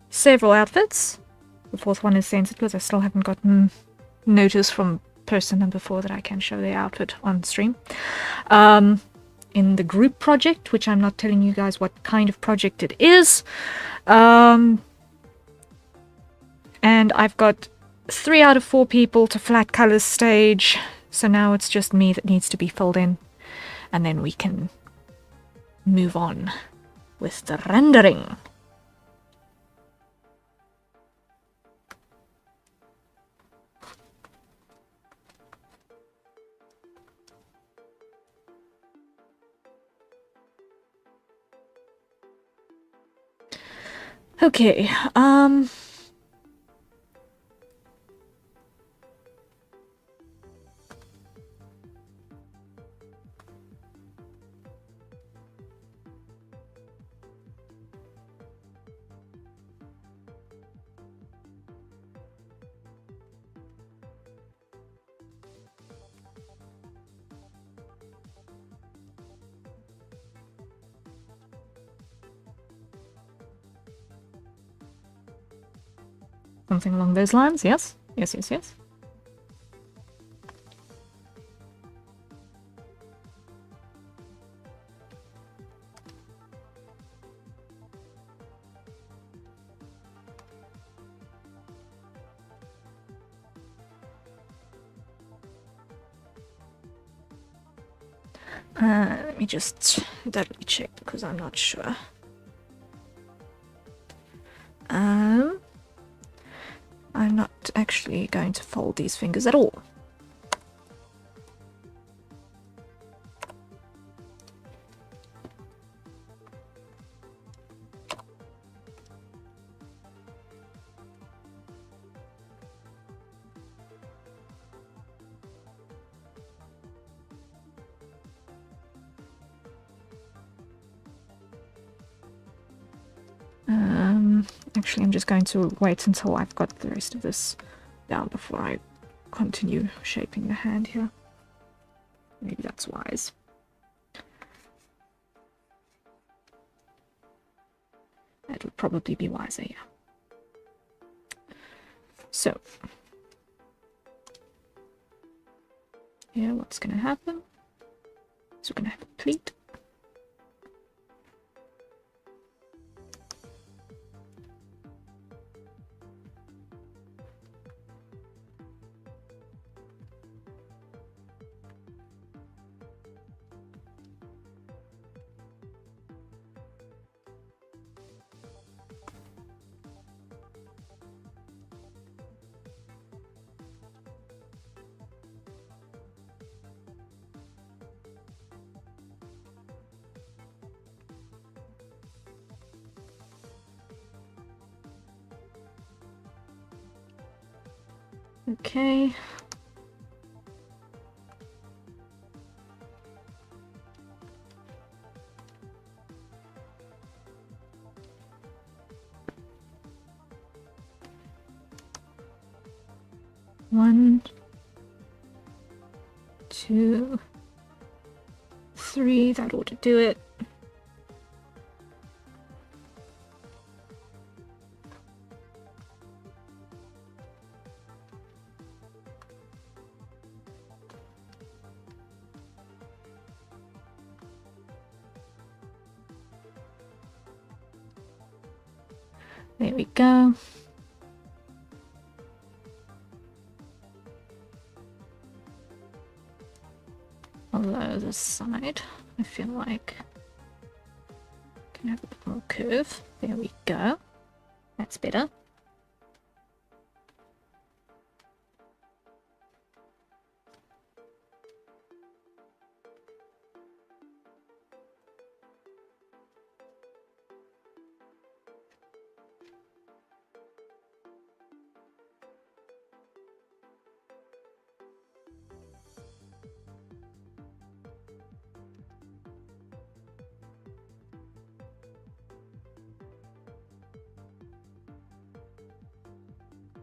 several outfits. The 4th one is censored because I still haven't gotten notice from person number 4 that I can show their outfit on stream. in the group project, which I'm not telling you guys what kind of project it is. And I've got 3 out of 4 people to flat colors stage, so now it's just me that needs to be filled in, and then we can move on with the rendering. Okay, something along those lines, yes? Yes, yes, yes. Let me just doubly check because I'm not sure. I'm not actually going to fold these fingers at all. Actually, I'm just going to wait until I've got the rest of this down before I continue shaping the hand here. Maybe that's wise. That would probably be wiser, yeah. So, here, what's going to happen? So we're going to have a pleat. Okay. One, 2, 3, that ought to do it. There we go. Although this side, I feel like I can have a bit more curve. There we go. That's better.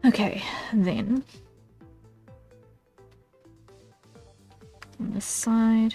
Okay, then on this side,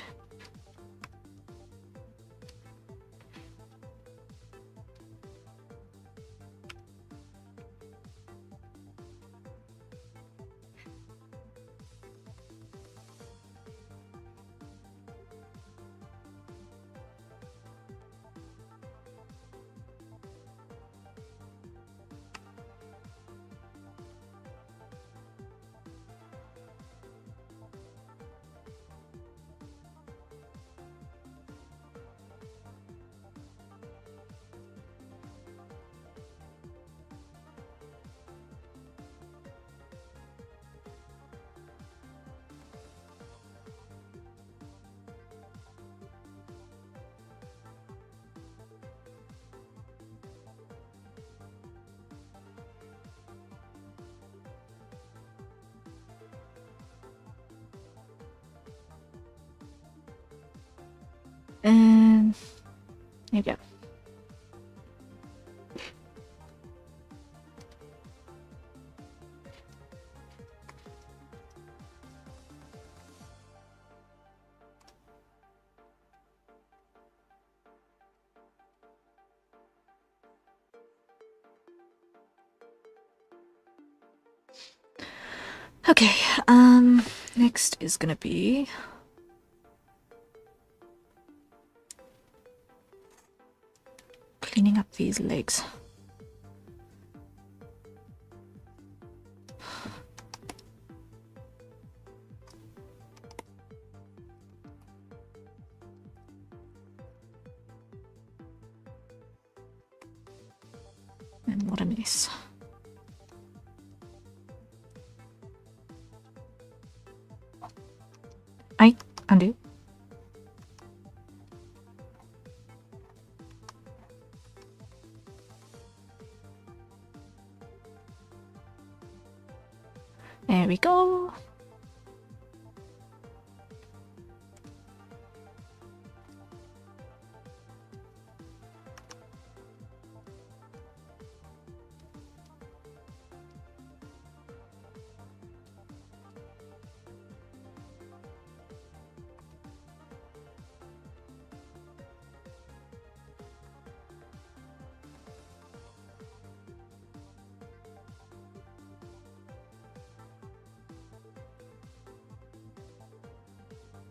And there you go. Okay, next is gonna be cleaning up these legs. And what a mess. Undo. There we go.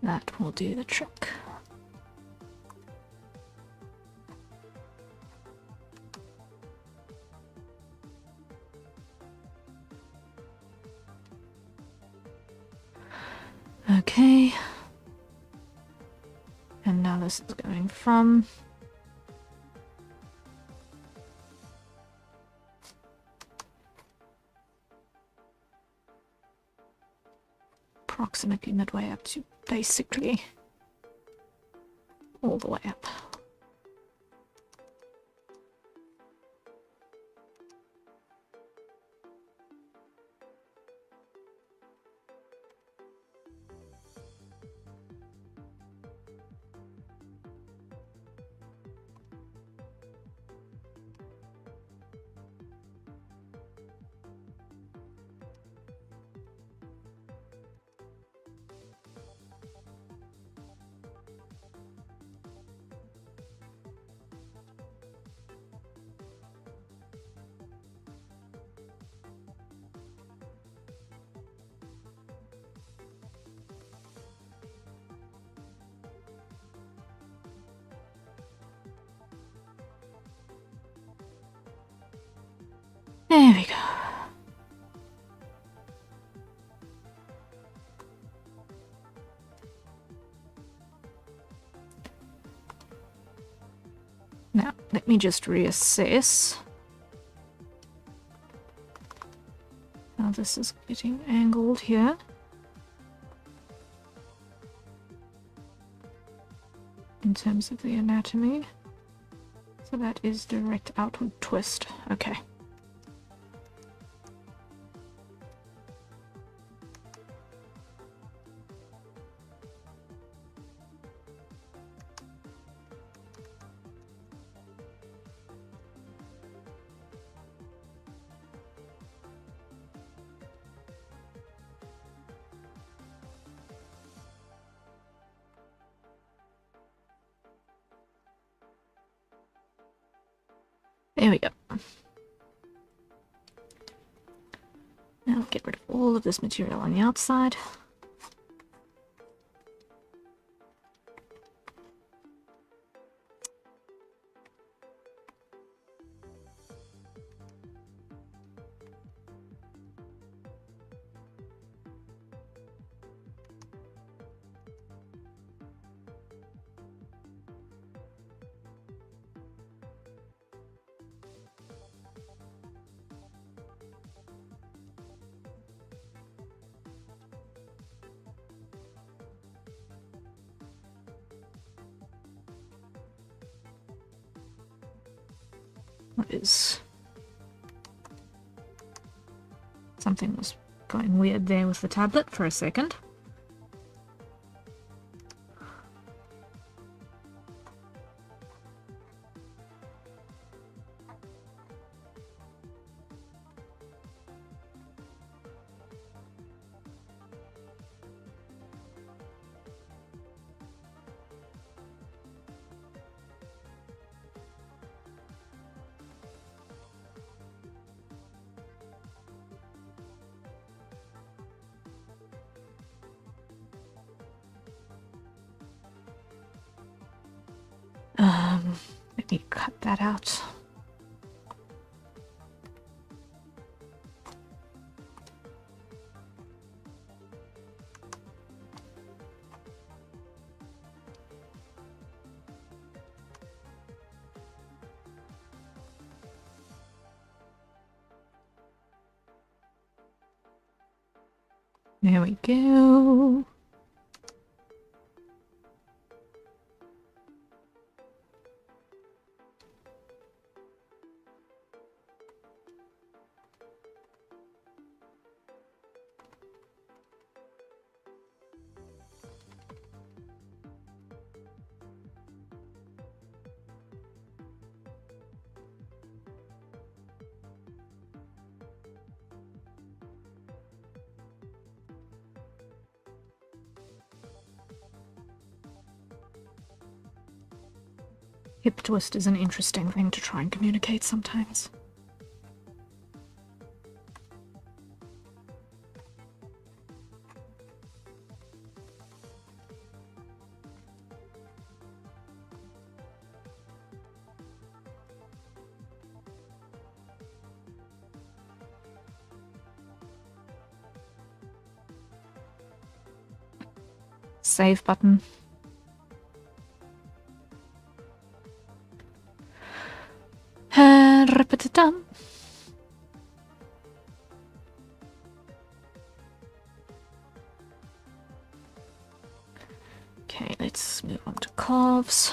That will do the trick. Okay. And now this is going from approximately midway up to basically all the way up. There we go. Now, let me just reassess how this is getting angled here. In terms of the anatomy. So that is direct outward twist. Okay. There we go. Now get rid of all of this material on the outside. What is... Something was going weird there with the tablet for a second. Let me cut that out. There we go. Hip twist is an interesting thing to try and communicate sometimes. Save button. Done. Okay, let's move on to calves.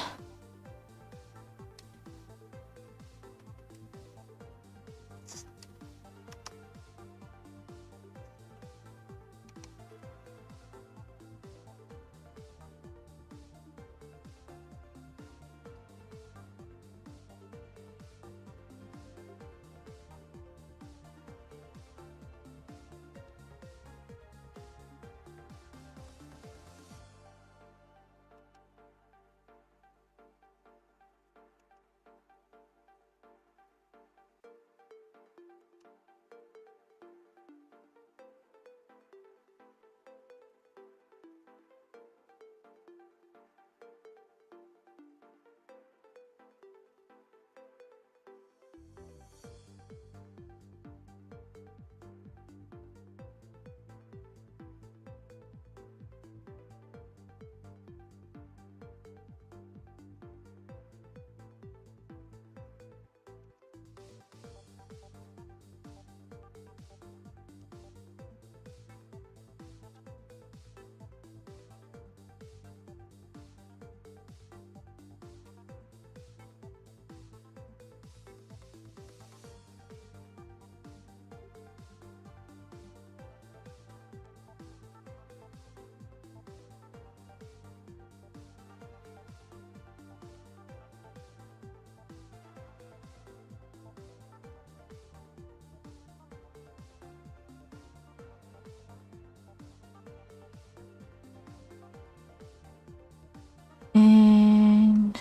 And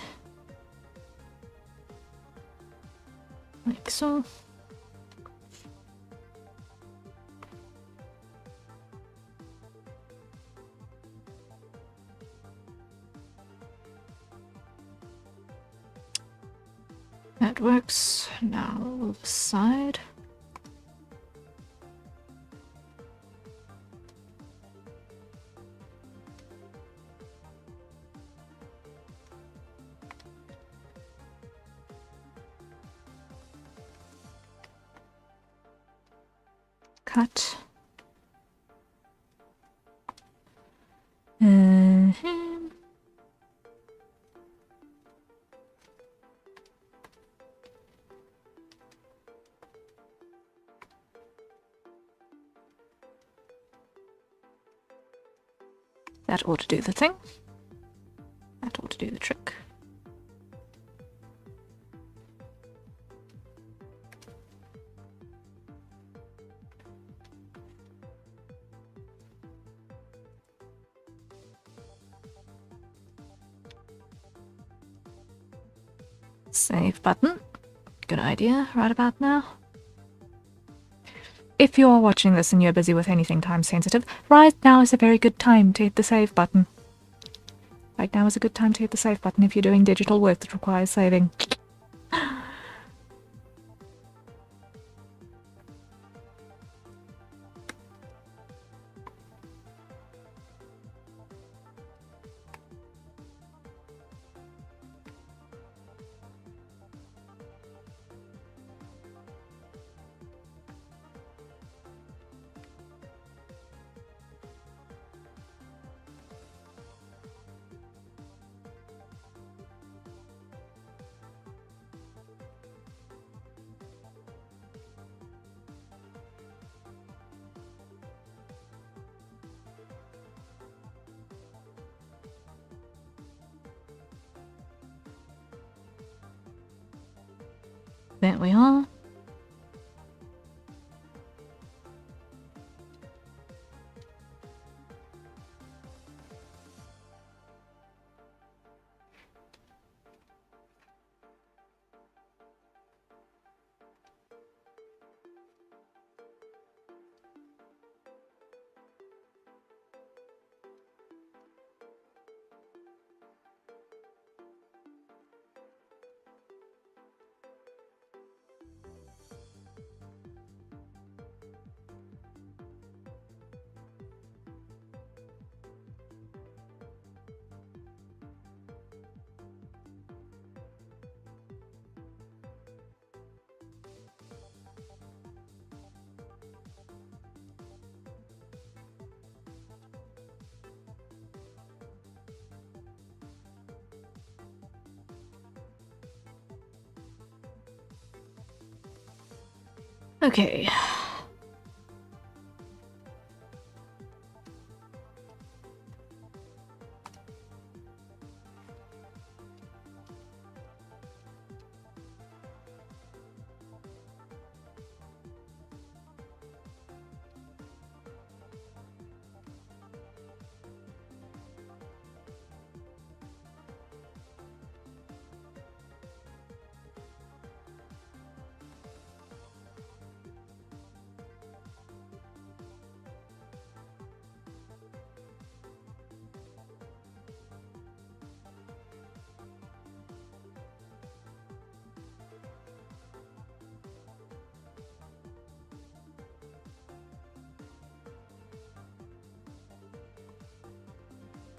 like so. That works. Now the side. Cut. That ought to do the thing. That ought to do the trick. Save button. Good idea, right about now. If you are watching this and you're busy with anything time sensitive, right now is a very good time to hit the save button. Right now is a good time to hit the save button if you're doing digital work that requires saving. There we are. Okay.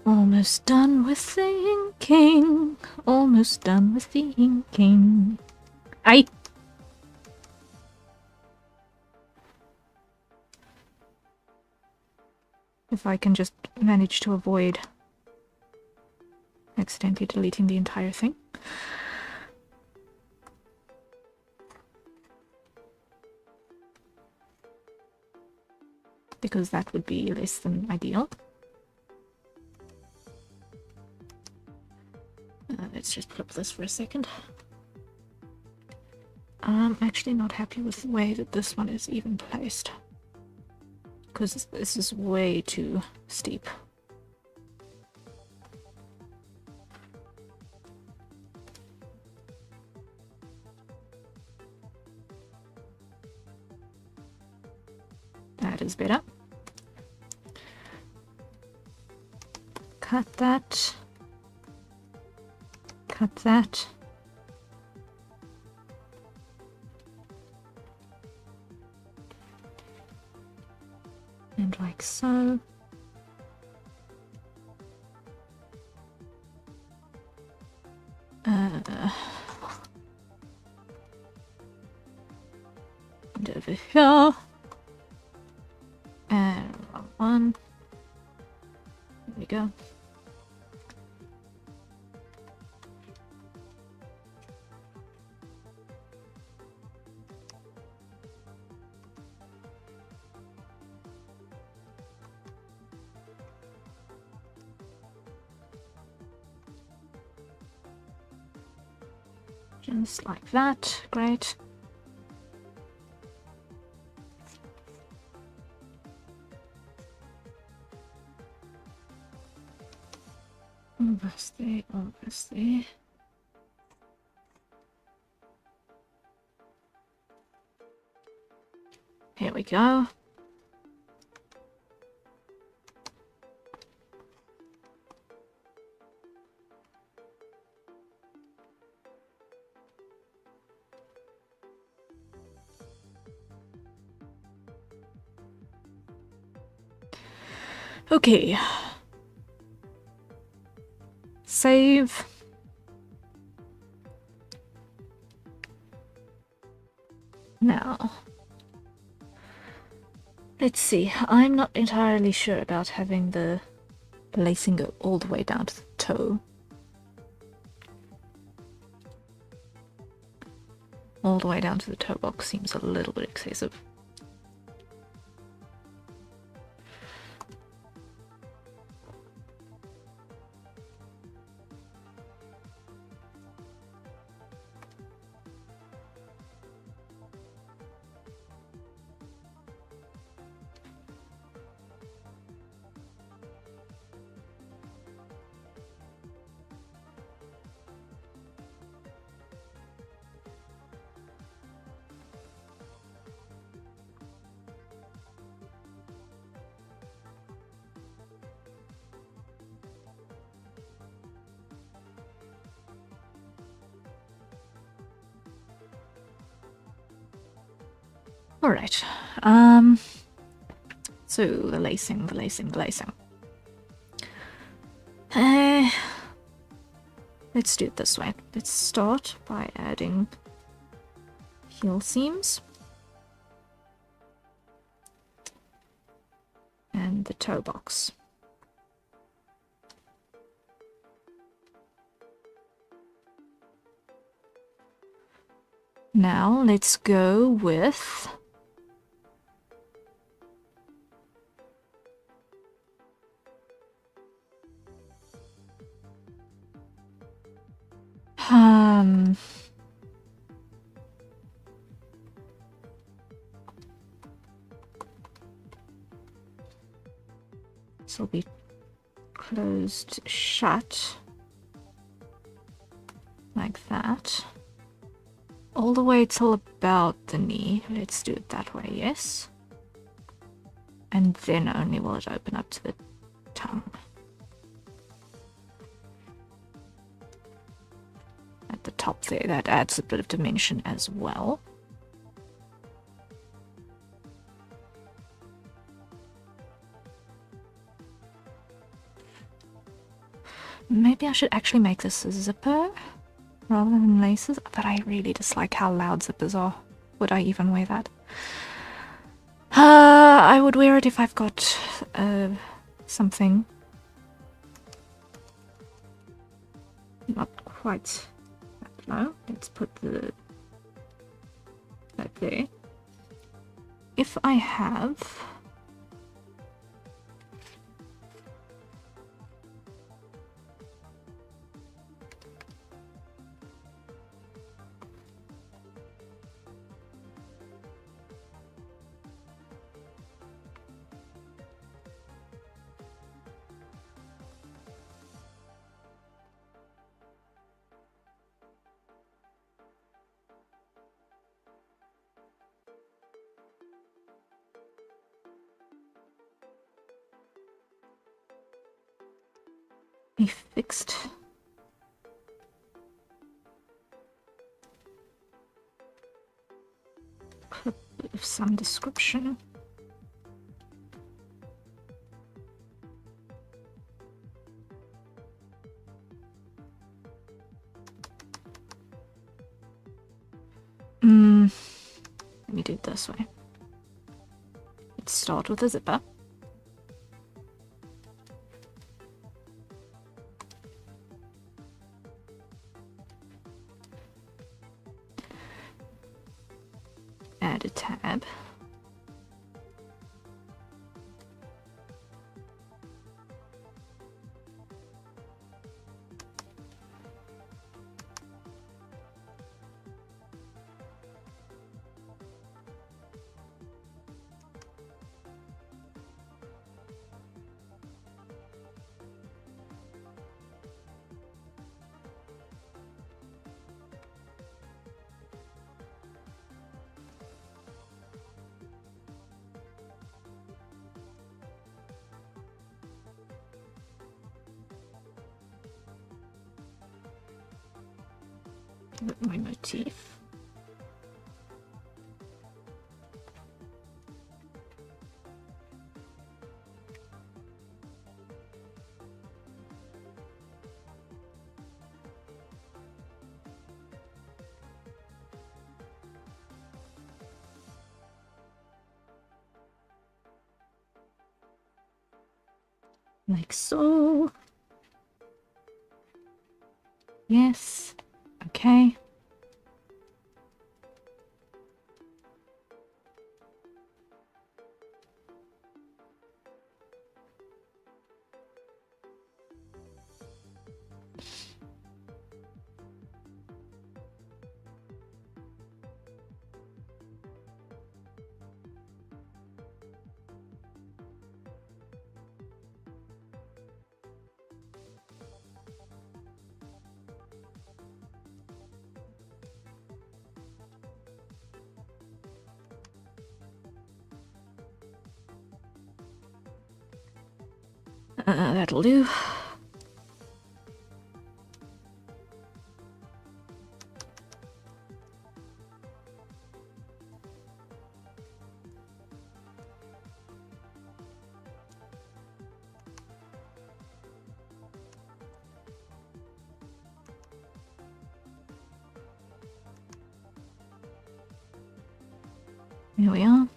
Almost done with thinking. Almost done with thinking. If I can just manage to avoid accidentally deleting the entire thing. Because that would be less than ideal. Let's just flip this for a second. I'm actually not happy with the way that this one is even placed. Because this is way too steep. That is better. Cut that. Cut that. And like so. And over here. And wrong one. There we go. Just like that. Great. Almost there, almost there. Here we go. Okay. Save. Now, let's see. I'm not entirely sure about having the lacing go all the way down to the toe. All the way down to the toe box seems a little bit excessive. Alright, so the lacing. Let's do it this way. Let's start by adding heel seams and the toe box. Now let's go with this will be closed shut like that. All the way till about the knee. Let's do it that way, yes. And then only will it open up to the tongue. At the top there, that adds a bit of dimension as well. Maybe I should actually make this a zipper rather than laces, but I really dislike how loud zippers are. Would I even wear that? I would wear it if I've got something. Not quite that low. Let's put that there. If I have a fixed clip of some description. Let me do it this way. Let's start with a zipper. Add a tab. With my motif. Like so. Yes. Okay. That'll do. Here we are.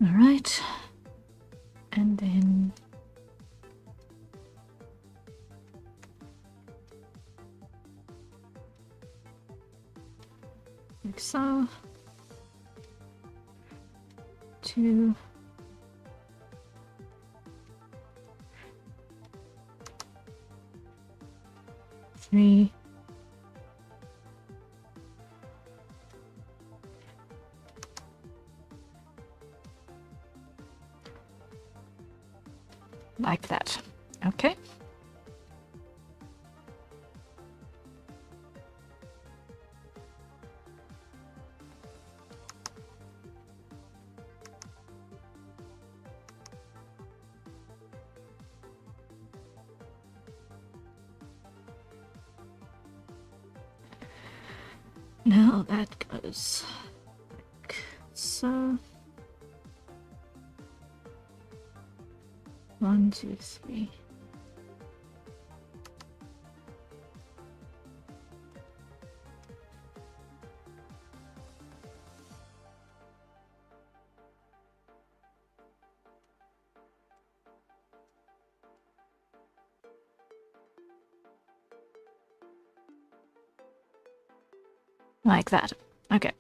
All right. And then like so. 2, 3, like that. Okay. Now that goes like so. 1, 2, 3. Like that. Okay.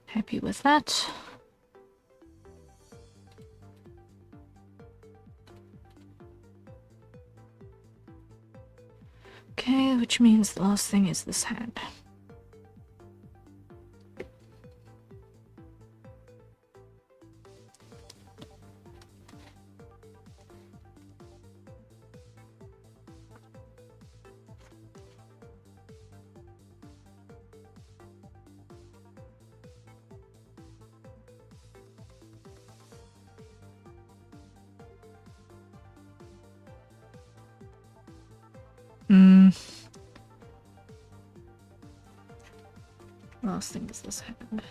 Happy with that. Okay, which means the last thing is this hand. Last thing is this hand.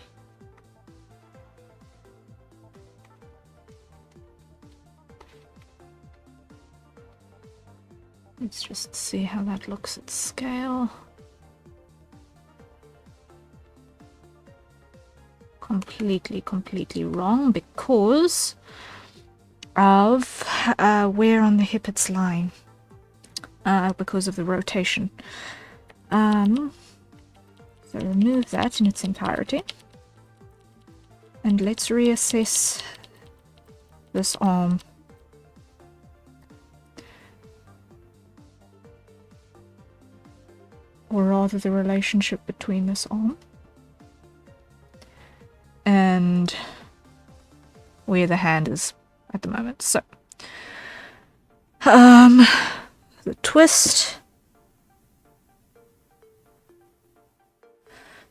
Let's just see how that looks at scale. completely wrong because of where on the hip it's lying. Because of the rotation. So remove that in its entirety. And let's reassess this arm. Or rather the relationship between this arm and where the hand is at the moment. So the twist.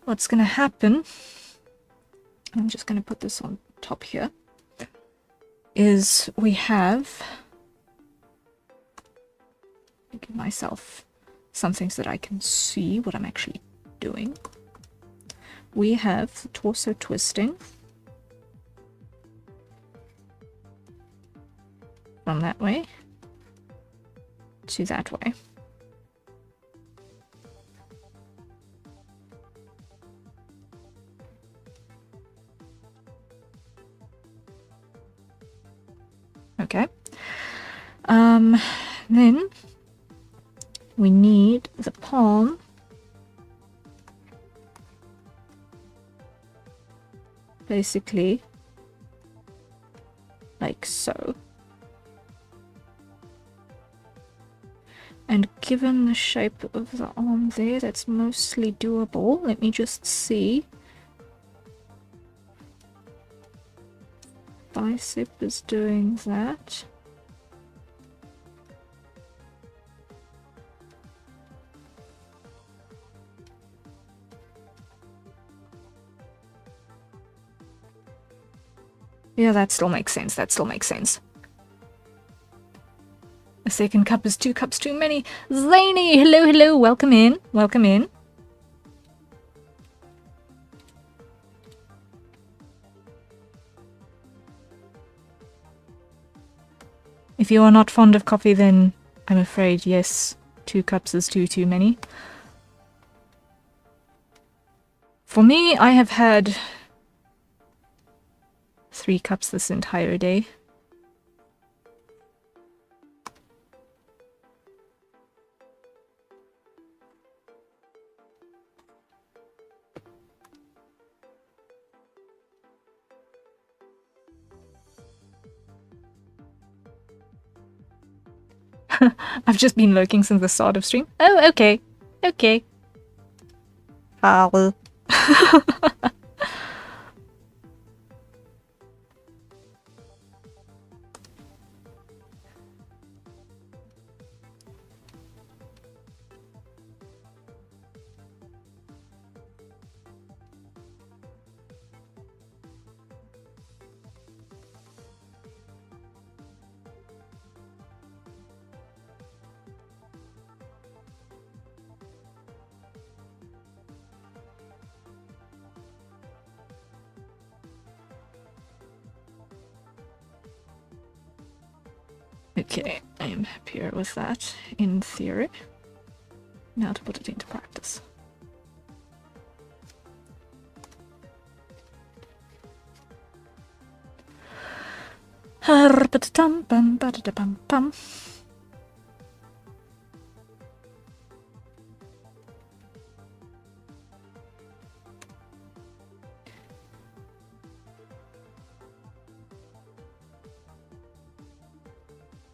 What's going to happen, I'm just going to put this on top here, is we have, give myself something so that I can see what I'm actually doing. We have the torso twisting from that way to that way. Okay. Then we need the palm basically like so. And given the shape of the arm there, that's mostly doable. Let me just see. Bicep is doing that. Yeah, that still makes sense. That still makes sense. A second cup is 2 cups too many. Zany, hello, welcome in, welcome in. If you are not fond of coffee, then I'm afraid, yes, 2 cups is too many. For me, I have had 3 cups this entire day. I've just been lurking since the start of stream. Oh, okay. Okay. Foul. Okay, I am happier with that, in theory. Now to put it into practice.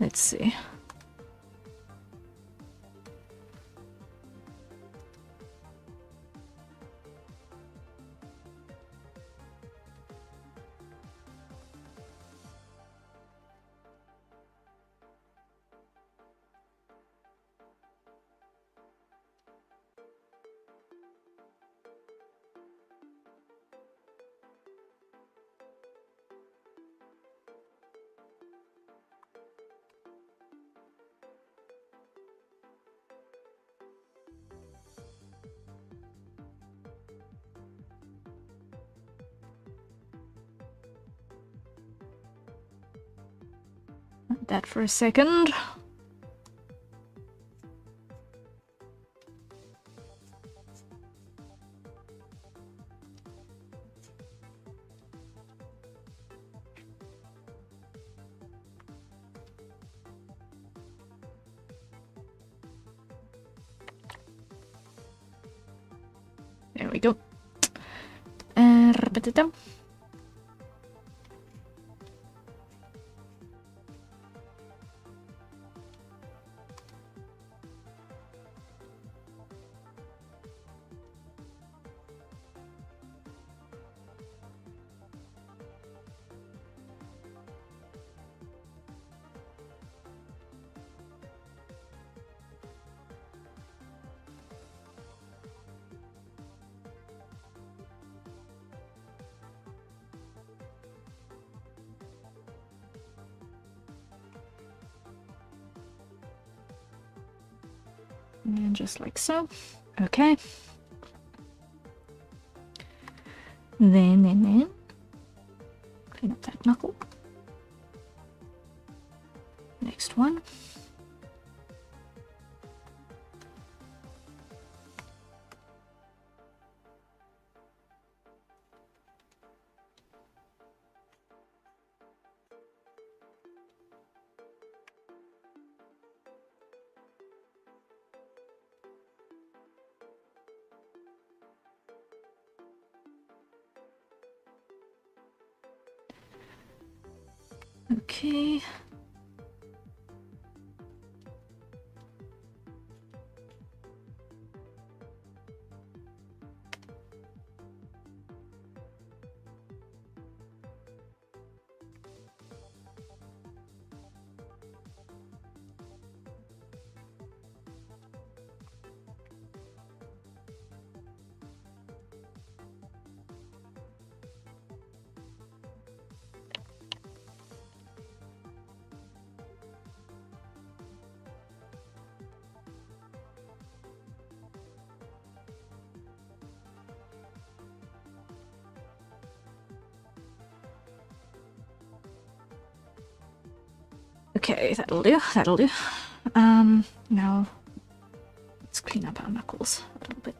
Let's see. That for a second. ba-da-dum. And just like so. Okay. Then clean up that knuckle. Next one. Okay. Okay, that'll do, that'll do. Now let's clean up our knuckles a little bit.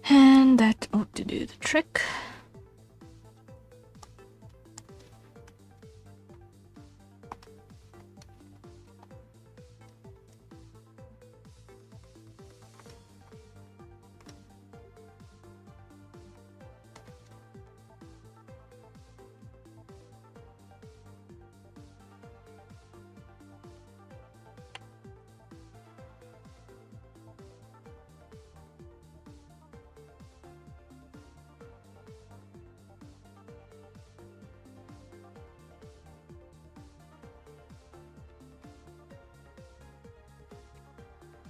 And that ought to do the trick.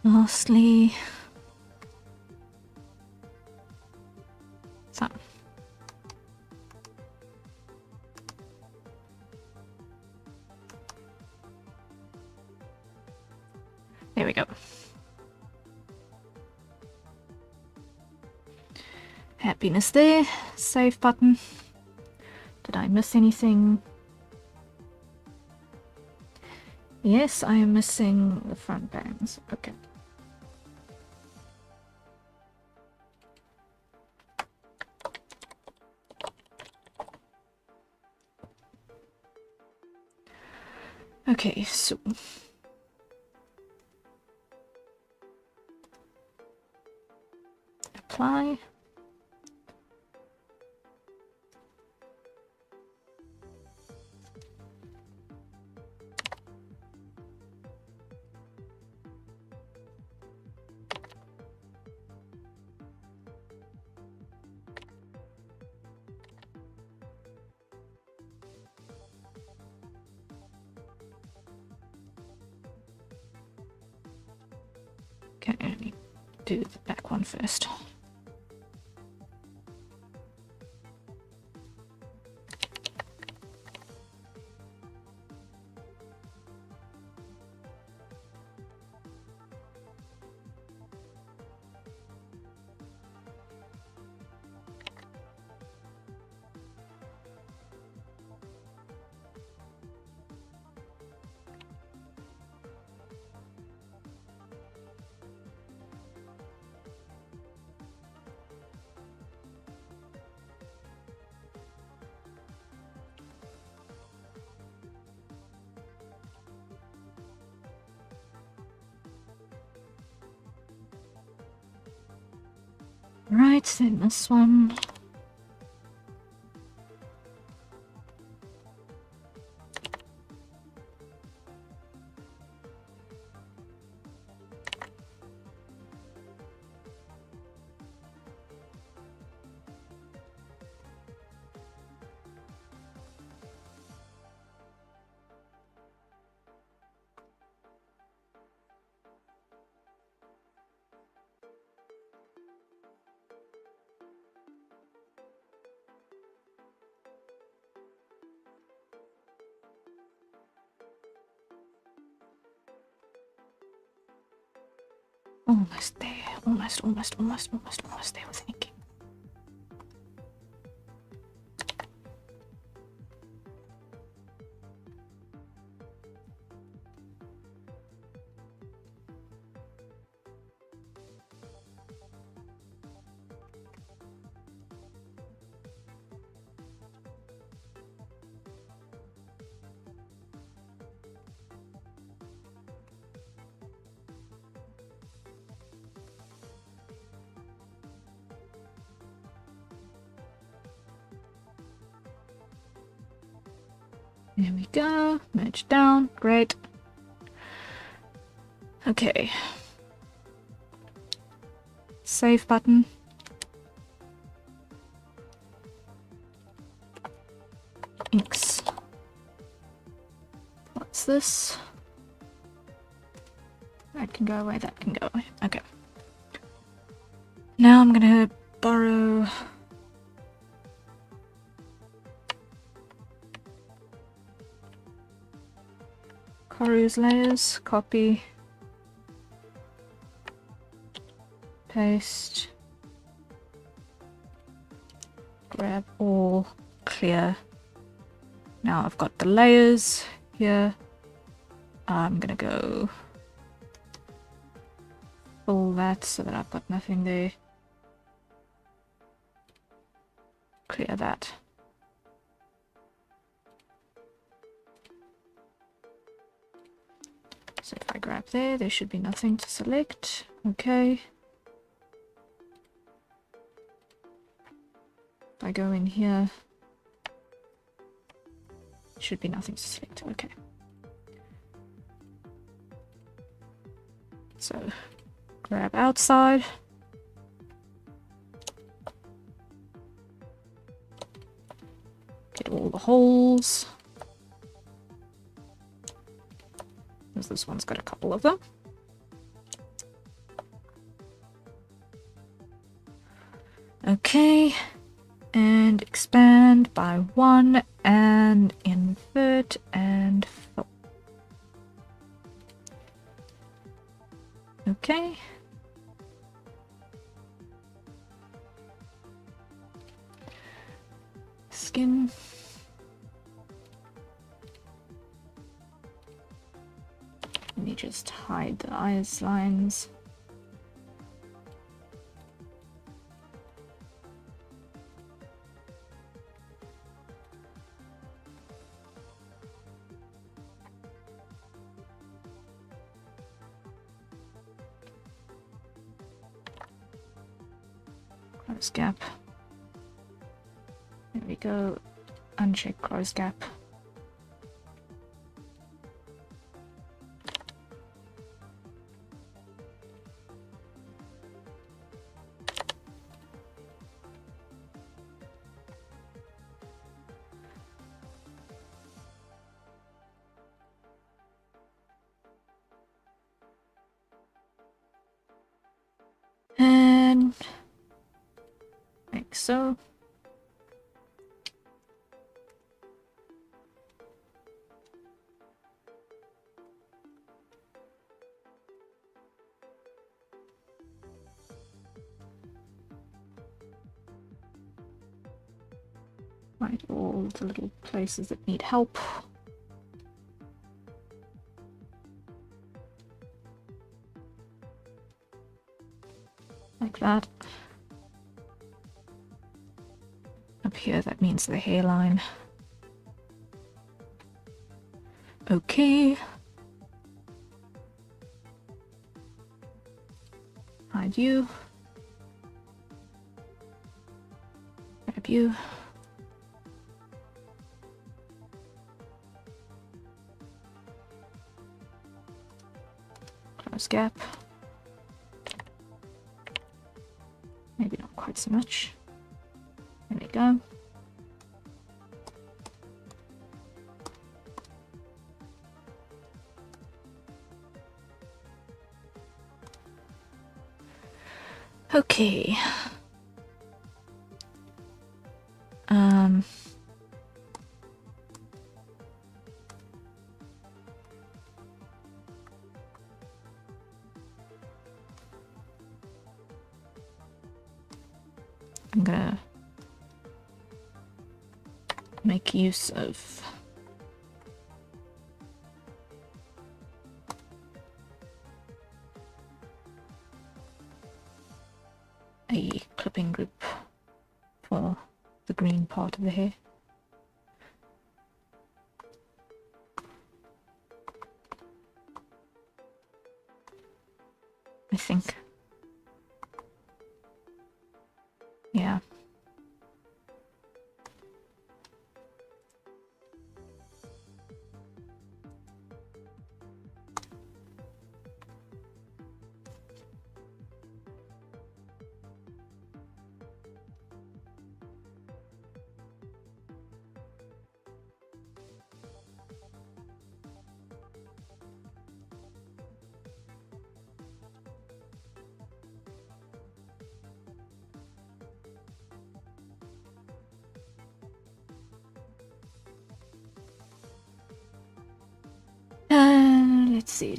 Lastly, so there we go. Happiness there. Save button. Did I miss anything? Yes, I am missing the front bands. Okay. Okay, so apply. Okay, let me do the back one first. Right, then this one. Almost there. Almost there, I think. There we go. Merge down. Great. Okay. Save button. Inks. What's this? That can go away, that can go away. Okay. Now I'm gonna borrow Koru's layers, copy, paste, grab all, clear. Now I've got the layers here. I'm gonna go fill that so that I've got nothing there. Clear that. So if I grab there, there should be nothing to select. Okay. If I go in here, should be nothing to select. Okay. So grab outside. Get all the holes. Because this one's got a couple of them. Okay. And expand by 1 and invert and fill. Okay. Skin. Let me just hide the eyes lines. Close gap. There we go. Uncheck close gap. so. Right, all the little places that need help. Like that. Up here, that means the hairline. Okay. Hide you. Grab you. Close gap. Maybe not quite so much. There we go. Okay. I'm gonna make use of a clipping group for the green part of the hair. I think. Yeah. Let's see.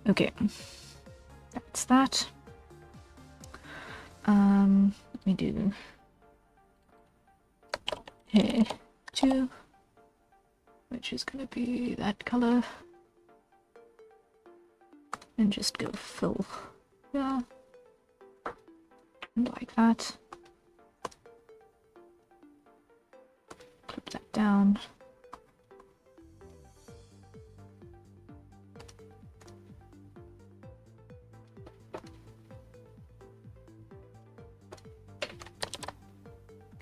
Okay, that's that. Let me do hair 2, which is gonna be that color, and just go fill, yeah, like that. Clip that down.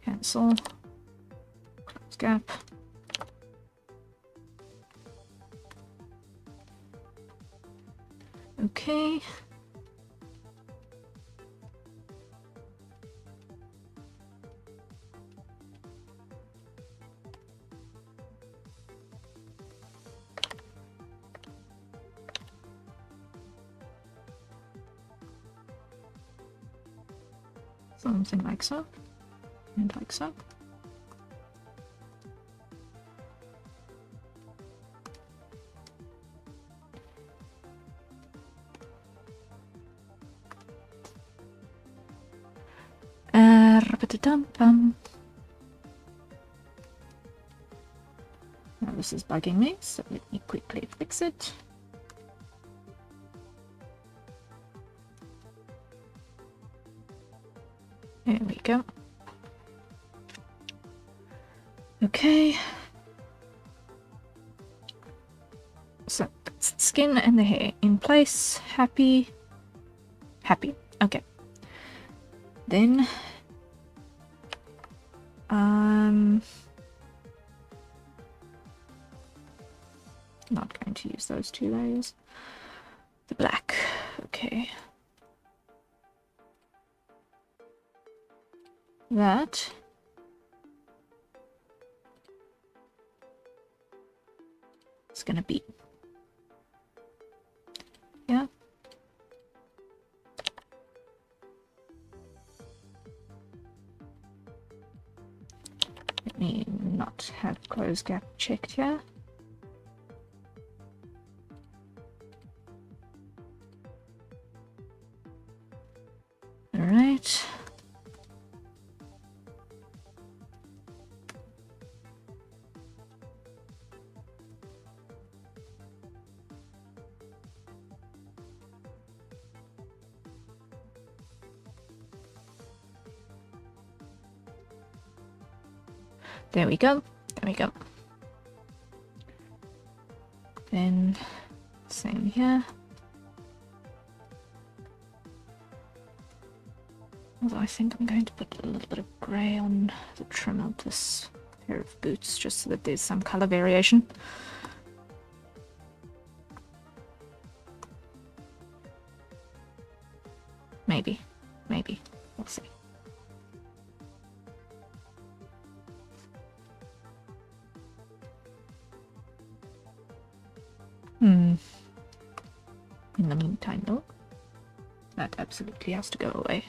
Cancel. Close gap. Okay. Something like so, and like so. Now this is bugging me, so let me quickly fix it. There we go. Okay. So that's the skin and the hair in place. Happy. Happy. Okay. Then not going to use those 2 layers. The black. Okay. That is gonna be, yeah. Let me not have close gap checked here. All right. There we go. There we go. Then same here. Although I think I'm going to put a little bit of grey on the trim of this pair of boots just so that there's some colour variation. Maybe. Maybe. We'll see. In the meantime, though, that absolutely has to go away.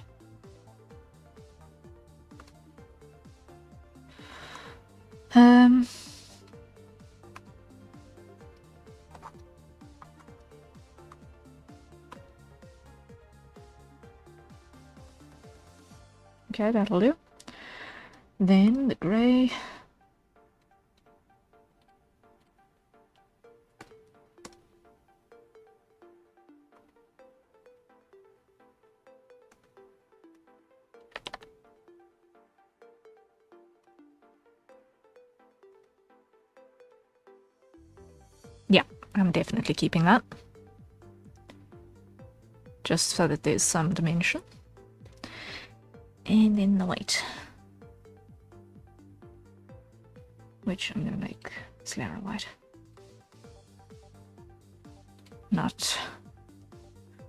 Okay, that'll do. Then the grey. Yeah, I'm definitely keeping that. Just so that there's some dimension. And then the white, which I'm going to make Slara white. Not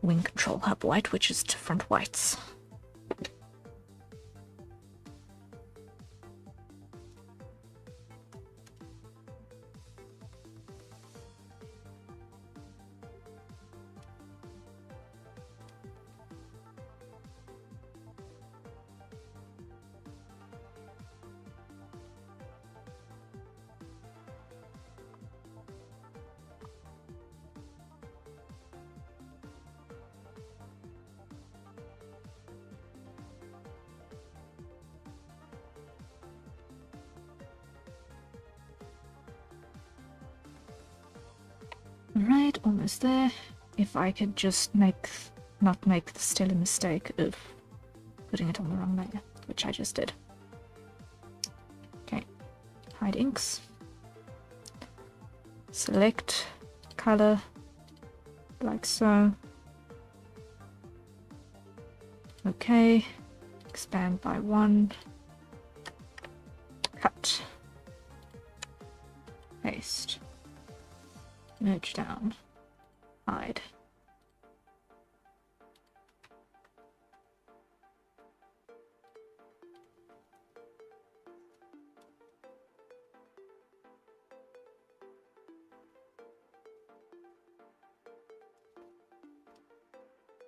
Wing Control Hub white, which is different whites. Right, almost there. If I could just not make the silly mistake of putting it on the wrong layer, which I just did. Okay, hide inks. Select color, like so. Okay, expand by 1. Cut. Paste. Merge down. Hide.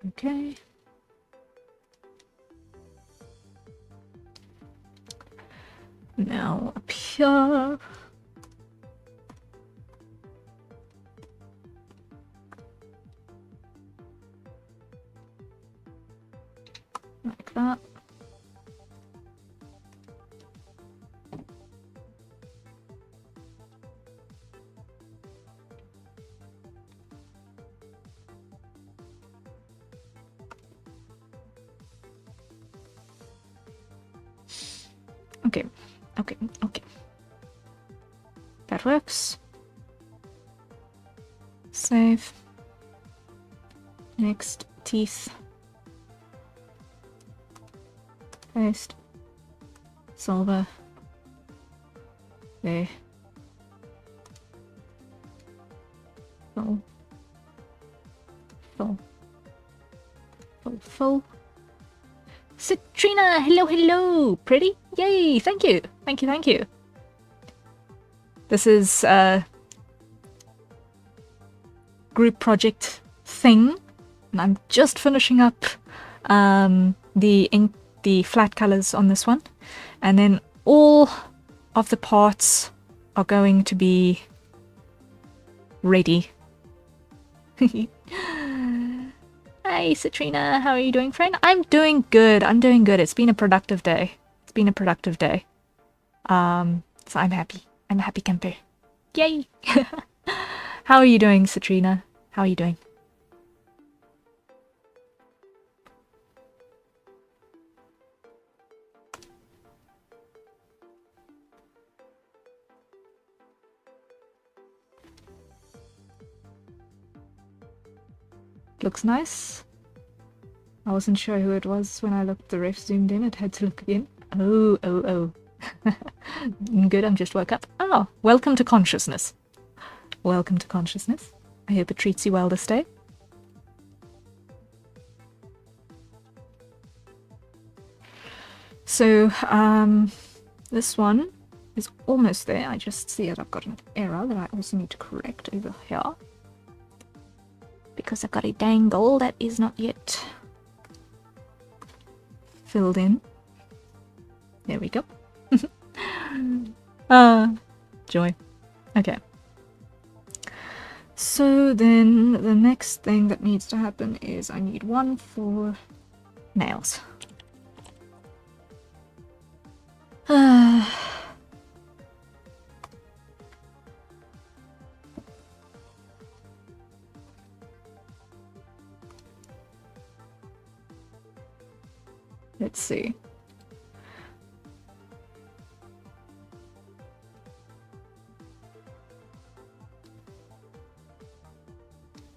Okay. Now up here. Like that. Okay, okay, okay. That works. Save. Next, teeth. Paste. Silver. There. Full. Full. Full. Full. Citrina! Hello, hello! Pretty? Yay! Thank you! Thank you, thank you. This is a group project thing, and I'm just finishing up the flat colors on this one, and then all of the parts are going to be ready. Hey, Citrina, how are you doing, friend? I'm doing good. I'm doing good. It's been a productive day. It's been a productive day. So I'm happy. I'm a happy camper. Yay! How are you doing, Citrina? How are you doing? Looks nice. I wasn't sure who it was when I looked. The ref zoomed in. It had to look again. Oh, oh, oh. Good, I'm just woke up. Oh, welcome to consciousness. Welcome to consciousness. I hope it treats you well this day. So, this one is almost there. I just see it. I've got an error that I also need to correct over here. Because I've got a dangle that is not yet filled in. There we go. Joy. Okay. So then the next thing that needs to happen is I need one for nails. Let's see.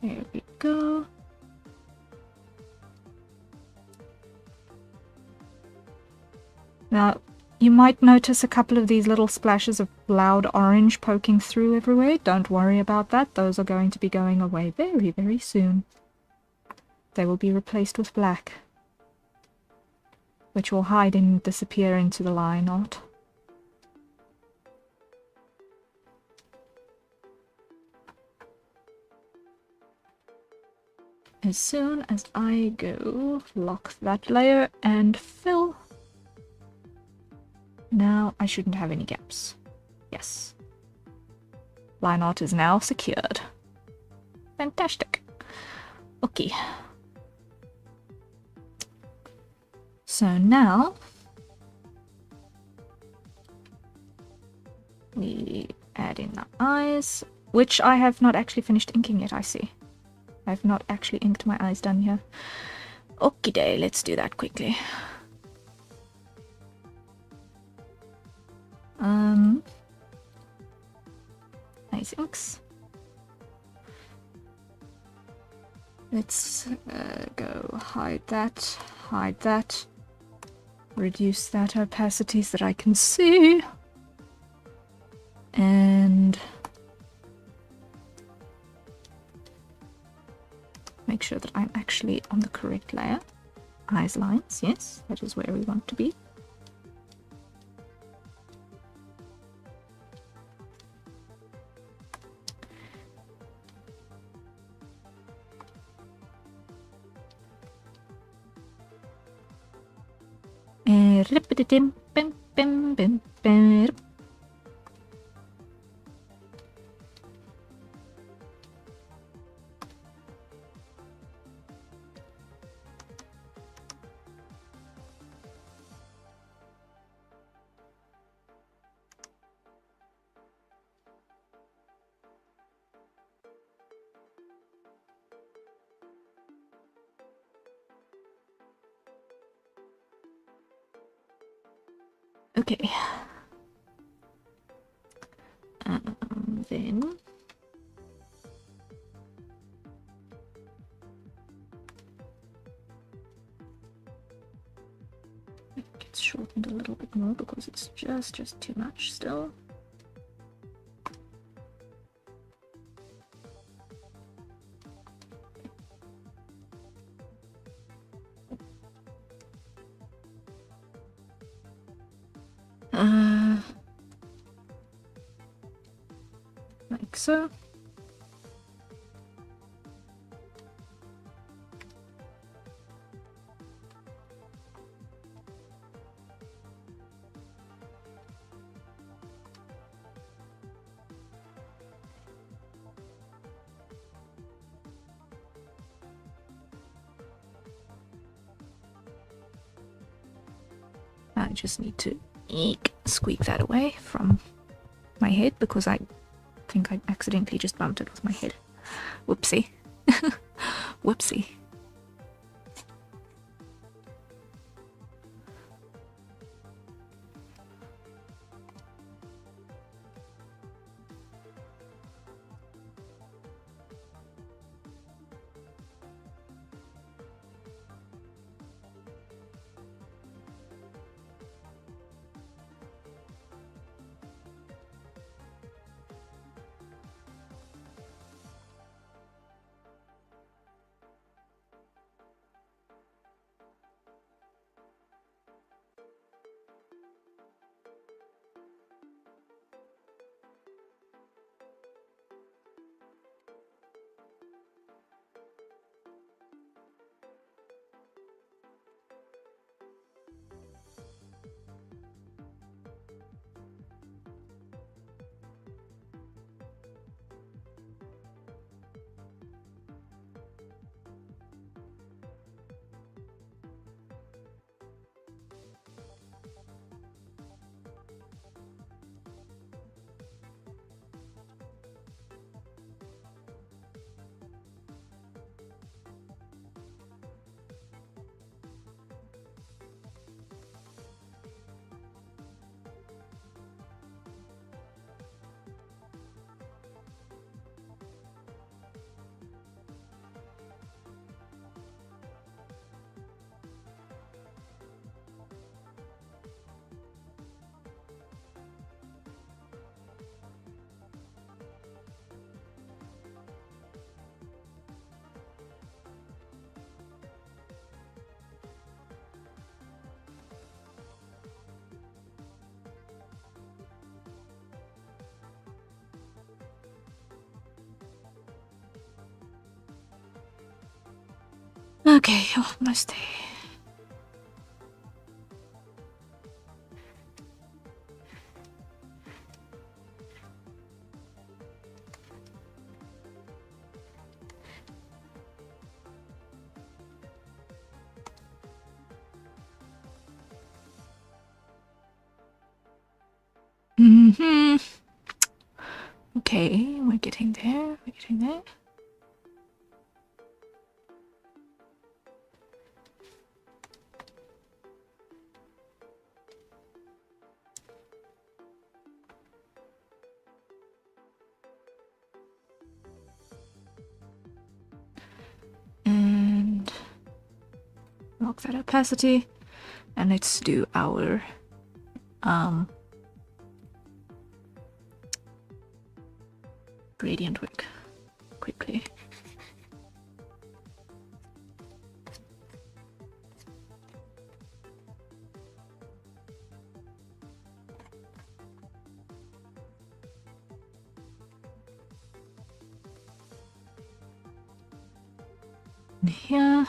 There we go. Now, you might notice a couple of these little splashes of loud orange poking through everywhere. Don't worry about that. Those are going to be going away very, very soon. They will be replaced with black, which will hide and disappear into the line art. As soon as I go, lock that layer and fill. Now I shouldn't have any gaps. Yes. Line art is now secured. Fantastic. Okay. So now we add in the eyes, which I have not actually finished inking yet, I see. I have not actually inked my eyes done here. Okie day, let's do that quickly. Nice inks. Let's go hide that, reduce that opacity so that I can see, and make sure that I'm actually on the correct layer. Eyes lines, yes, that is where we want to be. Okay. Then it gets shortened a little bit more because it's just too much still. Like so. I just need to squeak that away from my head because I think I accidentally just bumped it with my head. Whoopsie. Whoopsie. Okay, almost there. Okay, we're getting there. We're getting there. And lock that opacity. And let's do our gradient work quickly. And here.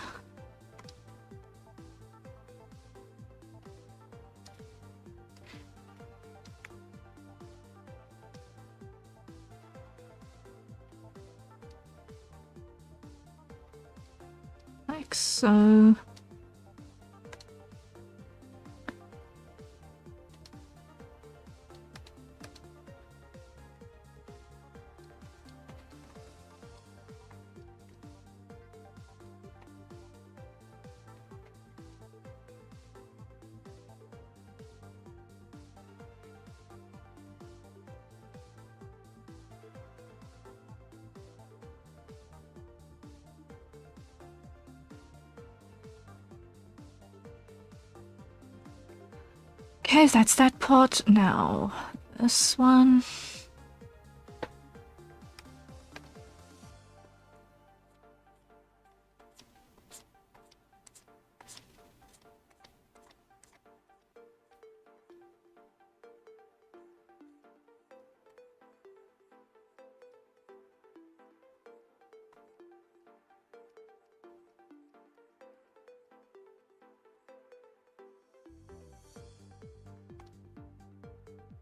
Like so. Okay, that's that part. Now, this one.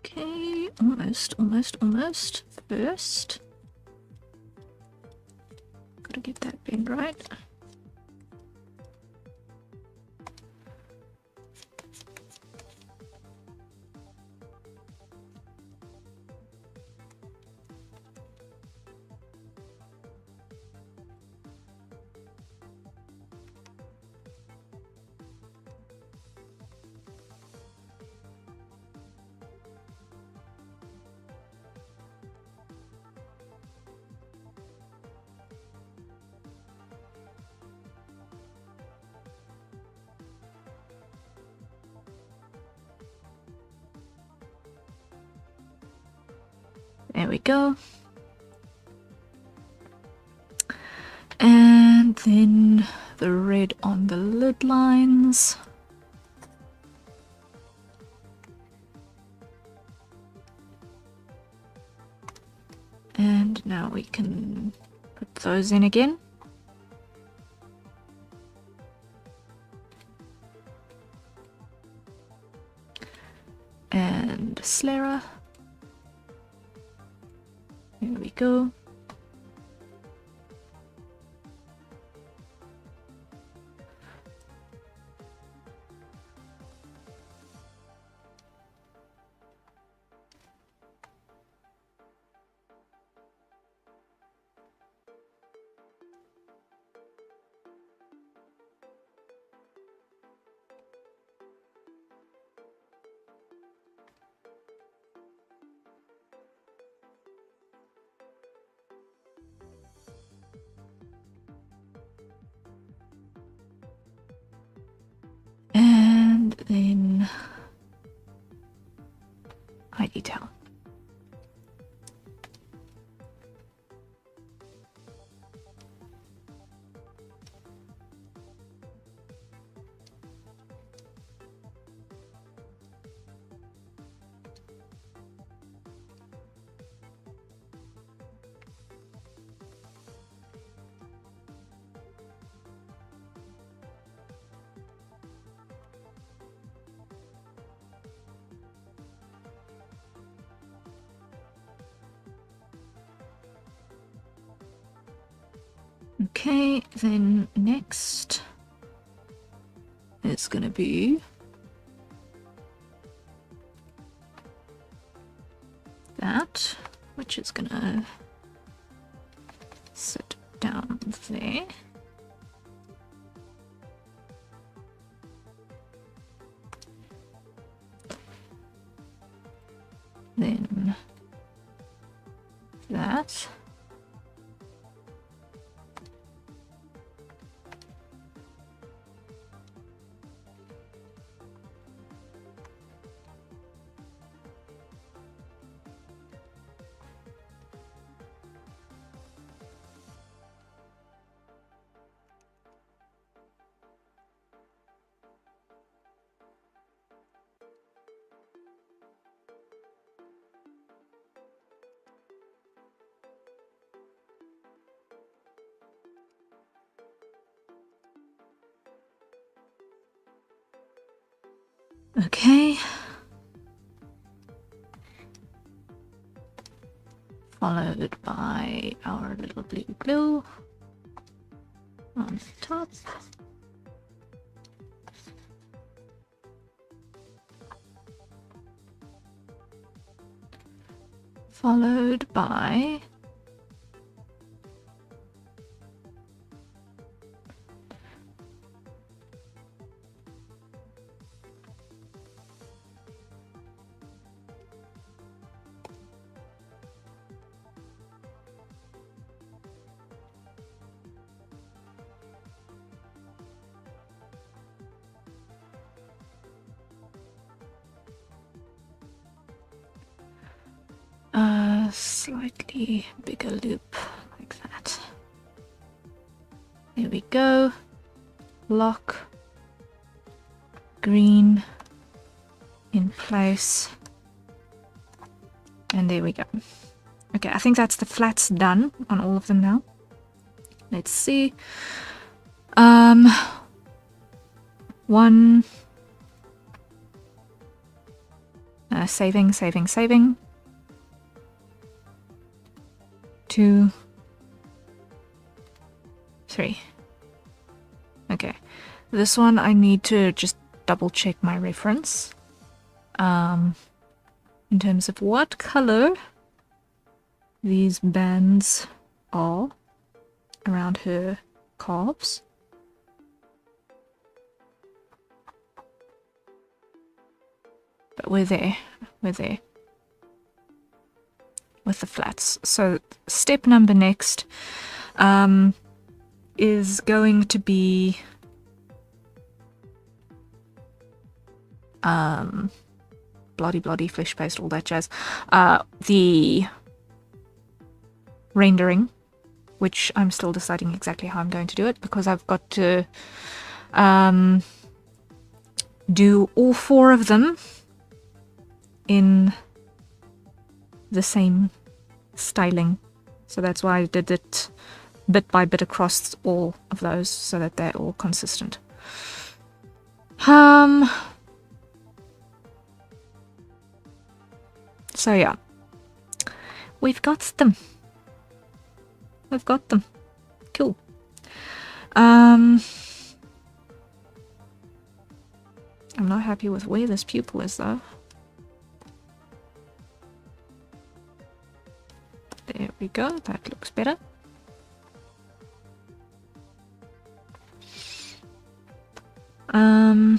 Okay, almost. First, gotta get that bend right. There we go. And then the red on the lid lines. And now we can put those in again. And Slera. There we go. And then ID towel. Okay, then next is going to be that, which is going to sit down there. Then that. Okay. Followed by our little blue glue on the top. Followed by slightly bigger loop like that. There we go. Lock. Green in place. And there we go. Okay, I think that's the flats done on all of them now. Let's see. One. Saving. 2, 3. Okay. This one I need to just double check my reference. In terms of what color these bands are around her calves. But we're there with the flats. So step number next is going to be bloody flesh paste, all that jazz. The rendering, which I'm still deciding exactly how I'm going to do it, because I've got to do all 4 of them in the same styling. So that's why I did it bit by bit across all of those so that they're all consistent. So yeah, we've got them. Cool. I'm not happy with where this pupil is though. There we go, that looks better. I'm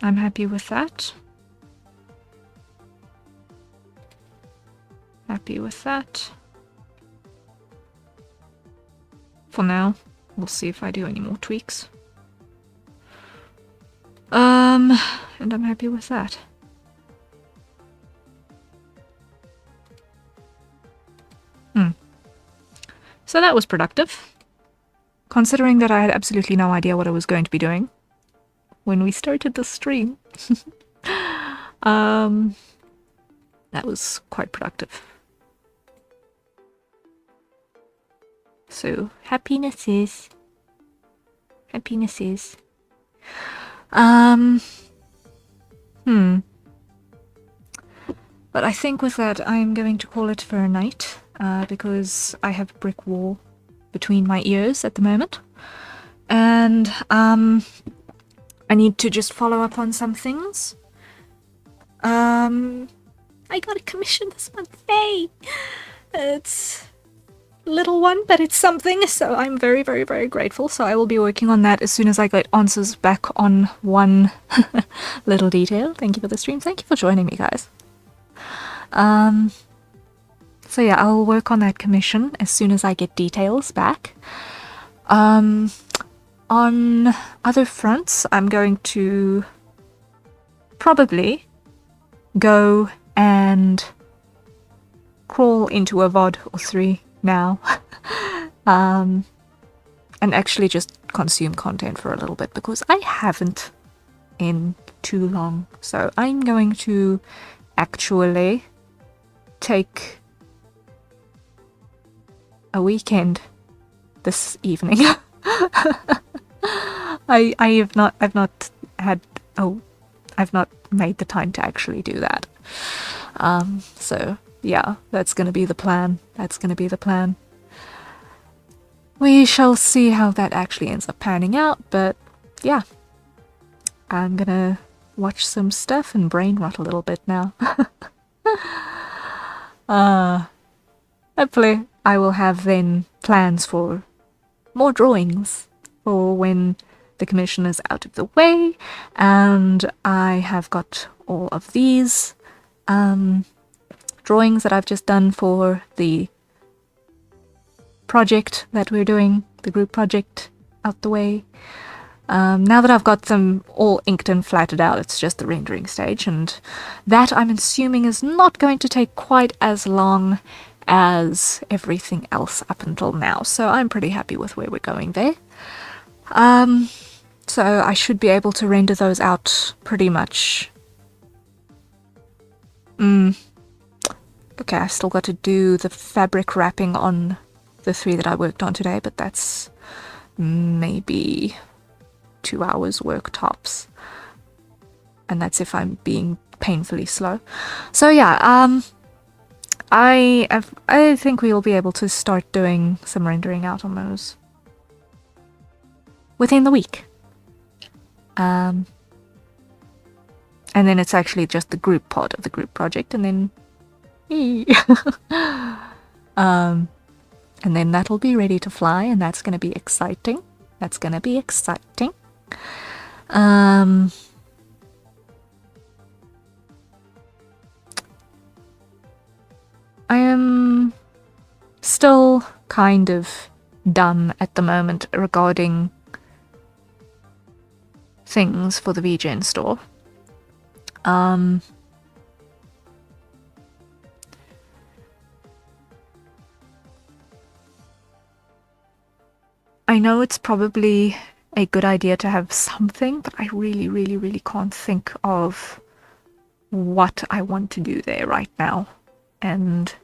happy with that. Happy with that. For now, we'll see if I do any more tweaks. And I'm happy with that. So that was productive, considering that I had absolutely no idea what I was going to be doing when we started the stream. That was quite productive. So happinesses. But I think with that I'm going to call it for a night, because I have a brick wall between my ears at the moment, and I need to just follow up on some things. I got a commission this month. Hey, it's a little one, but it's something, so I'm very grateful. So I will be working on that as soon as I get answers back on one little detail. Thank you for the stream. Thank you for joining me, guys. So yeah, I'll work on that commission as soon as I get details back. On other fronts, I'm going to probably go and crawl into a VOD or 3 now, and actually just consume content for a little bit, because I haven't in too long. So I'm going to actually take a weekend this evening. I've not made the time to actually do that. So yeah, that's gonna be the plan. We shall see how that actually ends up panning out, but yeah, I'm gonna watch some stuff and brain rot a little bit now. Hopefully I will have then plans for more drawings for when the commission is out of the way, and I have got all of these drawings that I've just done for the project that we're doing, the group project, out the way. Now that I've got them all inked and flatted out, it's just the rendering stage, and that I'm assuming is not going to take quite as long as everything else up until now, so I'm pretty happy with where we're going there. So I should be able to render those out pretty much. Okay, I've still got to do the fabric wrapping on the 3 that I worked on today, but that's maybe 2 hours work tops, and that's if I'm being painfully slow. So yeah, I think we'll be able to start doing some rendering out on those within the week. And then it's actually just the group part of the group project, and then me. And then that'll be ready to fly, and that's going to be exciting. That's going to be exciting. I am still kind of dumb at the moment regarding things for the VGen store. I know it's probably a good idea to have something, but I really, really, really can't think of what I want to do there right now. And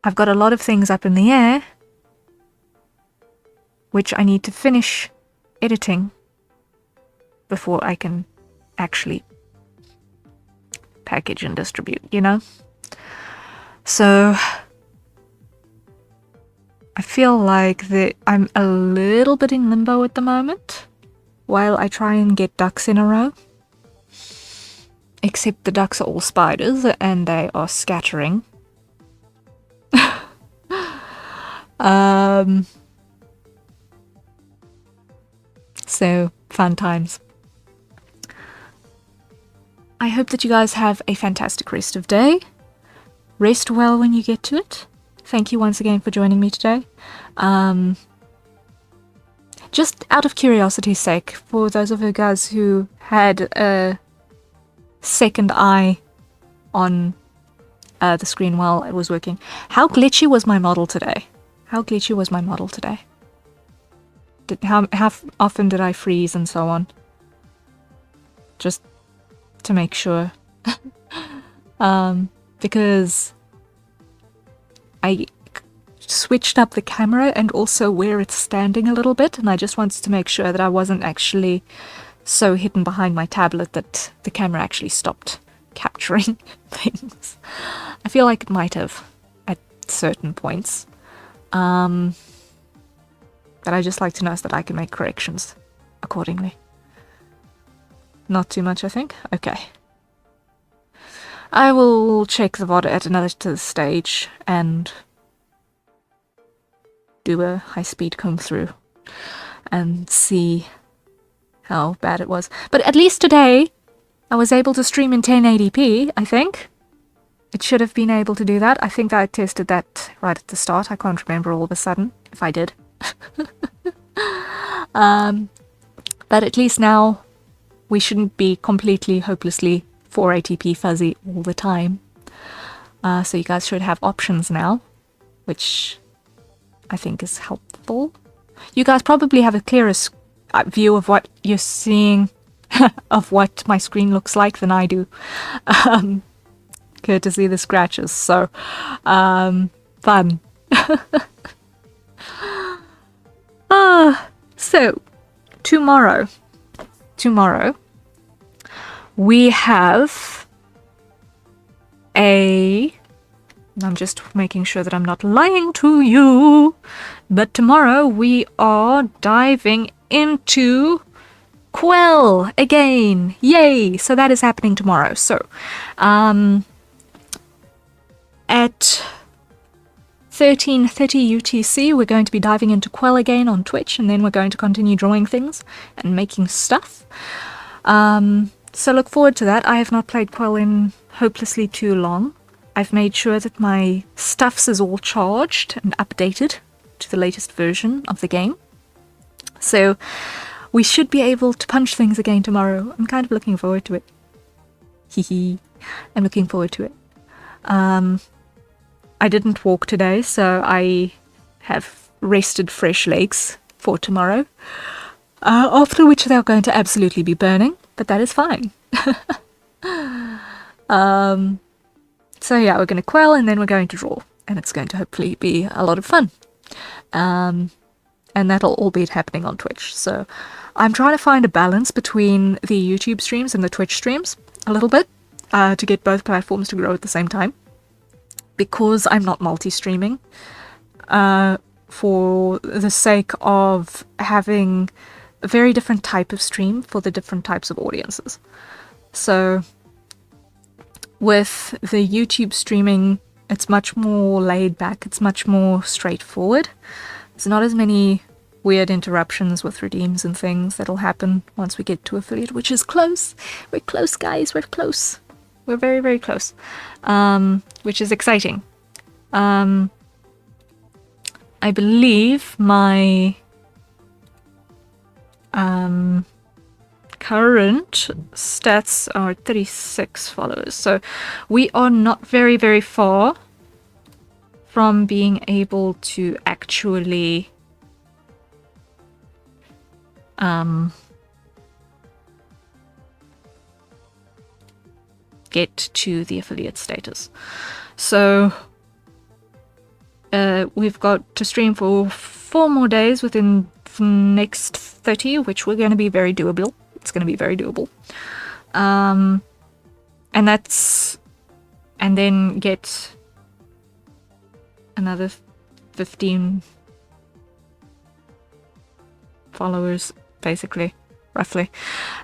I've got a lot of things up in the air, which I need to finish editing before I can actually package and distribute, you know? So I feel like I'm a little bit in limbo at the moment while I try and get ducks in a row. Except the ducks are all spiders and they are scattering. So, fun times. I hope that you guys have a fantastic rest of day. Rest well when you get to it. Thank you once again for joining me today. Just out of curiosity's sake, for those of you guys who had a second eye on the screen while it was working, how glitchy was my model today? How glitchy was my model today? How often did I freeze and so on? Just to make sure. Because I switched up the camera and also where it's standing a little bit, and I just wanted to make sure that I wasn't actually so hidden behind my tablet that the camera actually stopped capturing things. I feel like it might have at certain points. But I just like to know so that I can make corrections accordingly. Not too much, I think? Okay. I will check the VOD at another stage and do a high-speed comb through and see how bad it was. But at least today, I was able to stream in 1080p, I think. It should have been able to do that. I think that I tested that right at the start. I can't remember all of a sudden if I did. But at least now we shouldn't be completely, hopelessly 480p fuzzy all the time. So you guys should have options now, which I think is helpful. You guys probably have a clearer view of what you're seeing, of what my screen looks like than I do. Courtesy the scratches, so fun. So tomorrow we have I'm just making sure that I'm not lying to you, but tomorrow we are diving into Quell again. Yay! So that is happening tomorrow. So at 13:30 UTC, we're going to be diving into Quell again on Twitch, and then we're going to continue drawing things and making stuff. So look forward to that. I have not played Quell in hopelessly too long. I've made sure that my stuffs is all charged and updated to the latest version of the game. So we should be able to punch things again tomorrow. I'm kind of looking forward to it. Hee. I'm looking forward to it. I didn't walk today, so I have rested fresh legs for tomorrow. After which they are going to absolutely be burning, but that is fine. So yeah, we're going to quell and then we're going to draw, and it's going to hopefully be a lot of fun. And that'll all be happening on Twitch. So I'm trying to find a balance between the YouTube streams and the Twitch streams a little bit, to get both platforms to grow at the same time, because I'm not multi-streaming, for the sake of having a very different type of stream for the different types of audiences. So with the YouTube streaming, it's much more laid back, it's much more straightforward. There's not as many weird interruptions with redeems and things that'll happen once we get to affiliate, which is close. We're close, guys, we're close. We're very, very close, which is exciting. I believe my current stats are 36 followers, so we are not very, very far from being able to actually get to the affiliate status. So we've got to stream for 4 more days within the next 30, which we're going to be very doable. It's going to be very doable. And then get another 15 followers, basically, roughly.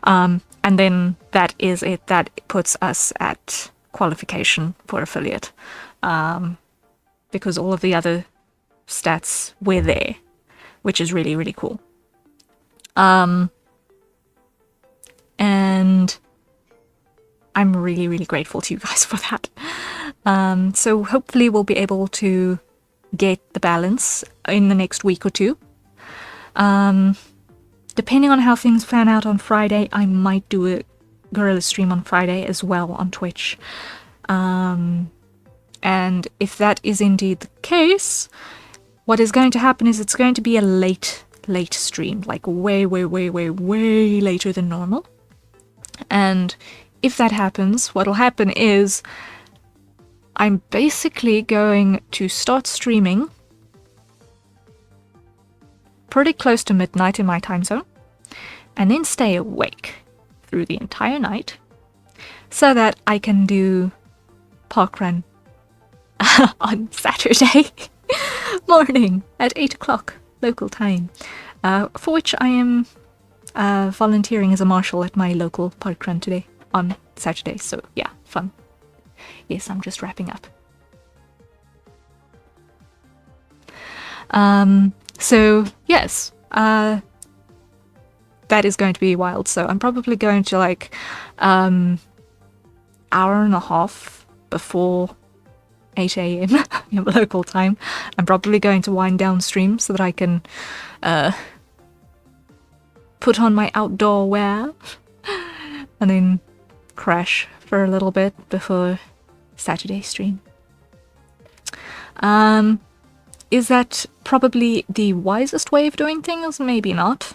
And then that is it. That puts us at qualification for affiliate. Because all of the other stats were there, which is really, really cool. And I'm really, really grateful to you guys for that. So hopefully we'll be able to get the balance in the next week or two. Depending on how things plan out on Friday, I might do a guerrilla stream on Friday as well on Twitch. And if that is indeed the case, what is going to happen is it's going to be a late stream, like way, way, way, way, way later than normal. And if that happens, what'll happen is I'm basically going to start streaming pretty close to midnight in my time zone, and then stay awake through the entire night so that I can do parkrun on Saturday morning at 8 o'clock local time, for which I am volunteering as a marshal at my local parkrun today on Saturday. So yeah, fun. Yes, I'm just wrapping up. So yes, that is going to be wild. So I'm probably going to like hour and a half before 8 a.m. local time. I'm probably going to wind down stream so that I can put on my outdoor wear and then crash for a little bit before Saturday stream. Is that probably the wisest way of doing things? Maybe not.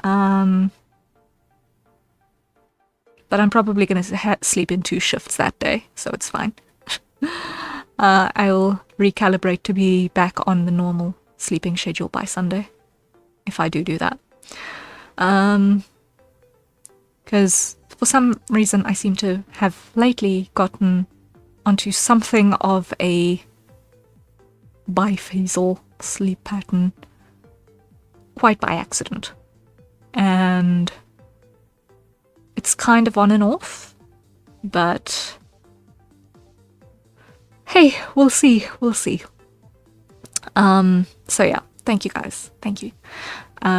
But I'm probably going to sleep in 2 shifts that day, so it's fine. I'll recalibrate to be back on the normal sleeping schedule by Sunday, if I do that. Because for some reason I seem to have lately gotten onto something of a biphasal sleep pattern, quite by accident. And it's kind of on and off, but hey, we'll see. So yeah, thank you guys. Thank you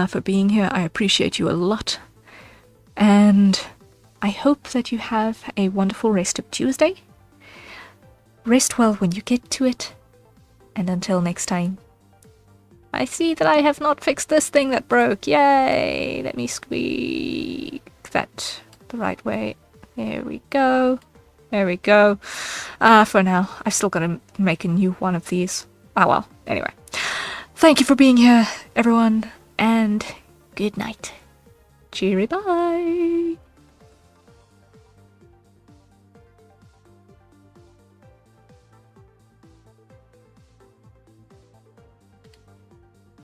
for being here. I appreciate you a lot. And I hope that you have a wonderful rest of Tuesday. Rest well when you get to it. And until next time, bye. I see that I have not fixed this thing that broke. Yay! Let me squeak that the right way. There we go. There we go. For now, I've still got to make a new one of these. Oh well, anyway. Thank you for being here, everyone, and good night. Cheery bye!